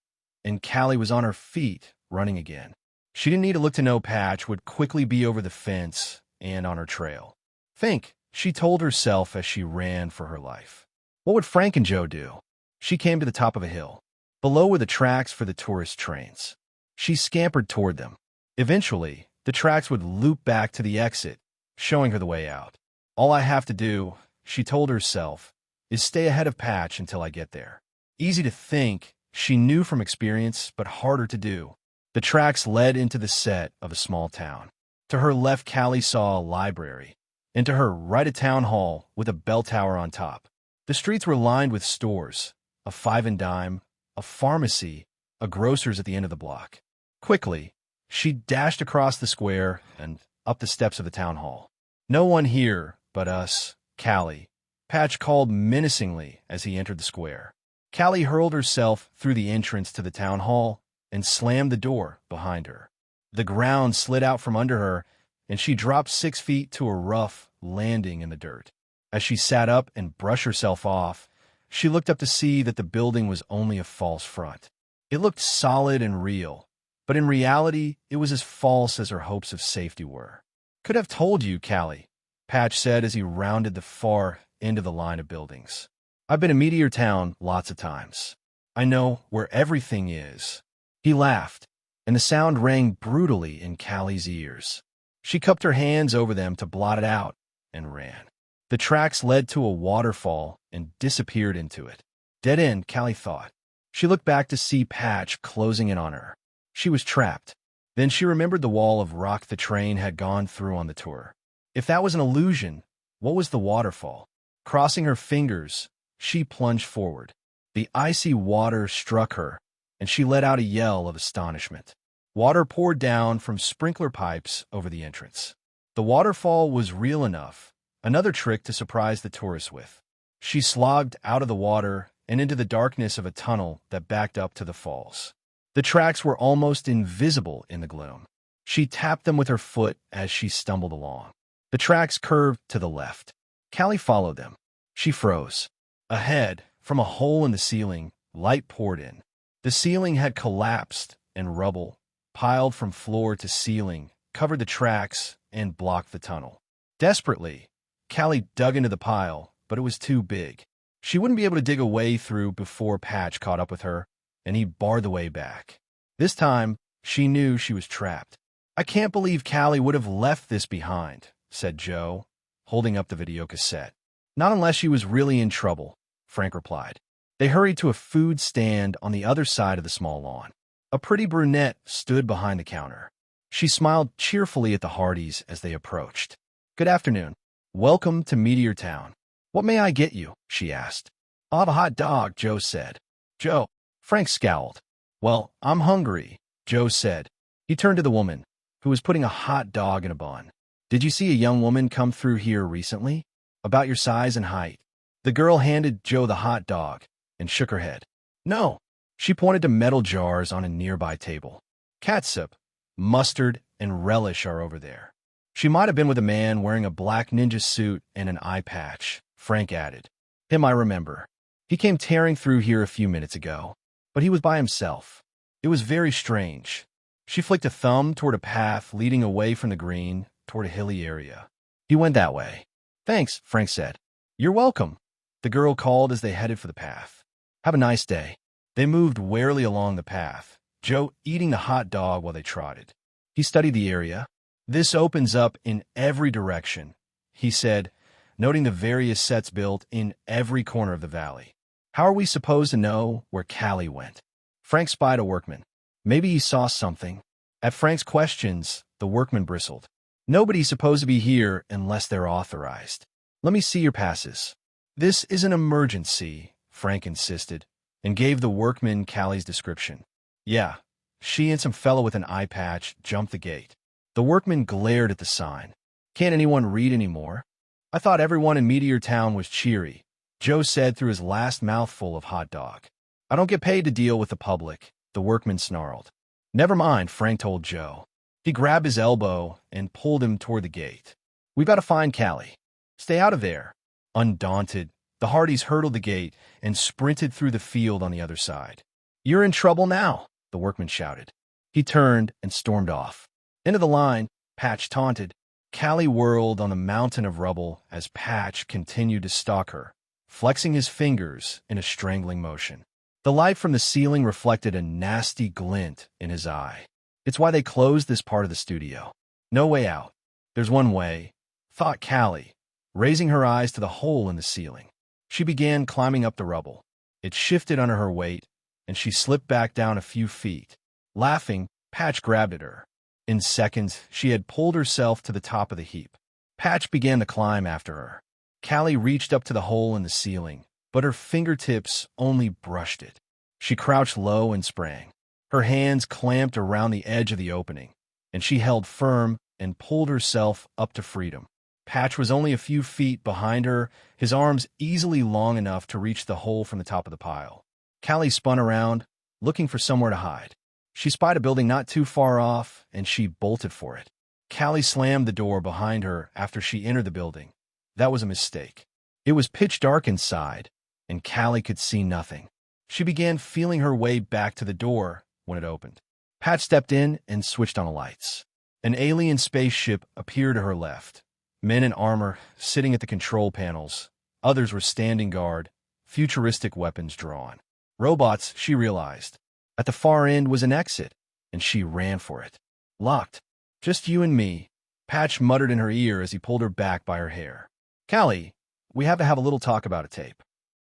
A: and Callie was on her feet, running again. She didn't need to look to know Patch would quickly be over the fence and on her trail. "Think," she told herself as she ran for her life. What would Frank and Joe do? She came to the top of a hill. Below were the tracks for the tourist trains. She scampered toward them. Eventually, the tracks would loop back to the exit, showing her the way out. "All I have to do," she told herself, "is stay ahead of Patch until I get there." Easy to think, she knew from experience, but harder to do. The tracks led into the set of a small town. To her left, Callie saw a library, and to her right, a town hall with a bell tower on top. The streets were lined with stores, a five and dime, a pharmacy, a grocer's at the end of the block. Quickly, she dashed across the square and up the steps of the town hall. "No one here but us, Callie," Patch called menacingly as he entered the square. Callie hurled herself through the entrance to the town hall and slammed the door behind her. The ground slid out from under her, and she dropped 6 feet to a rough landing in the dirt. As she sat up and brushed herself off, she looked up to see that the building was only a false front. It looked solid and real, but in reality, it was as false as her hopes of safety were. "Could have told you, Callie," Patch said as he rounded the far end of the line of buildings. "I've been to Meteor Town lots of times. I know where everything is." He laughed, and the sound rang brutally in Callie's ears. She cupped her hands over them to blot it out and ran. The tracks led to a waterfall and disappeared into it. Dead end, Callie thought. She looked back to see Patch closing in on her. She was trapped. Then she remembered the wall of rock the train had gone through on the tour. If that was an illusion, what was the waterfall? Crossing her fingers, she plunged forward. The icy water struck her, and she let out a yell of astonishment. Water poured down from sprinkler pipes over the entrance. The waterfall was real enough, another trick to surprise the tourists with. She slogged out of the water and into the darkness of a tunnel that backed up to the falls. The tracks were almost invisible in the gloom. She tapped them with her foot as she stumbled along. The tracks curved to the left. Callie followed them. She froze. Ahead, from a hole in the ceiling, light poured in. The ceiling had collapsed, and rubble, piled from floor to ceiling, covered the tracks and blocked the tunnel. Desperately, Callie dug into the pile, but it was too big. She wouldn't be able to dig a way through before Patch caught up with her, and he barred the way back. This time, she knew she was trapped. "I can't believe Callie would have left this behind," said Joe, holding up the video cassette. "Not unless she was really in trouble," Frank replied. They hurried to a food stand on the other side of the small lawn. A pretty brunette stood behind the counter. She smiled cheerfully at the Hardys as they approached. "Good afternoon. Welcome to Meteor Town. What may I get you?" she asked. "I'll have a hot dog," Joe said. "Joe," Frank scowled. "Well, I'm hungry," Joe said. He turned to the woman, who was putting a hot dog in a bun. "Did you see a young woman come through here recently? About your size and height?" The girl handed Joe the hot dog and shook her head. "No." She pointed to metal jars on a nearby table. "Catsup, mustard, and relish are over there." "She might have been with a man wearing a black ninja suit and an eye patch," Frank added. "Him I remember. He came tearing through here a few minutes ago, but he was by himself. It was very strange." She flicked a thumb toward a path leading away from the green toward a hilly area. "He went that way." "Thanks," Frank said. "You're welcome," the girl called as they headed for the path. "Have a nice day." They moved warily along the path, Joe eating the hot dog while they trotted. He studied the area. "This opens up in every direction," he said, noting the various sets built in every corner of the valley. "How are we supposed to know where Callie went?" Frank spied a workman. Maybe he saw something. At Frank's questions, the workman bristled. "Nobody's supposed to be here unless they're authorized. Let me see your passes." "This is an emergency," Frank insisted, and gave the workman Callie's description. "Yeah, she and some fellow with an eye patch jumped the gate." The workman glared at the sign. "Can't anyone read anymore?" "I thought everyone in Meteor Town was cheery," Joe said through his last mouthful of hot dog. "I don't get paid to deal with the public," the workman snarled. Never mind, Frank told Joe. He grabbed his elbow and pulled him toward the gate. We've got to find Callie. Stay out of there. Undaunted, the Hardys hurdled the gate and sprinted through the field on the other side. You're in trouble now, the workman shouted. He turned and stormed off. Into the line, Patch taunted. Callie whirled on the mountain of rubble as Patch continued to stalk her, flexing his fingers in a strangling motion. The light from the ceiling reflected a nasty glint in his eye. It's why they closed this part of the studio. No way out. There's one way, thought Callie, raising her eyes to the hole in the ceiling. She began climbing up the rubble. It shifted under her weight, and she slipped back down a few feet. Laughing, Patch grabbed at her. In seconds, she had pulled herself to the top of the heap. Patch began to climb after her. Callie reached up to the hole in the ceiling, but her fingertips only brushed it. She crouched low and sprang. Her hands clamped around the edge of the opening, and she held firm and pulled herself up to freedom. Patch was only a few feet behind her, his arms easily long enough to reach the hole from the top of the pile. Callie spun around, looking for somewhere to hide. She spied a building not too far off, and she bolted for it. Callie slammed the door behind her after she entered the building. That was a mistake. It was pitch dark inside, and Callie could see nothing. She began feeling her way back to the door when it opened. Patch stepped in and switched on the lights. An alien spaceship appeared to her left. Men in armor sitting at the control panels. Others were standing guard, futuristic weapons drawn. Robots, she realized. At the far end was an exit, and she ran for it. Locked. Just you and me, Patch muttered in her ear as he pulled her back by her hair. Callie, we have to have a little talk about a tape.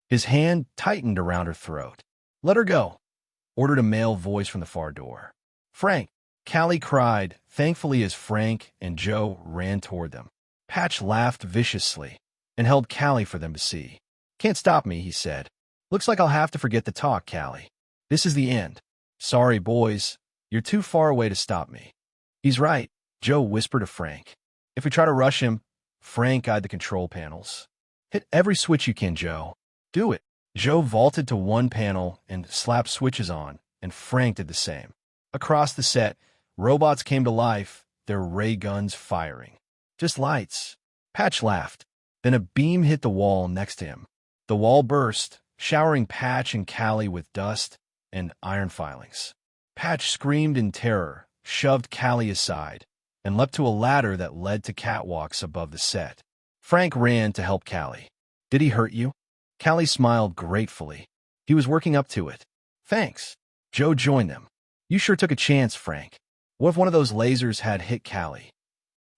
A: His hand tightened around her throat. Let her go, ordered a male voice from the far door. Frank, Callie cried, thankfully as Frank and Joe ran toward them. Patch laughed viciously and held Callie for them to see. Can't stop me, he said. Looks like I'll have to forget the talk, Callie. This is the end. Sorry, boys. You're too far away to stop me. He's right, Joe whispered to Frank. If we try to rush him, Frank eyed the control panels. Hit every switch you can, Joe. Do it. Joe vaulted to one panel and slapped switches on, and Frank did the same. Across the set, robots came to life, their ray guns firing. Just lights. Patch laughed. Then a beam hit the wall next to him. The wall burst, showering Patch and Callie with dust and iron filings. Patch screamed in terror, shoved Callie aside, and leapt to a ladder that led to catwalks above the set. Frank ran to help Callie. Did he hurt you? Callie smiled gratefully. He was working up to it. Thanks. Joe joined them. You sure took a chance, Frank. What if one of those lasers had hit Callie?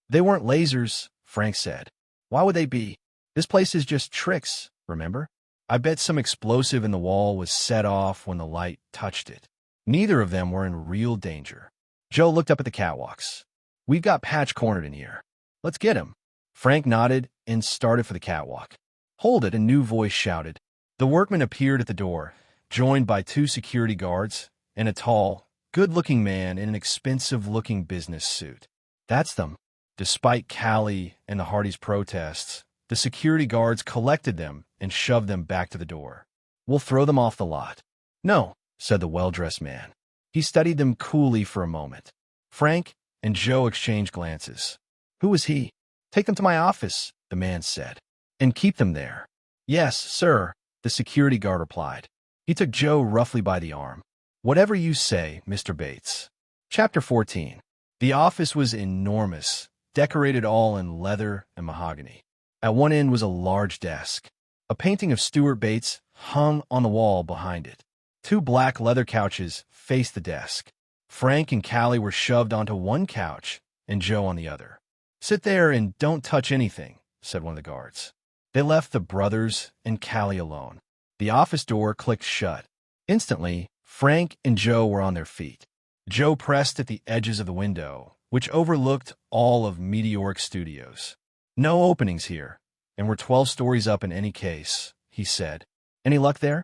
A: They weren't lasers, Frank said. Why would they be? This place is just tricks, remember? I bet some explosive in the wall was set off when the light touched it. Neither of them were in real danger. Joe looked up at the catwalks. We've got Patch cornered in here. Let's get him. Frank nodded and started for the catwalk. Hold it, a new voice shouted. The workman appeared at the door, joined by two security guards and a tall, good-looking man in an expensive-looking business suit. That's them. Despite Callie and the Hardys' protests, the security guards collected them and shoved them back to the door. We'll throw them off the lot. No, said the well-dressed man. He studied them coolly for a moment. Frank and Joe exchanged glances. Who was he? Take them to my office, the man said. And keep them there. Yes, sir, the security guard replied. He took Joe roughly by the arm. Whatever you say, Mr. Bates. Chapter 14. The office was enormous, decorated all in leather and mahogany. At one end was a large desk. A painting of Stuart Bates hung on the wall behind it. Two black leather couches faced the desk. Frank and Callie were shoved onto one couch and Joe on the other. Sit there and don't touch anything, said one of the guards. They left the brothers and Callie alone. The office door clicked shut. Instantly, Frank and Joe were on their feet. Joe pressed at the edges of the window, which overlooked all of Meteoric Studios. No openings here, and we're 12 stories up in any case, he said. Any luck there?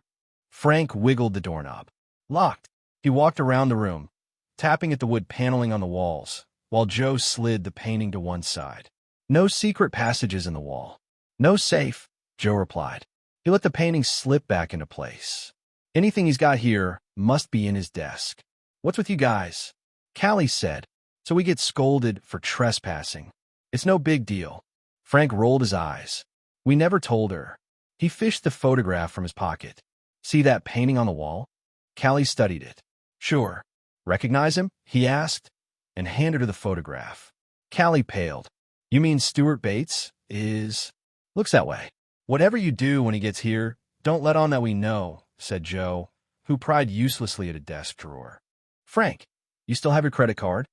A: Frank wiggled the doorknob. Locked. He walked around the room, tapping at the wood paneling on the walls, while Joe slid the painting to one side. No secret passages in the wall. No safe, Joe replied. He let the painting slip back into place. Anything he's got here must be in his desk. "What's with you guys?" Callie said. "So we get scolded for trespassing. It's no big deal." Frank rolled his eyes. "We never told her." He fished the photograph from his pocket. "See that painting on the wall?" Callie studied it. "Sure. Recognize him?" he asked, and handed her the photograph. Callie paled. "You mean Stuart Bates is—" "Looks that way." "Whatever you do when he gets here, don't let on that we know," said Joe, who pried uselessly at a desk drawer. "Frank, you still have your credit card?"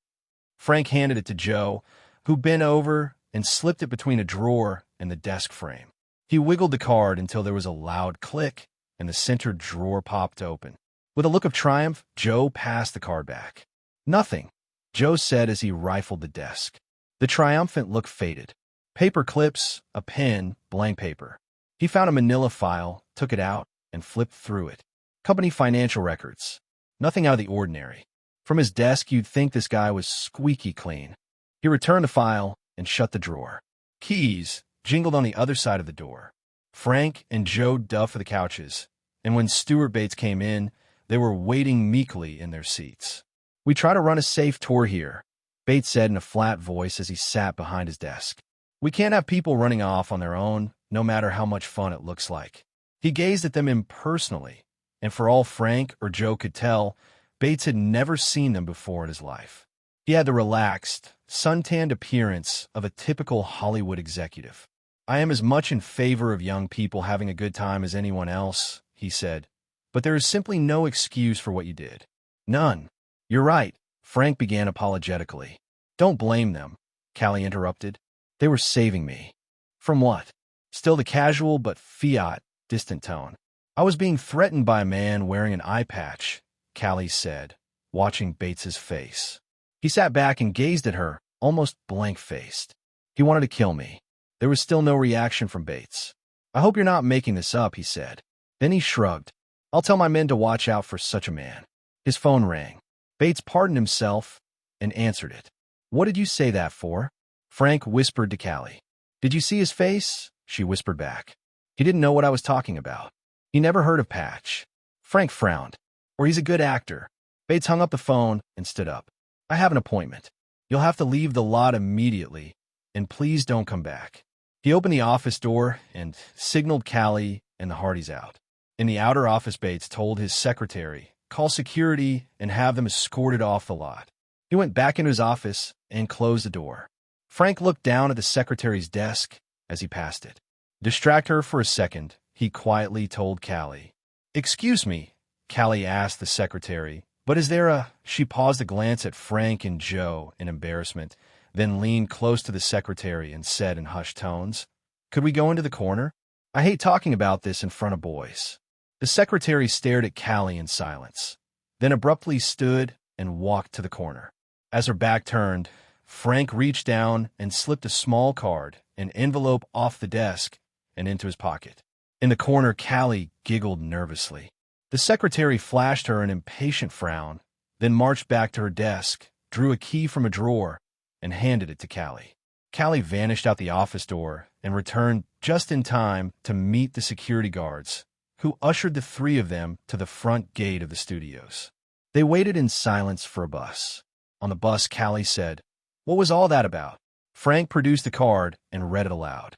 A: Frank handed it to Joe, who bent over and slipped it between a drawer and the desk frame. He wiggled the card until there was a loud click, and the center drawer popped open. With a look of triumph, Joe passed the card back. "Nothing," Joe said as he rifled the desk. The triumphant look faded. Paper clips, a pen, blank paper. He found a manila file, took it out, and flipped through it. Company financial records. Nothing out of the ordinary. From his desk, you'd think this guy was squeaky clean. He returned the file and shut the drawer. Keys jingled on the other side of the door. Frank and Joe dove for the couches, and when Stuart Bates came in, they were waiting meekly in their seats. "We try to run a safe tour here," Bates said in a flat voice as he sat behind his desk. "We can't have people running off on their own, no matter how much fun it looks like." He gazed at them impersonally, and for all Frank or Joe could tell, Bates had never seen them before in his life. He had the relaxed, suntanned appearance of a typical Hollywood executive. "I am as much in favor of young people having a good time as anyone else," he said, "but there is simply no excuse for what you did." "None. You're right," Frank began apologetically. "Don't blame them," Callie interrupted. "They were saving me." "From what?" Still the casual but fiat, distant tone. "I was being threatened by a man wearing an eye patch," Callie said, watching Bates's face. He sat back and gazed at her, almost blank-faced. "He wanted to kill me." There was still no reaction from Bates. "I hope you're not making this up," he said. Then he shrugged. "I'll tell my men to watch out for such a man." His phone rang. Bates pardoned himself and answered it. "What did you say that for?" Frank whispered to Callie. "Did you see his face?" she whispered back. "He didn't know what I was talking about. He never heard of Patch." Frank frowned. "Or he's a good actor." Bates hung up the phone and stood up. "I have an appointment. You'll have to leave the lot immediately, and please don't come back." He opened the office door and signaled Callie and the Hardys out. In the outer office, Bates told his secretary, "Call security and have them escorted off the lot." He went back into his office and closed the door. Frank looked down at the secretary's desk as he passed it. "Distract her for a second," he quietly told Callie. "Excuse me," Callie asked the secretary, "but is there a—" She paused to glance at Frank and Joe in embarrassment, then leaned close to the secretary and said in hushed tones, "Could we go into the corner? I hate talking about this in front of boys." The secretary stared at Callie in silence, then abruptly stood and walked to the corner. As her back turned, Frank reached down and slipped a small card, an envelope, off the desk and into his pocket. In the corner, Callie giggled nervously. The secretary flashed her an impatient frown, then marched back to her desk, drew a key from a drawer, and handed it to Callie. Callie vanished out the office door and returned just in time to meet the security guards, who ushered the three of them to the front gate of the studios. They waited in silence for a bus. On the bus, Callie said, "What was all that about?" Frank produced the card and read it aloud.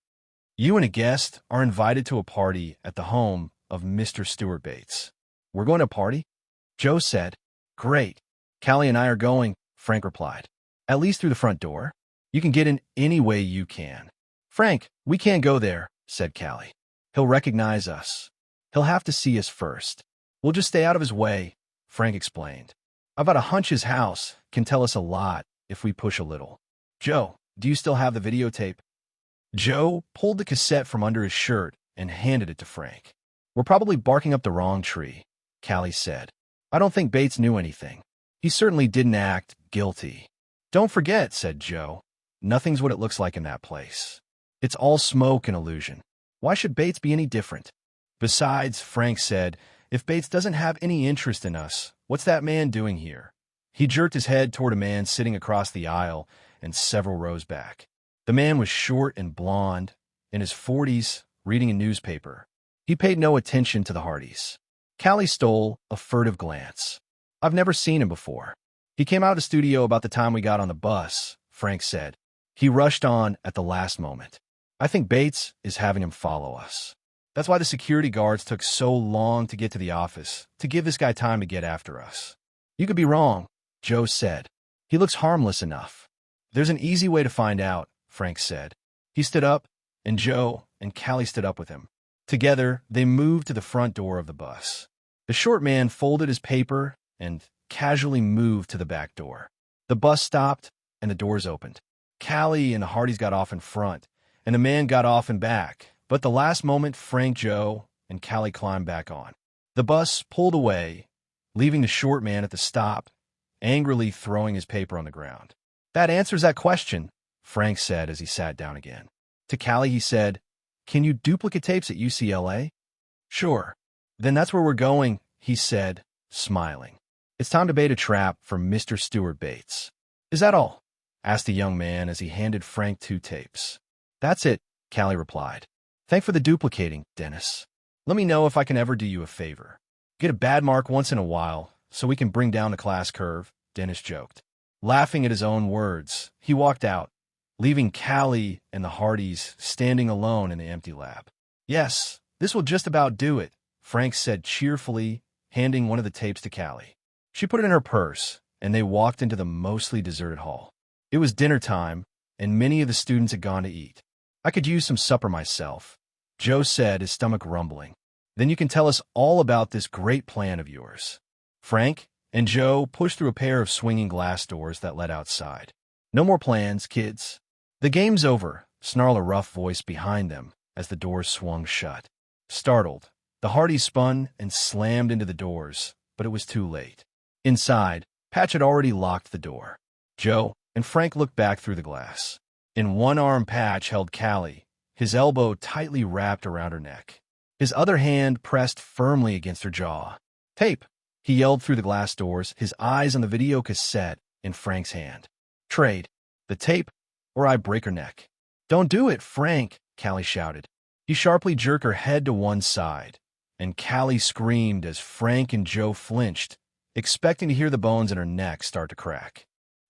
A: "You and a guest are invited to a party at the home of Mr. Stuart Bates." "We're going to a party?" Joe said. "Great. Callie and I are going," Frank replied. "At least through the front door. You can get in any way you can." "Frank, we can't go there," said Callie. "He'll recognize us. He'll have to see us first. We'll just stay out of his way," Frank explained. "I've got a hunch his house can tell us a lot if we push a little." "Joe, do you still have the videotape?" Joe pulled the cassette from under his shirt and handed it to Frank. "We're probably barking up the wrong tree," Callie said. "I don't think Bates knew anything. He certainly didn't act guilty." "Don't forget," said Joe, "nothing's what it looks like in that place. It's all smoke and illusion. Why should Bates be any different? Besides," Frank said, "if Bates doesn't have any interest in us, what's that man doing here?" He jerked his head toward a man sitting across the aisle and several rows back. The man was short and blond, in his 40s, reading a newspaper. He paid no attention to the Hardys. Callie stole a furtive glance. I've never seen him before. He came out of the studio about the time we got on the bus, Frank said. He rushed on at the last moment. I think Bates is having him follow us. That's why the security guards took so long to get to the office, to give this guy time to get after us. You could be wrong, Joe said. He looks harmless enough. There's an easy way to find out, Frank said. He stood up, and Joe and Callie stood up with him. Together, they moved to the front door of the bus. The short man folded his paper and casually moved to the back door. The bus stopped, and the doors opened. Callie and the Hardys got off in front, and the man got off in back. But the last moment, Frank, Joe, and Callie climbed back on. The bus pulled away, leaving the short man at the stop, angrily throwing his paper on the ground. That answers that question, Frank said as he sat down again. To Callie, he said, Can you duplicate tapes at UCLA? Sure. Then that's where we're going, he said, smiling. It's time to bait a trap for Mr. Stuart Bates. Is that all? Asked the young man as he handed Frank 2 tapes. That's it, Callie replied. Thanks for the duplicating, Dennis. Let me know if I can ever do you a favor. Get a bad mark once in a while, so we can bring down the class curve, Dennis joked. Laughing at his own words, he walked out, leaving Callie and the Hardys standing alone in the empty lab. Yes, this will just about do it, Frank said cheerfully, handing one of the tapes to Callie. She put it in her purse, and they walked into the mostly deserted hall. It was dinner time, and many of the students had gone to eat. I could use some supper myself, Joe said, his stomach rumbling. Then you can tell us all about this great plan of yours. Frank and Joe pushed through a pair of swinging glass doors that led outside. No more plans, kids. The game's over, snarled a rough voice behind them as the doors swung shut. Startled, the Hardys spun and slammed into the doors, but it was too late. Inside, Patch had already locked the door. Joe and Frank looked back through the glass. In one arm, Patch held Callie, his elbow tightly wrapped around her neck. His other hand pressed firmly against her jaw. Tape, he yelled through the glass doors, his eyes on the video cassette in Frank's hand. Trade, the tape, or I break her neck. Don't do it, Frank, Callie shouted. He sharply jerked her head to one side, and Callie screamed as Frank and Joe flinched, expecting to hear the bones in her neck start to crack.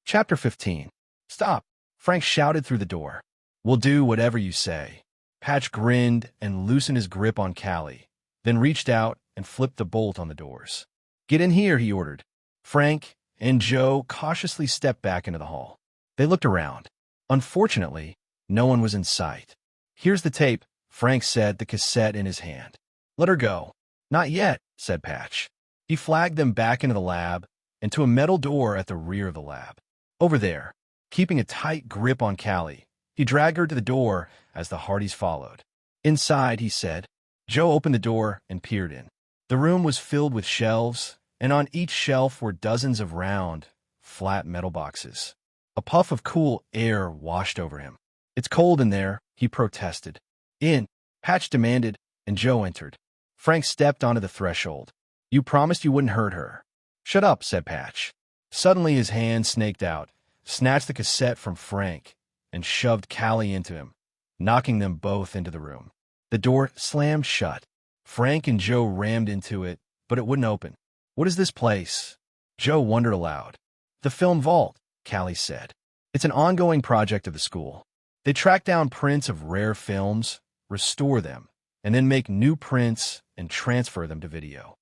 A: Chapter 15. Stop, Frank shouted through the door. We'll do whatever you say. Patch grinned and loosened his grip on Callie, then reached out and flipped the bolt on the doors. Get in here, he ordered. Frank and Joe cautiously stepped back into the hall. They looked around. Unfortunately, no one was in sight. Here's the tape, Frank said, the cassette in his hand. Let her go. Not yet, said Patch. He flagged them back into the lab and to a metal door at the rear of the lab. Over there, keeping a tight grip on Callie, he dragged her to the door as the Hardys followed. Inside, he said. Joe opened the door and peered in. The room was filled with shelves, and on each shelf were dozens of round, flat metal boxes. A puff of cool air washed over him. It's cold in there, he protested. In, Patch demanded, and Joe entered. Frank stepped onto the threshold. You promised you wouldn't hurt her. Shut up, said Patch. Suddenly his hand snaked out, snatched the cassette from Frank, and shoved Callie into him, knocking them both into the room. The door slammed shut. Frank and Joe rammed into it, but it wouldn't open. What is this place? Joe wondered aloud. The film vault, Callie said. It's an ongoing project of the school. They track down prints of rare films, restore them, and then make new prints and transfer them to video.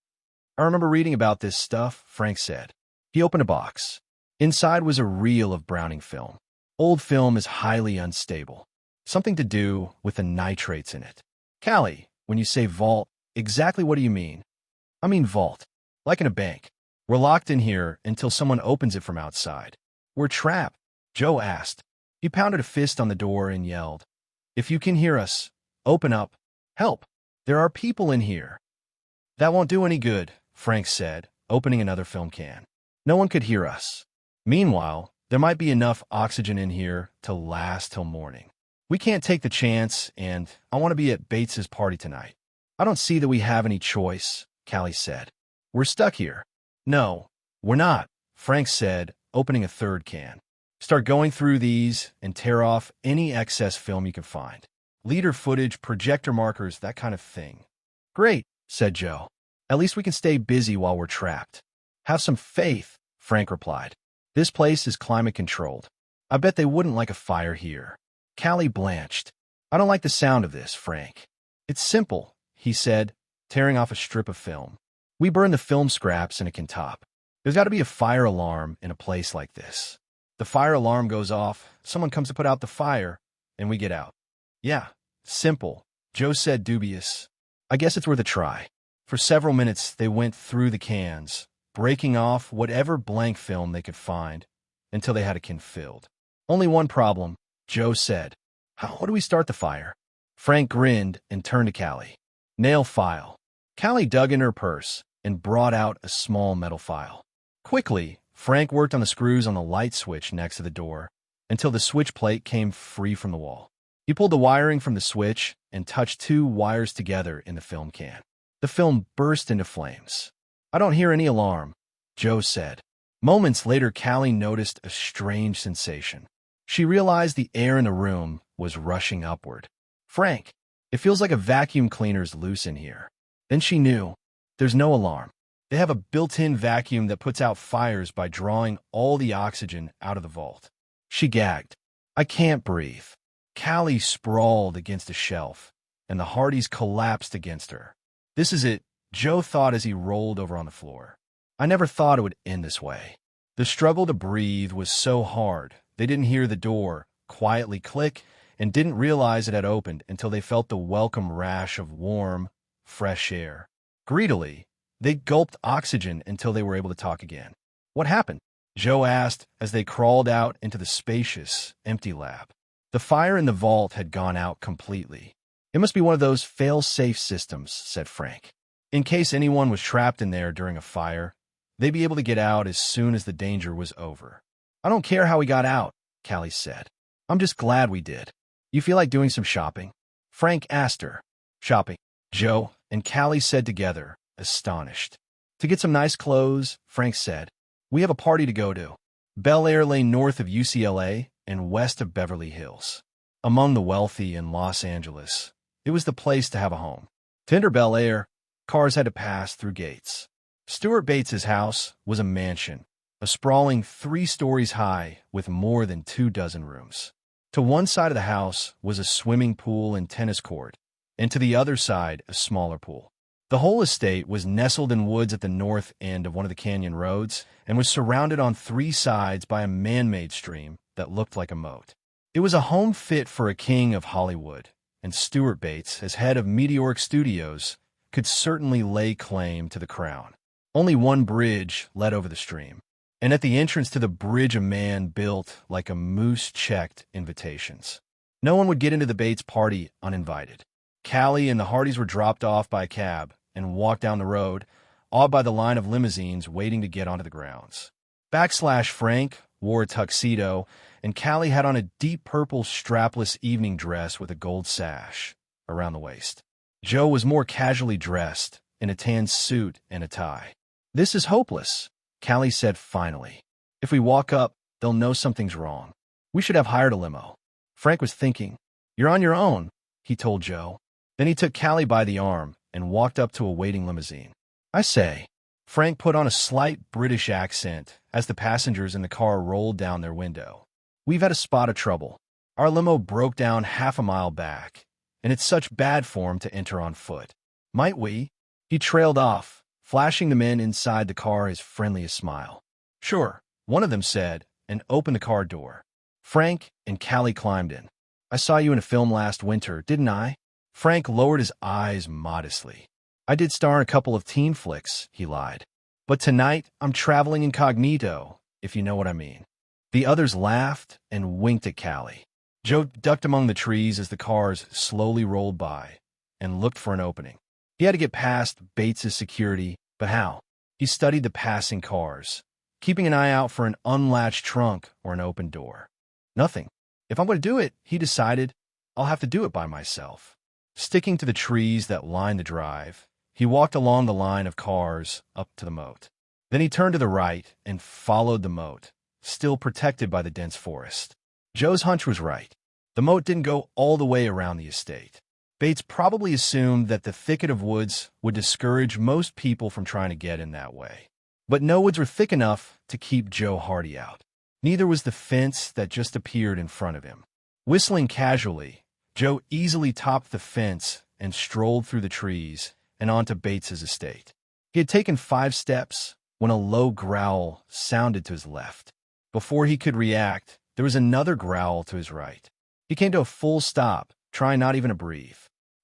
A: I remember reading about this stuff, Frank said. He opened a box. Inside was a reel of Browning film. Old film is highly unstable. Something to do with the nitrates in it. Callie, when you say vault, exactly what do you mean? I mean vault, like in a bank. We're locked in here until someone opens it from outside. We're trapped, Joe asked. He pounded a fist on the door and yelled, If you can hear us, open up. Help. There are people in here. That won't do any good, Frank said, opening another film can. No one could hear us. Meanwhile, there might be enough oxygen in here to last till morning. We can't take the chance, and I want to be at Bates's party tonight. I don't see that we have any choice, Callie said. We're stuck here. No, we're not, Frank said, opening a third can. Start going through these and tear off any excess film you can find. Leader footage, projector markers, that kind of thing. Great, said Joe. At least we can stay busy while we're trapped. Have some faith, Frank replied. This place is climate-controlled. I bet they wouldn't like a fire here. Callie blanched. I don't like the sound of this, Frank. It's simple, he said, tearing off a strip of film. We burn the film scraps and it can top. There's got to be a fire alarm in a place like this. The fire alarm goes off, someone comes to put out the fire, and we get out. Yeah, simple, Joe said, dubious. I guess it's worth a try. For several minutes, they went through the cans, breaking off whatever blank film they could find, until they had a can filled. Only one problem, Joe said. How do we start the fire? Frank grinned and turned to Callie. Nail file. Callie dug in her purse and brought out a small metal file. Quickly, Frank worked on the screws on the light switch next to the door until the switch plate came free from the wall. He pulled the wiring from the switch and touched two wires together in the film can. The film burst into flames. I don't hear any alarm, Joe said. Moments later, Callie noticed a strange sensation. She realized the air in the room was rushing upward. Frank, it feels like a vacuum cleaner's loose in here. Then she knew. There's no alarm. They have a built-in vacuum that puts out fires by drawing all the oxygen out of the vault. She gagged. I can't breathe. Callie sprawled against a shelf, and the Hardys collapsed against her. This is it, Joe thought as he rolled over on the floor. I never thought it would end this way. The struggle to breathe was so hard, they didn't hear the door quietly click and didn't realize it had opened until they felt the welcome rash of warm, fresh air. Greedily, they gulped oxygen until they were able to talk again. What happened? Joe asked as they crawled out into the spacious, empty lab. The fire in the vault had gone out completely. It must be one of those fail-safe systems, said Frank. In case anyone was trapped in there during a fire, they'd be able to get out as soon as the danger was over. I don't care how we got out, Callie said. I'm just glad we did. You feel like doing some shopping? Frank asked her. Shopping, Joe and Callie said together, astonished. To get some nice clothes, Frank said. We have a party to go to. Bel Air lay north of UCLA and west of Beverly Hills. Among the wealthy in Los Angeles, it was the place to have a home. To enter Bel Air, cars had to pass through gates. Stuart Bates's house was a mansion, a sprawling 3 stories high with more than 24 rooms. To one side of the house was a swimming pool and tennis court, and to the other side a smaller pool. The whole estate was nestled in woods at the north end of one of the canyon roads and was surrounded on 3 sides by a man-made stream that looked like a moat. It was a home fit for a king of Hollywood, and Stuart Bates, as head of Meteoric Studios, could certainly lay claim to the crown. Only one bridge led over the stream, and at the entrance to the bridge a man built like a moose checked invitations. No one would get into the Bates party uninvited. Callie and the Hardys were dropped off by a cab and walked down the road, awed by the line of limousines waiting to get onto the grounds. Frank wore a tuxedo, and Callie had on a deep purple strapless evening dress with a gold sash around the waist. Joe was more casually dressed in a tan suit and a tie. This is hopeless, Callie said finally. If we walk up, they'll know something's wrong. We should have hired a limo. Frank was thinking. You're on your own, he told Joe. Then he took Callie by the arm and walked up to a waiting limousine. I say, Frank put on a slight British accent as the passengers in the car rolled down their window. We've had a spot of trouble. Our limo broke down half a mile back, and it's such bad form to enter on foot. Might we? He trailed off, flashing the men inside the car his friendliest smile. Sure, one of them said, and opened the car door. Frank and Callie climbed in. I saw you in a film last winter, didn't I? Frank lowered his eyes modestly. I did star in a couple of teen flicks, he lied. But tonight, I'm traveling incognito, if you know what I mean. The others laughed and winked at Callie. Joe ducked among the trees as the cars slowly rolled by and looked for an opening. He had to get past Bates's security, but how? He studied the passing cars, keeping an eye out for an unlatched trunk or an open door. Nothing. If I'm going to do it, he decided, I'll have to do it by myself. Sticking to the trees that lined the drive, he walked along the line of cars up to the moat. Then he turned to the right and followed the moat, still protected by the dense forest. Joe's hunch was right. The moat didn't go all the way around the estate. Bates probably assumed that the thicket of woods would discourage most people from trying to get in that way. But no woods were thick enough to keep Joe Hardy out. Neither was the fence that just appeared in front of him. Whistling casually, Joe easily topped the fence and strolled through the trees and onto Bates's estate. He had taken 5 steps when a low growl sounded to his left. Before he could react, there was another growl to his right. He came to a full stop, trying not even to breathe.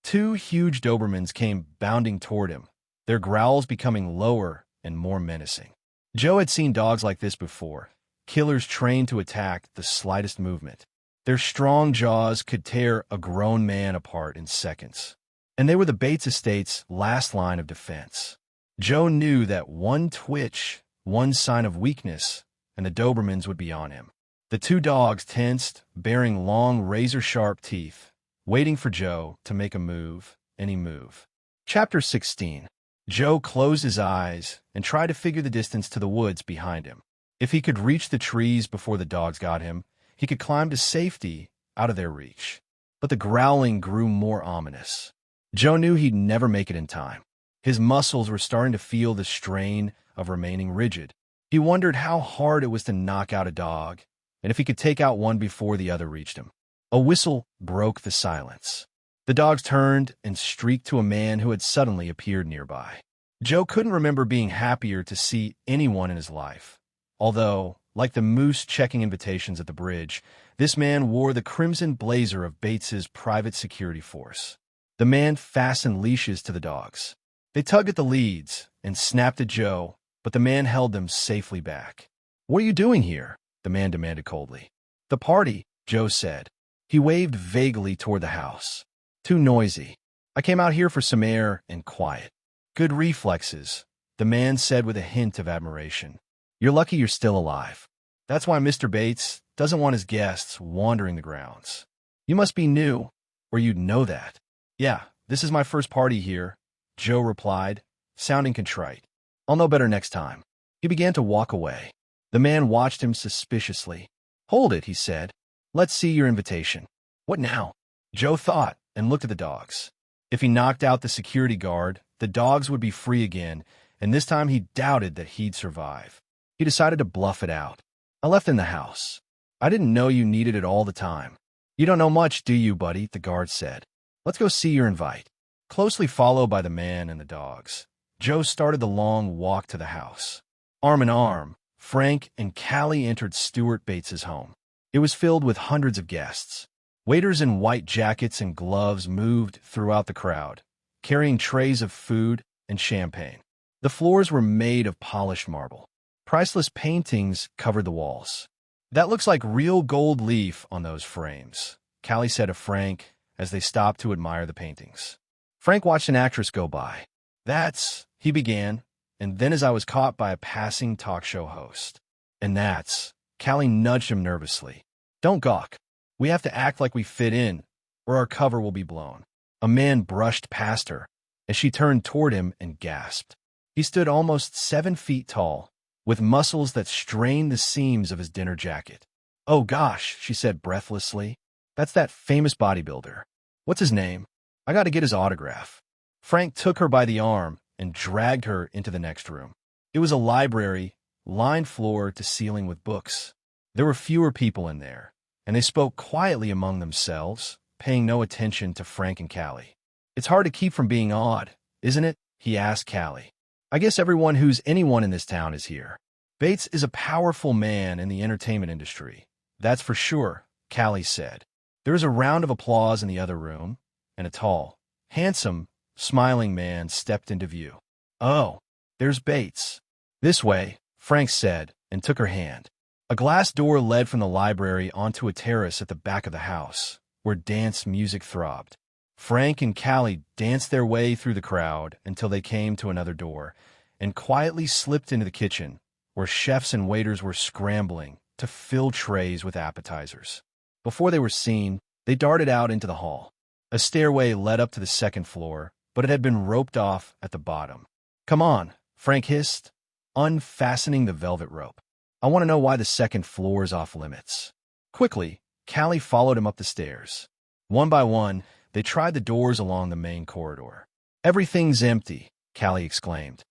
A: 2 huge Dobermans came bounding toward him, their growls becoming lower and more menacing. Joe had seen dogs like this before, killers trained to attack the slightest movement. Their strong jaws could tear a grown man apart in seconds. And they were the Bates estate's last line of defense. Joe knew that one twitch, one sign of weakness, and the Dobermans would be on him. The 2 dogs tensed, baring long, razor-sharp teeth, waiting for Joe to make a move, any move. Chapter 16. Joe closed his eyes and tried to figure the distance to the woods behind him. If he could reach the trees before the dogs got him, he could climb to safety out of their reach. But the growling grew more ominous. Joe knew he'd never make it in time. His muscles were starting to feel the strain of remaining rigid. He wondered how hard it was to knock out a dog, and if he could take out one before the other reached him. A whistle broke the silence. The dogs turned and streaked to a man who had suddenly appeared nearby. Joe couldn't remember being happier to see anyone in his life. Although, like the moose checking invitations at the bridge, this man wore the crimson blazer of Bates's private security force. The man fastened leashes to the dogs. They tugged at the leads and snapped at Joe, but the man held them safely back. "What are you doing here?" the man demanded coldly. "The party," Joe said. He waved vaguely toward the house. "Too noisy. I came out here for some air and quiet." "Good reflexes," the man said with a hint of admiration. "You're lucky you're still alive. That's why Mr. Bates doesn't want his guests wandering the grounds. You must be new, or you'd know that." "Yeah, this is my first party here," Joe replied, sounding contrite. "I'll know better next time." He began to walk away. The man watched him suspiciously. "Hold it," he said. "Let's see your invitation." "What now?" Joe thought and looked at the dogs. If he knocked out the security guard, the dogs would be free again, and this time he doubted that he'd survive. He decided to bluff it out. "I left in the house. I didn't know you needed it all the time." "You don't know much, do you, buddy?" the guard said. "Let's go see your invite." Closely followed by the man and the dogs, Joe started the long walk to the house. Arm in arm, Frank and Callie entered Stuart Bates's home. It was filled with hundreds of guests. Waiters in white jackets and gloves moved throughout the crowd, carrying trays of food and champagne. The floors were made of polished marble. Priceless paintings covered the walls. "That looks like real gold leaf on those frames," Callie said to Frank as they stopped to admire the paintings. Frank watched an actress go by. "That's," he began, and then as I was caught by a passing talk show host. "And that's," Callie nudged him nervously. "Don't gawk. We have to act like we fit in, or our cover will be blown." A man brushed past her as she turned toward him and gasped. He stood almost 7 feet tall, with muscles that strained the seams of his dinner jacket. "Oh gosh," she said breathlessly. "That's that famous bodybuilder. What's his name? I got to get his autograph." Frank took her by the arm and dragged her into the next room. It was a library, lined floor to ceiling with books. There were fewer people in there, and they spoke quietly among themselves, paying no attention to Frank and Callie. "It's hard to keep from being awed, isn't it?" he asked Callie. "I guess everyone who's anyone in this town is here." "Bates is a powerful man in the entertainment industry, that's for sure," Callie said. There was a round of applause in the other room, and a tall, handsome, smiling man stepped into view. "Oh, there's Bates." "This way," Frank said, and took her hand. A glass door led from the library onto a terrace at the back of the house, where dance music throbbed. Frank and Callie danced their way through the crowd until they came to another door, and quietly slipped into the kitchen, where chefs and waiters were scrambling to fill trays with appetizers. Before they were seen, they darted out into the hall. A stairway led up to the second floor, but it had been roped off at the bottom. "Come on," Frank hissed, unfastening the velvet rope. "I want to know why the second floor is off limits." Quickly, Callie followed him up the stairs. One by one, they tried the doors along the main corridor. "Everything's empty," Callie exclaimed.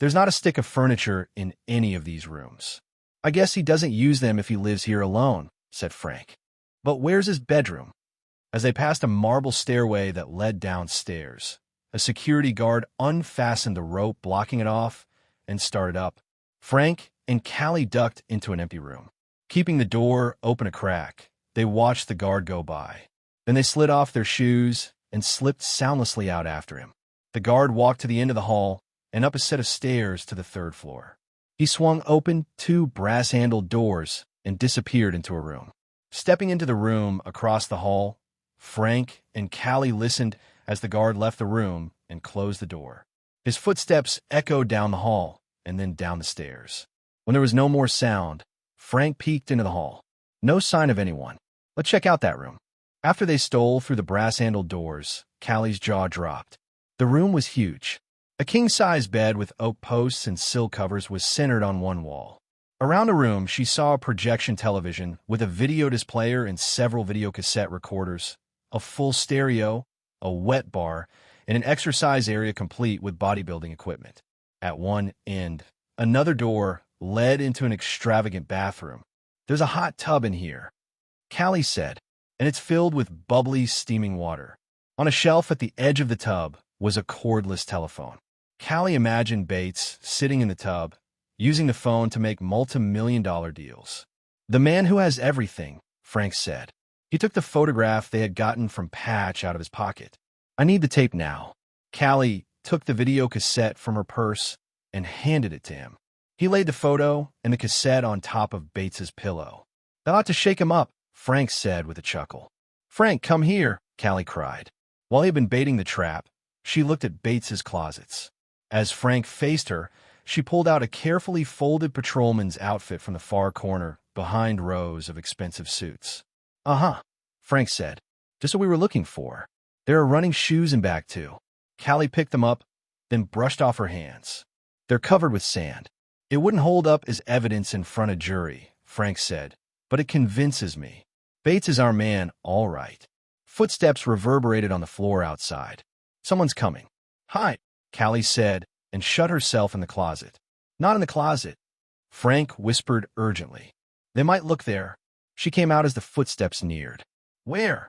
A: There's not a stick of furniture in any of these rooms. I guess he doesn't use them if he lives here alone, said Frank. But where's his bedroom? As they passed a marble stairway that led downstairs, a security guard unfastened the rope blocking it off and started up. Frank and Callie ducked into an empty room. Keeping the door open a crack, they watched the guard go by. Then they slid off their shoes and slipped soundlessly out after him. The guard walked to the end of the hall and up a set of stairs to the third floor. He swung open 2 brass-handled doors and disappeared into a room. Stepping into the room across the hall, Frank and Callie listened as the guard left the room and closed the door. His footsteps echoed down the hall and then down the stairs. When there was no more sound, Frank peeked into the hall. No sign of anyone. Let's check out that room. After they stole through the brass-handled doors, Callie's jaw dropped. The room was huge. A king-size bed with oak posts and sill covers was centered on one wall. Around the room, she saw a projection television with a video displayer and several videocassette recorders, a full stereo, a wet bar, and an exercise area complete with bodybuilding equipment. At one end, another door led into an extravagant bathroom. There's a hot tub in here, Callie said, and it's filled with bubbly, steaming water. On a shelf at the edge of the tub was a cordless telephone. Callie imagined Bates sitting in the tub, using the phone to make multi-million-dollar deals. The man who has everything, Frank said. He took the photograph they had gotten from Patch out of his pocket. I need the tape now. Callie took the video cassette from her purse and handed it to him. He laid the photo and the cassette on top of Bates's pillow. That ought to shake him up, Frank said with a chuckle. Frank, come here, Callie cried. While he had been baiting the trap, she looked at Bates's closets. As Frank faced her, she pulled out a carefully folded patrolman's outfit from the far corner, behind rows of expensive suits. Uh-huh, Frank said. Just what we were looking for. There are running shoes in back, too. Callie picked them up, then brushed off her hands. They're covered with sand. It wouldn't hold up as evidence in front of jury, Frank said, but it convinces me. Bates is our man, all right. Footsteps reverberated on the floor outside. Someone's coming. Hi, Callie said, and shut herself in the closet. Not in the closet, Frank whispered urgently. They might look there. She came out as the footsteps neared. Where?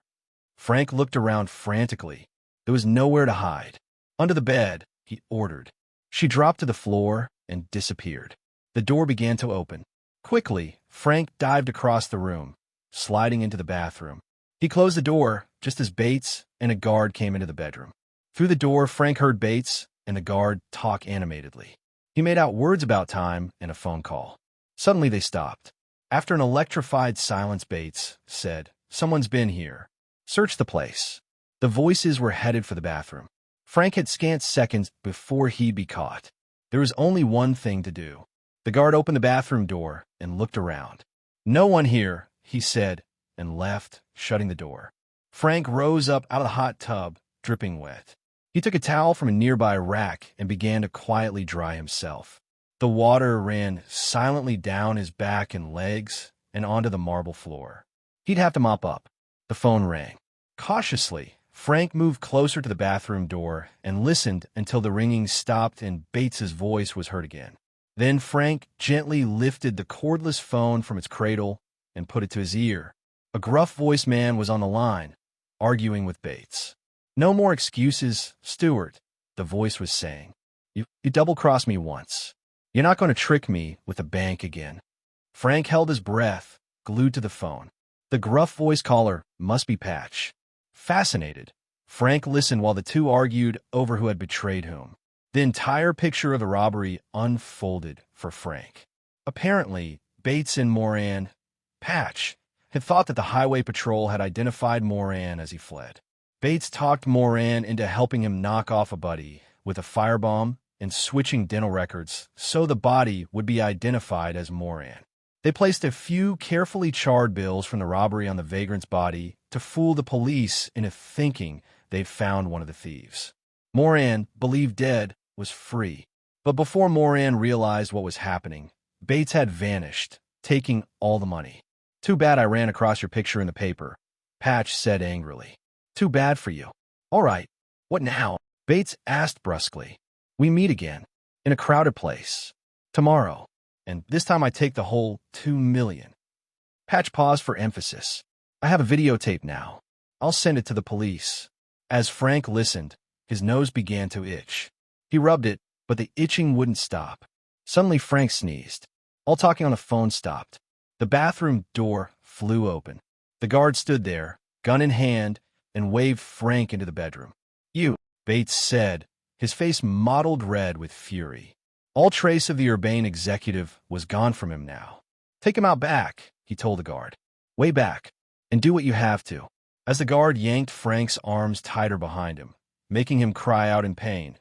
A: Frank looked around frantically. There was nowhere to hide. Under the bed, he ordered. She dropped to the floor and disappeared. The door began to open. Quickly, Frank dived across the room, sliding into the bathroom. He closed the door just as Bates and a guard came into the bedroom. Through the door, Frank heard Bates and the guard talk animatedly. He made out words about time and a phone call. Suddenly they stopped. After an electrified silence, Bates said, Someone's been here. Search the place. The voices were headed for the bathroom. Frank had scant seconds before he'd be caught. There was only one thing to do. The guard opened the bathroom door and looked around. No one here, he said, and left, shutting the door. Frank rose up out of the hot tub, dripping wet. He took a towel from a nearby rack and began to quietly dry himself. The water ran silently down his back and legs and onto the marble floor. He'd have to mop up. The phone rang. Cautiously, Frank moved closer to the bathroom door and listened until the ringing stopped and Bates's voice was heard again. Then Frank gently lifted the cordless phone from its cradle and put it to his ear. A gruff-voiced man was on the line, arguing with Bates. No more excuses, Stewart, the voice was saying. You double-crossed me once. You're not going to trick me with a bank again. Frank held his breath, glued to the phone. The gruff-voiced caller must be Patch. Fascinated, Frank listened while the two argued over who had betrayed whom. The entire picture of the robbery unfolded for Frank. Apparently, Bates and Moran, Patch, had thought that the highway patrol had identified Moran as he fled. Bates talked Moran into helping him knock off a buddy with a firebomb and switching dental records so the body would be identified as Moran. They placed a few carefully charred bills from the robbery on the vagrant's body to fool the police into thinking they'd found one of the thieves. Moran, believed dead, was free. But before Moran realized what was happening, Bates had vanished, taking all the money. Too bad I ran across your picture in the paper, Patch said angrily. Too bad for you. All right, what now? Bates asked brusquely. We meet again. In a crowded place. Tomorrow. And this time I take the whole 2 million. Patch pause for emphasis. I have a videotape now. I'll send it to the police. As Frank listened, his nose began to itch. He rubbed it, but the itching wouldn't stop. Suddenly Frank sneezed. All talking on the phone stopped. The bathroom door flew open. The guard stood there, gun in hand, and waved Frank into the bedroom. "You," Bates said, his face mottled red with fury. All trace of the urbane executive was gone from him now. "Take him out back," he told the guard. "Way back, and do what you have to." As the guard yanked Frank's arms tighter behind him, making him cry out in pain,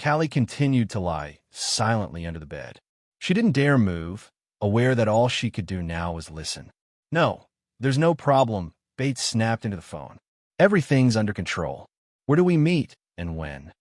A: Callie continued to lie silently under the bed. She didn't dare move, aware that all she could do now was listen. "No, there's no problem," Bates snapped into the phone. "Everything's under control. Where do we meet, and when?"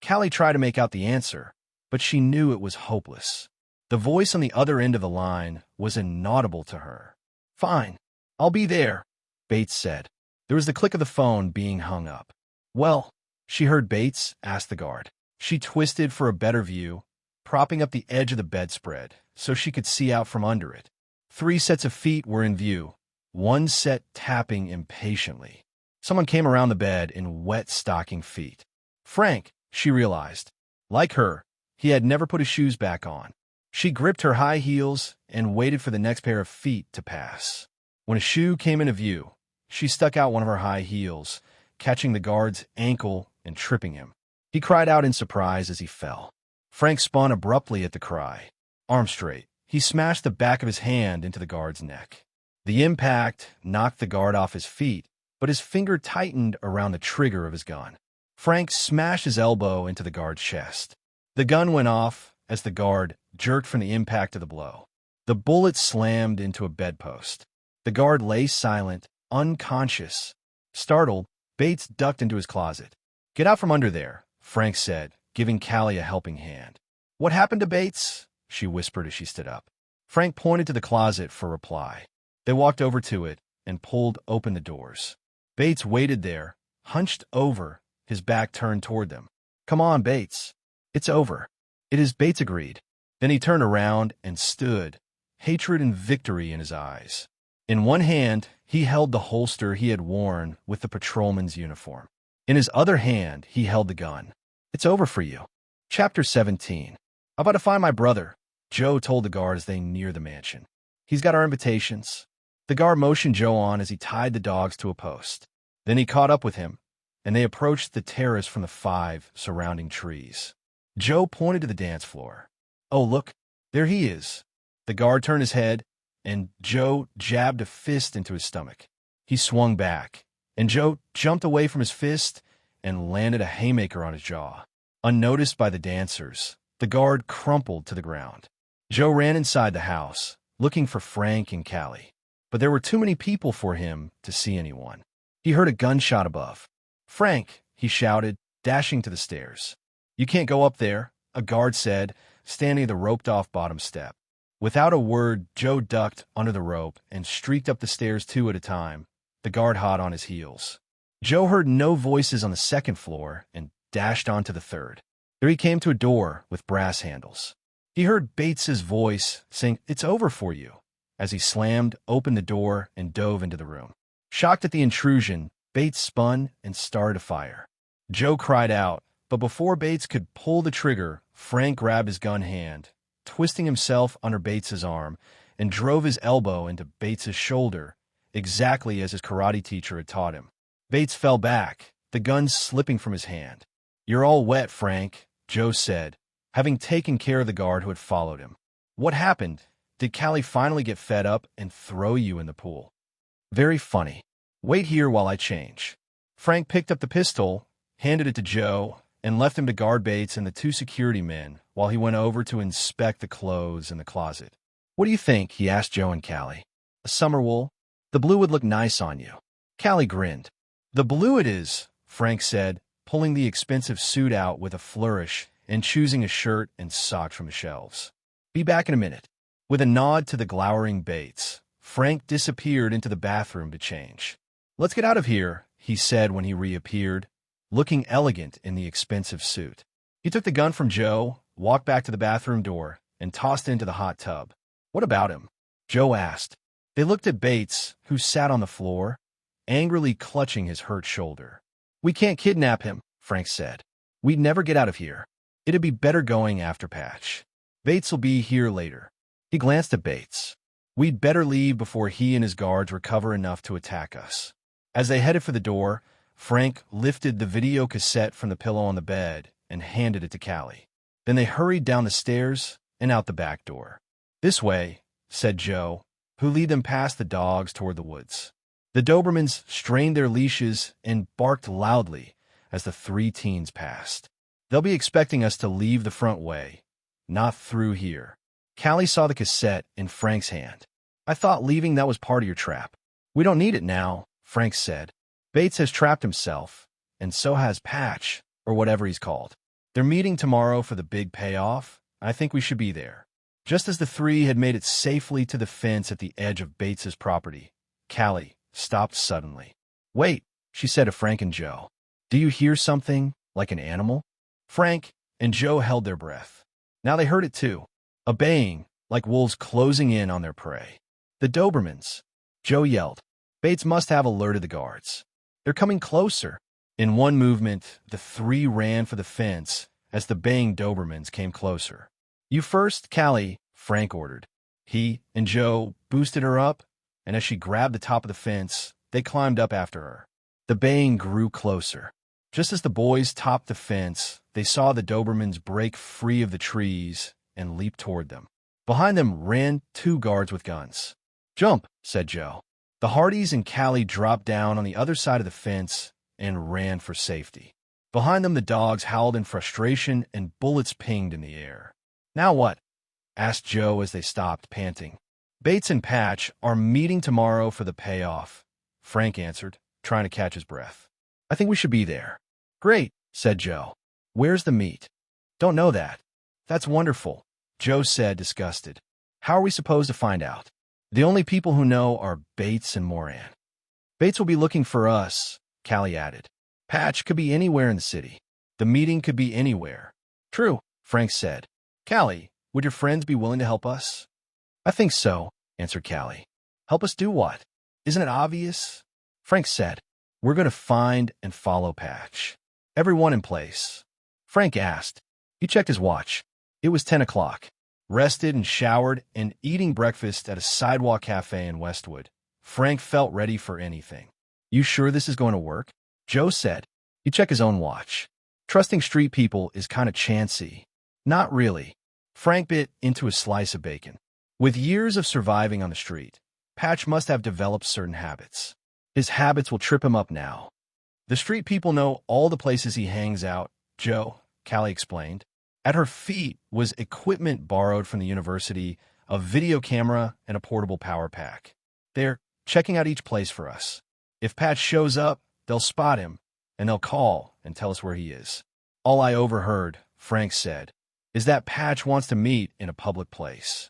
A: Callie tried to make out the answer, but she knew it was hopeless. The voice on the other end of the line was inaudible to her. "Fine, I'll be there," Bates said. There was the click of the phone being hung up. "Well," she heard Bates ask the guard. She twisted for a better view, propping up the edge of the bedspread so she could see out from under it. 3 sets of feet were in view, one set tapping impatiently. Someone came around the bed in wet stocking feet. Frank, she realized. Like her, he had never put his shoes back on. She gripped her high heels and waited for the next pair of feet to pass. When a shoe came into view, she stuck out one of her high heels, catching the guard's ankle and tripping him. He cried out in surprise as he fell. Frank spun abruptly at the cry. Arm straight, he smashed the back of his hand into the guard's neck. The impact knocked the guard off his feet, but his finger tightened around the trigger of his gun. Frank smashed his elbow into the guard's chest. The gun went off as the guard jerked from the impact of the blow. The bullet slammed into a bedpost. The guard lay silent, unconscious. Startled, Bates ducked into his closet. "Get out from under there," Frank said, giving Callie a helping hand. "What happened to Bates?" she whispered as she stood up. Frank pointed to the closet for reply. They walked over to it and pulled open the doors. Bates waited there, hunched over, his back turned toward them. "Come on, Bates. It's over." "It is," Bates agreed. Then he turned around and stood, hatred and victory in his eyes. In one hand, he held the holster he had worn with the patrolman's uniform. In his other hand, he held the gun. "It's over for you." Chapter 17. "I'm about to find my brother," Joe told the guard as they neared the mansion. "He's got our invitations." The guard motioned Joe on as he tied the dogs to a post. Then he caught up with him, and they approached the terrace from the 5 surrounding trees. Joe pointed to the dance floor. "Oh, look, there he is." The guard turned his head, and Joe jabbed a fist into his stomach. He swung back, and Joe jumped away from his fist and landed a haymaker on his jaw. Unnoticed by the dancers, the guard crumpled to the ground. Joe ran inside the house, looking for Frank and Callie, but there were too many people for him to see anyone. He heard a gunshot above. "Frank," he shouted, dashing to the stairs. "You can't go up there," a guard said, standing at the roped-off bottom step. Without a word, Joe ducked under the rope and streaked up the stairs 2 at a time, the guard hot on his heels. Joe heard no voices on the 2nd floor and dashed onto the 3rd. There he came to a door with brass handles. He heard Bates's voice saying, "It's over for you," as he slammed open the door and dove into the room. Shocked at the intrusion, Bates spun and started a fire. Joe cried out, but before Bates could pull the trigger, Frank grabbed his gun hand, twisting himself under Bates's arm, and drove his elbow into Bates's shoulder, exactly as his karate teacher had taught him. Bates fell back, the gun slipping from his hand. "You're all wet, Frank," Joe said, having taken care of the guard who had followed him. "What happened? Did Callie finally get fed up and throw you in the pool?" "Very funny. Wait here while I change." Frank picked up the pistol, handed it to Joe, and left him to guard Bates and the 2 security men while he went over to inspect the clothes in the closet. "What do you think?" he asked Joe and Callie. "A summer wool? The blue would look nice on you." Callie grinned. "The blue it is," Frank said, pulling the expensive suit out with a flourish and choosing a shirt and socks from the shelves. "Be back in a minute." With a nod to the glowering Bates, Frank disappeared into the bathroom to change. "Let's get out of here," he said when he reappeared, looking elegant in the expensive suit. He took the gun from Joe, walked back to the bathroom door and tossed into the hot tub. "What about him?" Joe asked. They looked at Bates, who sat on the floor, angrily clutching his hurt shoulder. "We can't kidnap him," Frank said. "We'd never get out of here. It'd be better going after Patch. Bates'll be here later." He glanced at Bates. "We'd better leave before he and his guards recover enough to attack us." As they headed for the door, Frank lifted the video cassette from the pillow on the bed and handed it to Callie. Then they hurried down the stairs and out the back door. "This way," said Joe, who led them past the dogs toward the woods. The Dobermans strained their leashes and barked loudly as the three teens passed. "They'll be expecting us to leave the front way, not through here." Callie saw the cassette in Frank's hand. "I thought leaving that was part of your trap." "We don't need it now," Frank said. "Bates has trapped himself, and so has Patch, or whatever he's called. They're meeting tomorrow for the big payoff. I think we should be there." Just as the three had made it safely to the fence at the edge of Bates's property, Callie stopped suddenly. "Wait," she said to Frank and Joe. "Do you hear something, like an animal?" Frank and Joe held their breath. Now they heard it too, a baying, like wolves closing in on their prey. "The Dobermans!" Joe yelled. "Bates must have alerted the guards. They're coming closer." In one movement, the three ran for the fence as the baying Dobermans came closer. "You first, Callie," Frank ordered. He and Joe boosted her up, and as she grabbed the top of the fence, they climbed up after her. The baying grew closer. Just as the boys topped the fence, they saw the Dobermans break free of the trees and leap toward them. Behind them ran two guards with guns. "Jump," said Joe. The Hardys and Callie dropped down on the other side of the fence and ran for safety. Behind them, the dogs howled in frustration and bullets pinged in the air. "Now what?" asked Joe as they stopped, panting. "Bates and Patch are meeting tomorrow for the payoff," Frank answered, trying to catch his breath. "I think we should be there." "Great," said Joe. "Where's the meet?" "Don't know that." "That's wonderful," Joe said, disgusted. "How are we supposed to find out?" "The only people who know are Bates and Moran." "Bates will be looking for us," Callie added. "Patch could be anywhere in the city. The meeting could be anywhere." "True," Frank said. "Callie, would your friends be willing to help us?" "I think so," answered Callie. "Help us do what? Isn't it obvious?" Frank said. "We're going to find and follow Patch." "Everyone in place?" Frank asked. He checked his watch. It was 10 o'clock. Rested and showered and eating breakfast at a sidewalk cafe in Westwood, Frank felt ready for anything. "You sure this is going to work?" Joe said. He checked his own watch. "Trusting street people is kind of chancy." "Not really." Frank bit into a slice of bacon. With years of surviving on the street, Patch must have developed certain habits. His habits will trip him up now. "The street people know all the places he hangs out," Joe, Callie explained. At her feet was equipment borrowed from the university, a video camera, and a portable power pack. "They're checking out each place for us. If Patch shows up, they'll spot him, and they'll call and tell us where he is." "All I overheard," Frank said, "is that Patch wants to meet in a public place.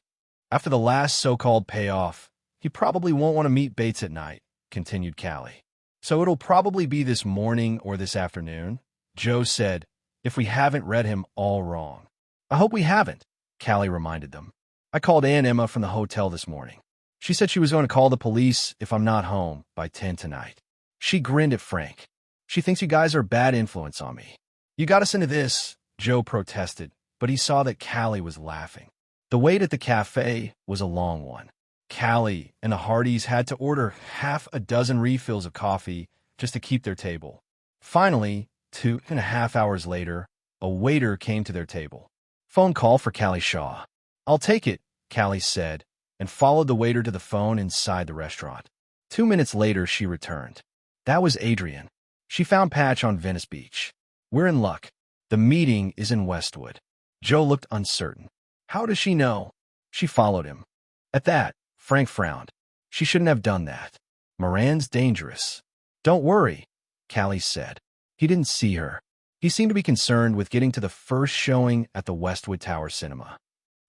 A: After the last so-called payoff, he probably won't want to meet Bates at night," continued Callie. "So it'll probably be this morning or this afternoon," Joe said, "if we haven't read him all wrong." "I hope we haven't," Callie reminded them. "I called Aunt Emma from the hotel this morning. She said she was going to call the police if I'm not home by 10 tonight. She grinned at Frank. "She thinks you guys are a bad influence on me." "You got us into this," Joe protested, but he saw that Callie was laughing. The wait at the cafe was a long one. Callie and the Hardys had to order half a dozen refills of coffee just to keep their table. Finally, 2.5 hours later, a waiter came to their table. "Phone call for Callie Shaw." "I'll take it," Callie said, and followed the waiter to the phone inside the restaurant. 2 minutes later, she returned. That was Adrian. She found Patch on Venice Beach. "We're in luck. The meeting is in Westwood." Joe looked uncertain. "How does she know?" "She followed him." At that, Frank frowned. "She shouldn't have done that. Moran's dangerous." "Don't worry," Callie said. He didn't see her. He seemed to be concerned with getting to the first showing at the Westwood Tower Cinema.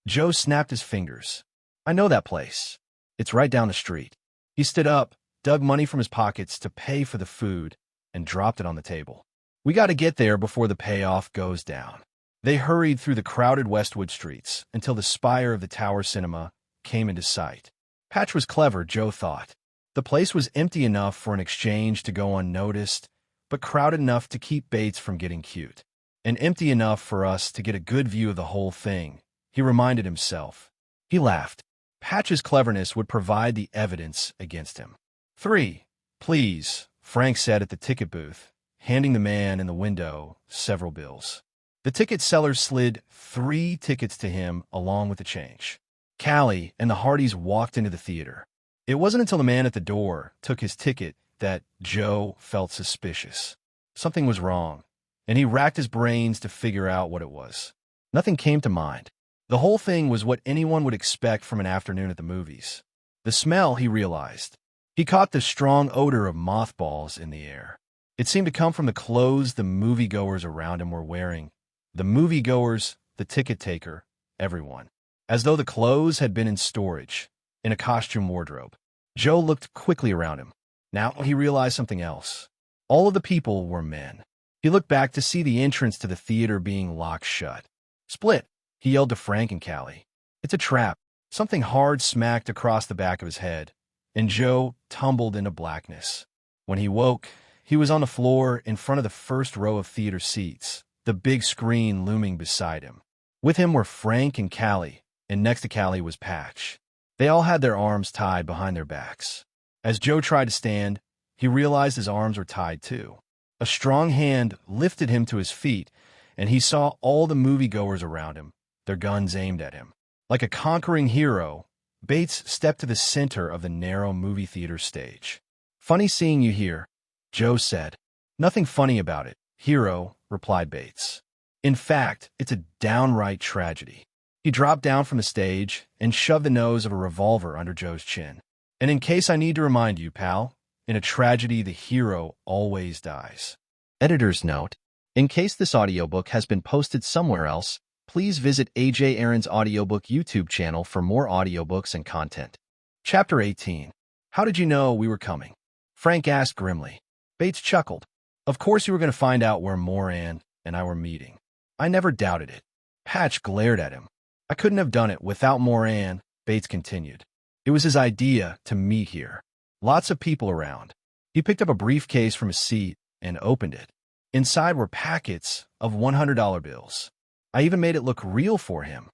A: Joe snapped his fingers. "I know that place. It's right down the street." He stood up, dug money from his pockets to pay for the food, and dropped it on the table. "We got to get there before the payoff goes down." They hurried through the crowded Westwood streets until the spire of the Tower Cinema came into sight. Patch was clever, Joe thought. The place was empty enough for an exchange to go unnoticed, but crowded enough to keep Bates from getting cute. And empty enough for us to get a good view of the whole thing, he reminded himself. He laughed. Patch's cleverness would provide the evidence against him. 3, please, Frank said at the ticket booth, handing the man in the window several bills. The ticket seller slid 3 tickets to him along with the change. Callie and the Hardys walked into the theater. It wasn't until the man at the door took his ticket that Joe felt suspicious. Something was wrong, and he racked his brains to figure out what it was. Nothing came to mind. The whole thing was what anyone would expect from an afternoon at the movies. The smell, he realized. He caught the strong odor of mothballs in the air. It seemed to come from the clothes the moviegoers around him were wearing. The moviegoers, the ticket taker, everyone. As though the clothes had been in storage, in a costume wardrobe. Joe looked quickly around him. Now he realized something else. All of the people were men. He looked back to see the entrance to the theater being locked shut. Split, he yelled to Frank and Callie. It's a trap. Something hard smacked across the back of his head, and Joe tumbled into blackness. When he woke, he was on the floor in front of the first row of theater seats, the big screen looming beside him. With him were Frank and Callie, and next to Callie was Patch. They all had their arms tied behind their backs. As Joe tried to stand, he realized his arms were tied too. A strong hand lifted him to his feet, and he saw all the moviegoers around him, their guns aimed at him. Like a conquering hero, Bates stepped to the center of the narrow movie theater stage. Funny seeing you here, Joe said. Nothing funny about it, hero, replied Bates. In fact, it's a downright tragedy. He dropped down from the stage and shoved the nose of a revolver under Joe's chin. And in case I need to remind you, pal, in a tragedy, the hero always dies. Editor's note: in case this audiobook has been posted somewhere else, please visit AJ Aaron's Audiobook YouTube channel for more audiobooks and content. Chapter 18. How did you know we were coming? Frank asked grimly. Bates chuckled. Of course you were going to find out where Moran and I were meeting. I never doubted it. Patch glared at him. I couldn't have done it without Moran, Bates continued. It was his idea to meet here. Lots of people around. He picked up a briefcase from his seat and opened it. Inside were packets of $100 bills. I even made it look real for him.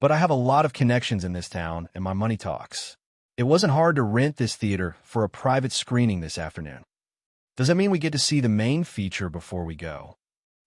A: But I have a lot of connections in this town, and my money talks. It wasn't hard to rent this theater for a private screening this afternoon. Does that mean we get to see the main feature before we go?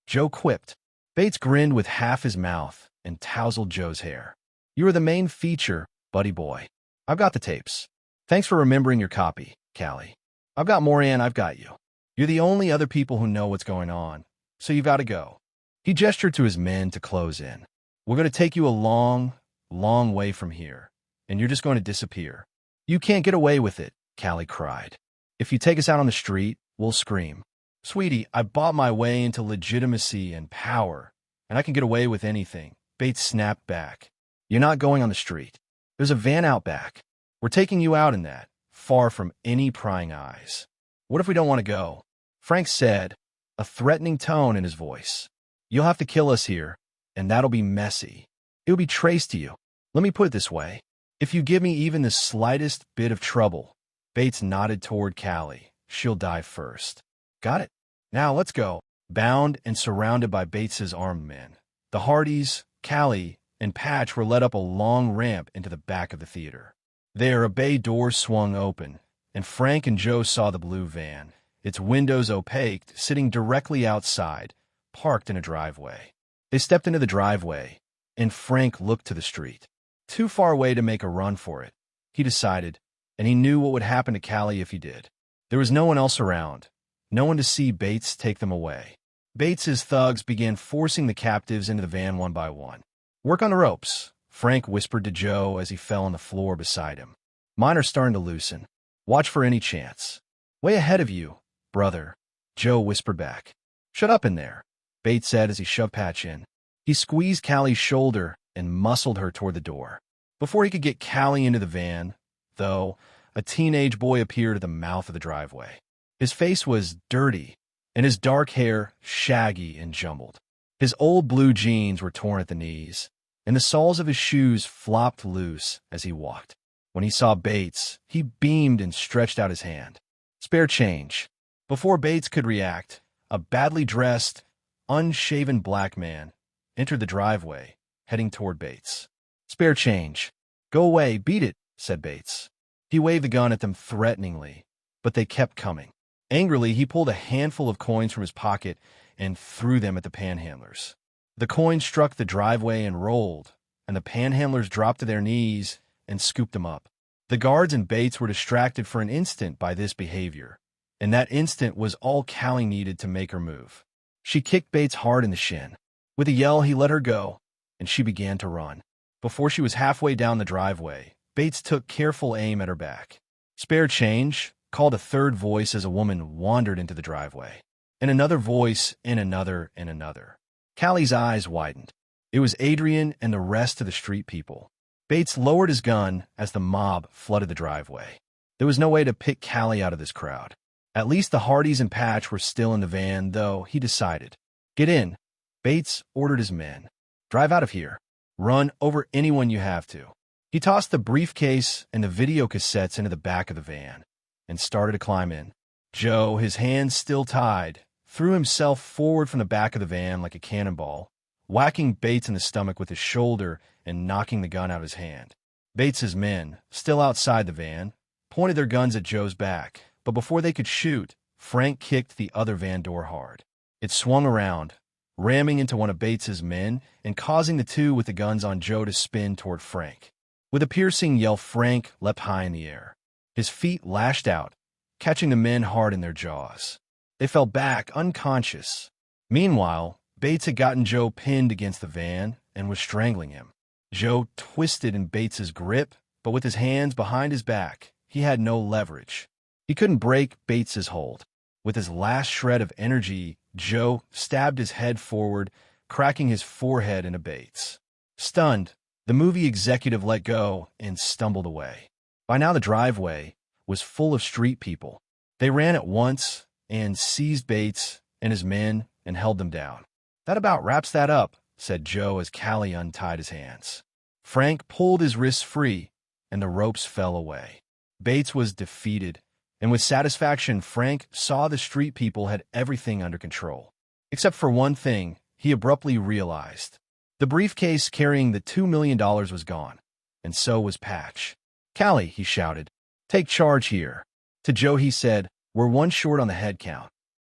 A: Joe quipped. Bates grinned with half his mouth and tousled Joe's hair. You are the main feature, buddy boy. I've got the tapes. Thanks for remembering your copy, Callie. I've got Moran, I've got you. You're the only other people who know what's going on, so you've got to go. He gestured to his men to close in. We're going to take you a long, long way from here, and you're just going to disappear. You can't get away with it, Callie cried. If you take us out on the street, we'll scream. Sweetie, I bought my way into legitimacy and power, and I can get away with anything. Bates snapped back. You're not going on the street. There's a van out back. We're taking you out in that, far from any prying eyes. What if we don't want to go? Frank said, a threatening tone in his voice. You'll have to kill us here, and that'll be messy. It'll be traced to you. Let me put it this way. If you give me even the slightest bit of trouble, Bates nodded toward Callie. She'll die first. Got it. Now let's go. Bound and surrounded by Bates's armed men, the Hardys, Callie, and Patch were led up a long ramp into the back of the theater. There, a bay door swung open, and Frank and Joe saw the blue van, its windows opaqued, sitting directly outside, parked in a driveway. They stepped into the driveway, and Frank looked to the street. Too far away to make a run for it, he decided, and he knew what would happen to Callie if he did. There was no one else around, no one to see Bates take them away. Bates's thugs began forcing the captives into the van one by one. Work on the ropes, Frank whispered to Joe as he fell on the floor beside him. Mine are starting to loosen. Watch for any chance. Way ahead of you, brother, Joe whispered back. Shut up in there, Bates said as he shoved Patch in. He squeezed Callie's shoulder and muscled her toward the door. Before he could get Callie into the van, though, a teenage boy appeared at the mouth of the driveway. His face was dirty, and his dark hair shaggy and jumbled. His old blue jeans were torn at the knees, and the soles of his shoes flopped loose as he walked. When he saw Bates, he beamed and stretched out his hand. "Spare change." Before Bates could react, a badly dressed, unshaven black man entered the driveway, heading toward Bates. "Spare change." "Go away, beat it," said Bates. He waved the gun at them threateningly, but they kept coming. Angrily, he pulled a handful of coins from his pocket and threw them at the panhandlers. The coins struck the driveway and rolled, and the panhandlers dropped to their knees and scooped them up. The guards and Bates were distracted for an instant by this behavior, and that instant was all Callie needed to make her move. She kicked Bates hard in the shin. With a yell, he let her go, and she began to run. Before she was halfway down the driveway, Bates took careful aim at her back. "Spare change," called a third voice as a woman wandered into the driveway. And another voice, and another, and another. Callie's eyes widened. It was Adrian and the rest of the street people. Bates lowered his gun as the mob flooded the driveway. There was no way to pick Callie out of this crowd. At least the Hardys and Patch were still in the van, though, he decided. "Get in." Bates ordered his men. "Drive out of here. Run over anyone you have to." He tossed the briefcase and the video cassettes into the back of the van and started to climb in. Joe, his hands still tied, threw himself forward from the back of the van like a cannonball, whacking Bates in the stomach with his shoulder and knocking the gun out of his hand. Bates's men, still outside the van, pointed their guns at Joe's back, but before they could shoot, Frank kicked the other van door hard. It swung around, ramming into one of Bates's men and causing the two with the guns on Joe to spin toward Frank. With a piercing yell, Frank leapt high in the air. His feet lashed out, catching the men hard in their jaws. They fell back, unconscious. Meanwhile, Bates had gotten Joe pinned against the van and was strangling him. Joe twisted in Bates's grip, but with his hands behind his back, he had no leverage. He couldn't break Bates's hold. With his last shred of energy, Joe stabbed his head forward, cracking his forehead into Bates. Stunned, the movie executive let go and stumbled away. By now the driveway was full of street people. They ran at once and seized Bates and his men and held them down. "That about wraps that up," said Joe as Callie untied his hands. Frank pulled his wrists free, and the ropes fell away. Bates was defeated, and with satisfaction, Frank saw the street people had everything under control. Except for one thing, he abruptly realized. The briefcase carrying the $2 million was gone, and so was Patch. "Callie," he shouted, "take charge here." To Joe he said, "We're one short on the head count."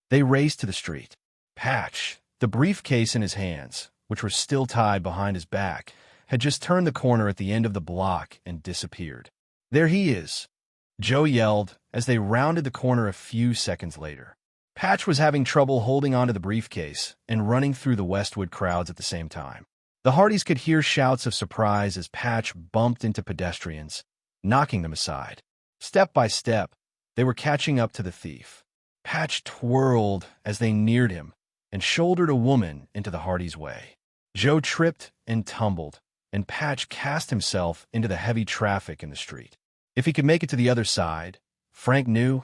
A: They raced to the street. Patch, the briefcase in his hands, which were still tied behind his back, had just turned the corner at the end of the block and disappeared. "There he is," Joe yelled as they rounded the corner a few seconds later. Patch was having trouble holding onto the briefcase and running through the Westwood crowds at the same time. The Hardys could hear shouts of surprise as Patch bumped into pedestrians, knocking them aside. Step by step, they were catching up to the thief. Patch twirled as they neared him and shouldered a woman into the Hardys' way. Joe tripped and tumbled, and Patch cast himself into the heavy traffic in the street. If he could make it to the other side, Frank knew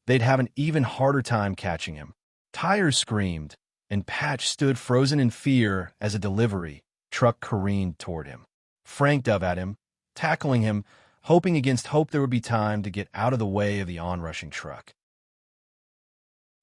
A: they'd have an even harder time catching him. Tires screamed, and Patch stood frozen in fear as a delivery truck careened toward him. Frank dove at him, tackling him, hoping against hope there would be time to get out of the way of the onrushing truck.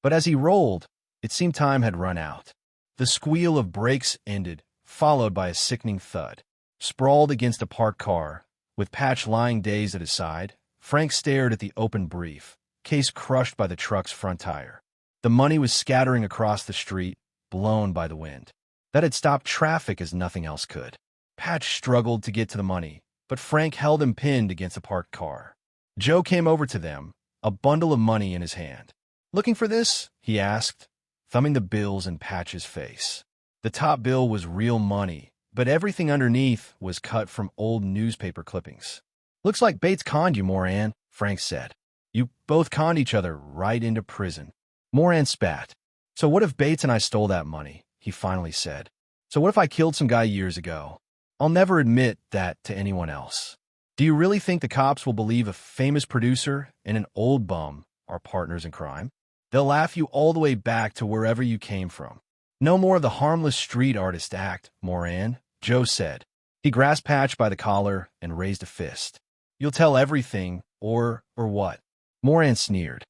A: But as he rolled, it seemed time had run out. The squeal of brakes ended, followed by a sickening thud. Sprawled against a parked car, with Patch lying dazed at his side, Frank stared at the open brief, case crushed by the truck's front tire. The money was scattering across the street, blown by the wind. That had stopped traffic as nothing else could. Patch struggled to get to the money, but Frank held him pinned against a parked car. Joe came over to them, a bundle of money in his hand. "Looking for this?" he asked, thumbing the bills in Patch's face. The top bill was real money, but everything underneath was cut from old newspaper clippings. "Looks like Bates conned you, Moran," Frank said. "You both conned each other right into prison." Moran spat. "So what if Bates and I stole that money?" he finally said. "So what if I killed some guy years ago? I'll never admit that to anyone else. Do you really think the cops will believe a famous producer and an old bum are partners in crime? They'll laugh you all the way back to wherever you came from." No more of the harmless street artist act, Moran, Joe said. He grasped Patch by the collar and raised a fist. You'll tell everything, or what? Moran sneered.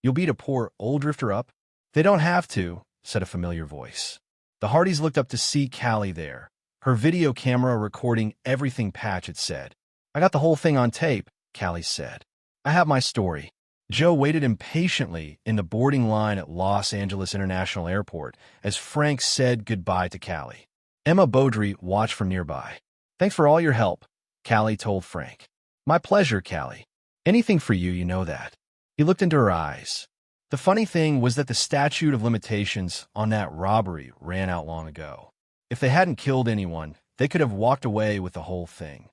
A: You'll beat a poor old drifter up? They don't have to, said a familiar voice. The Hardys looked up to see Callie there, her video camera recording everything Patch had said. I got the whole thing on tape, Callie said. I have my story. Joe waited impatiently in the boarding line at Los Angeles International Airport as Frank said goodbye to Callie. Emma Beaudry watched from nearby. Thanks for all your help, Callie told Frank. My pleasure, Callie. Anything for you, you know that. He looked into her eyes. The funny thing was that the statute of limitations on that robbery ran out long ago. If they hadn't killed anyone, they could have walked away with the whole thing.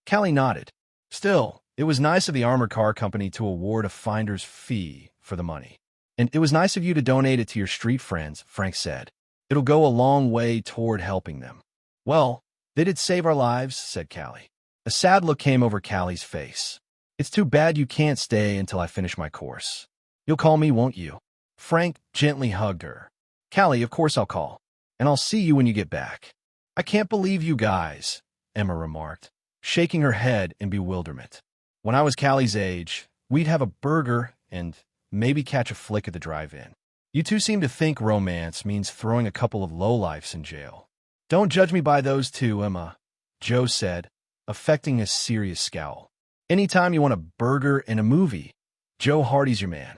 A: Callie nodded. Still, it was nice of the armored car company to award a finder's fee for the money. And it was nice of you to donate it to your street friends, Frank said. It'll go a long way toward helping them. Well, they did save our lives, said Callie. A sad look came over Callie's face. It's too bad you can't stay until I finish my course. You'll call me, won't you? Frank gently hugged her. Callie, of course I'll call. And I'll see you when you get back. I can't believe you guys, Emma remarked, shaking her head in bewilderment. When I was Callie's age, we'd have a burger and maybe catch a flick at the drive-in. You two seem to think romance means throwing a couple of lowlifes in jail. Don't judge me by those two, Emma, Joe said, affecting a serious scowl. Anytime you want a burger and a movie, Joe Hardy's your man.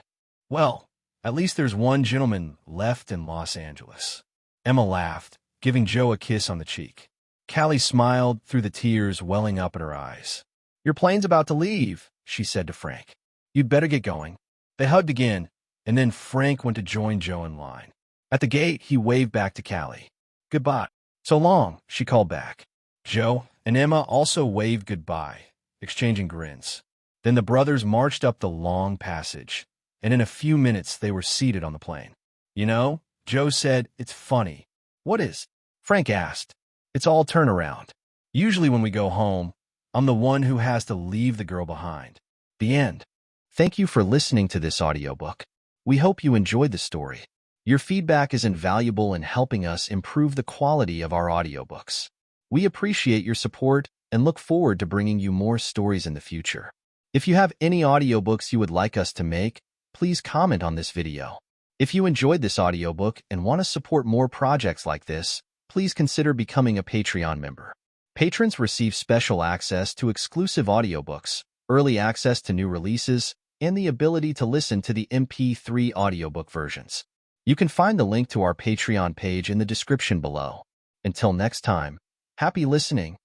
A: Well, at least there's one gentleman left in Los Angeles. Emma laughed, giving Joe a kiss on the cheek. Callie smiled through the tears welling up in her eyes. Your plane's about to leave, she said to Frank. You'd better get going. They hugged again, and then Frank went to join Joe in line. At the gate, he waved back to Callie. Goodbye. So long, she called back. Joe and Emma also waved goodbye, exchanging grins. Then the brothers marched up the long passage, and in a few minutes they were seated on the plane. You know, Joe said, it's funny. What is? Frank asked. It's all turnaround. Usually when we go home, I'm the one who has to leave the girl behind. The end. Thank you for listening to this audiobook. We hope you enjoyed the story. Your feedback is invaluable in helping us improve the quality of our audiobooks. We appreciate your support and look forward to bringing you more stories in the future. If you have any audiobooks you would like us to make, please comment on this video. If you enjoyed this audiobook and want to support more projects like this, please consider becoming a Patreon member. Patrons receive special access to exclusive audiobooks, early access to new releases, and the ability to listen to the MP3 audiobook versions. You can find the link to our Patreon page in the description below. Until next time, happy listening.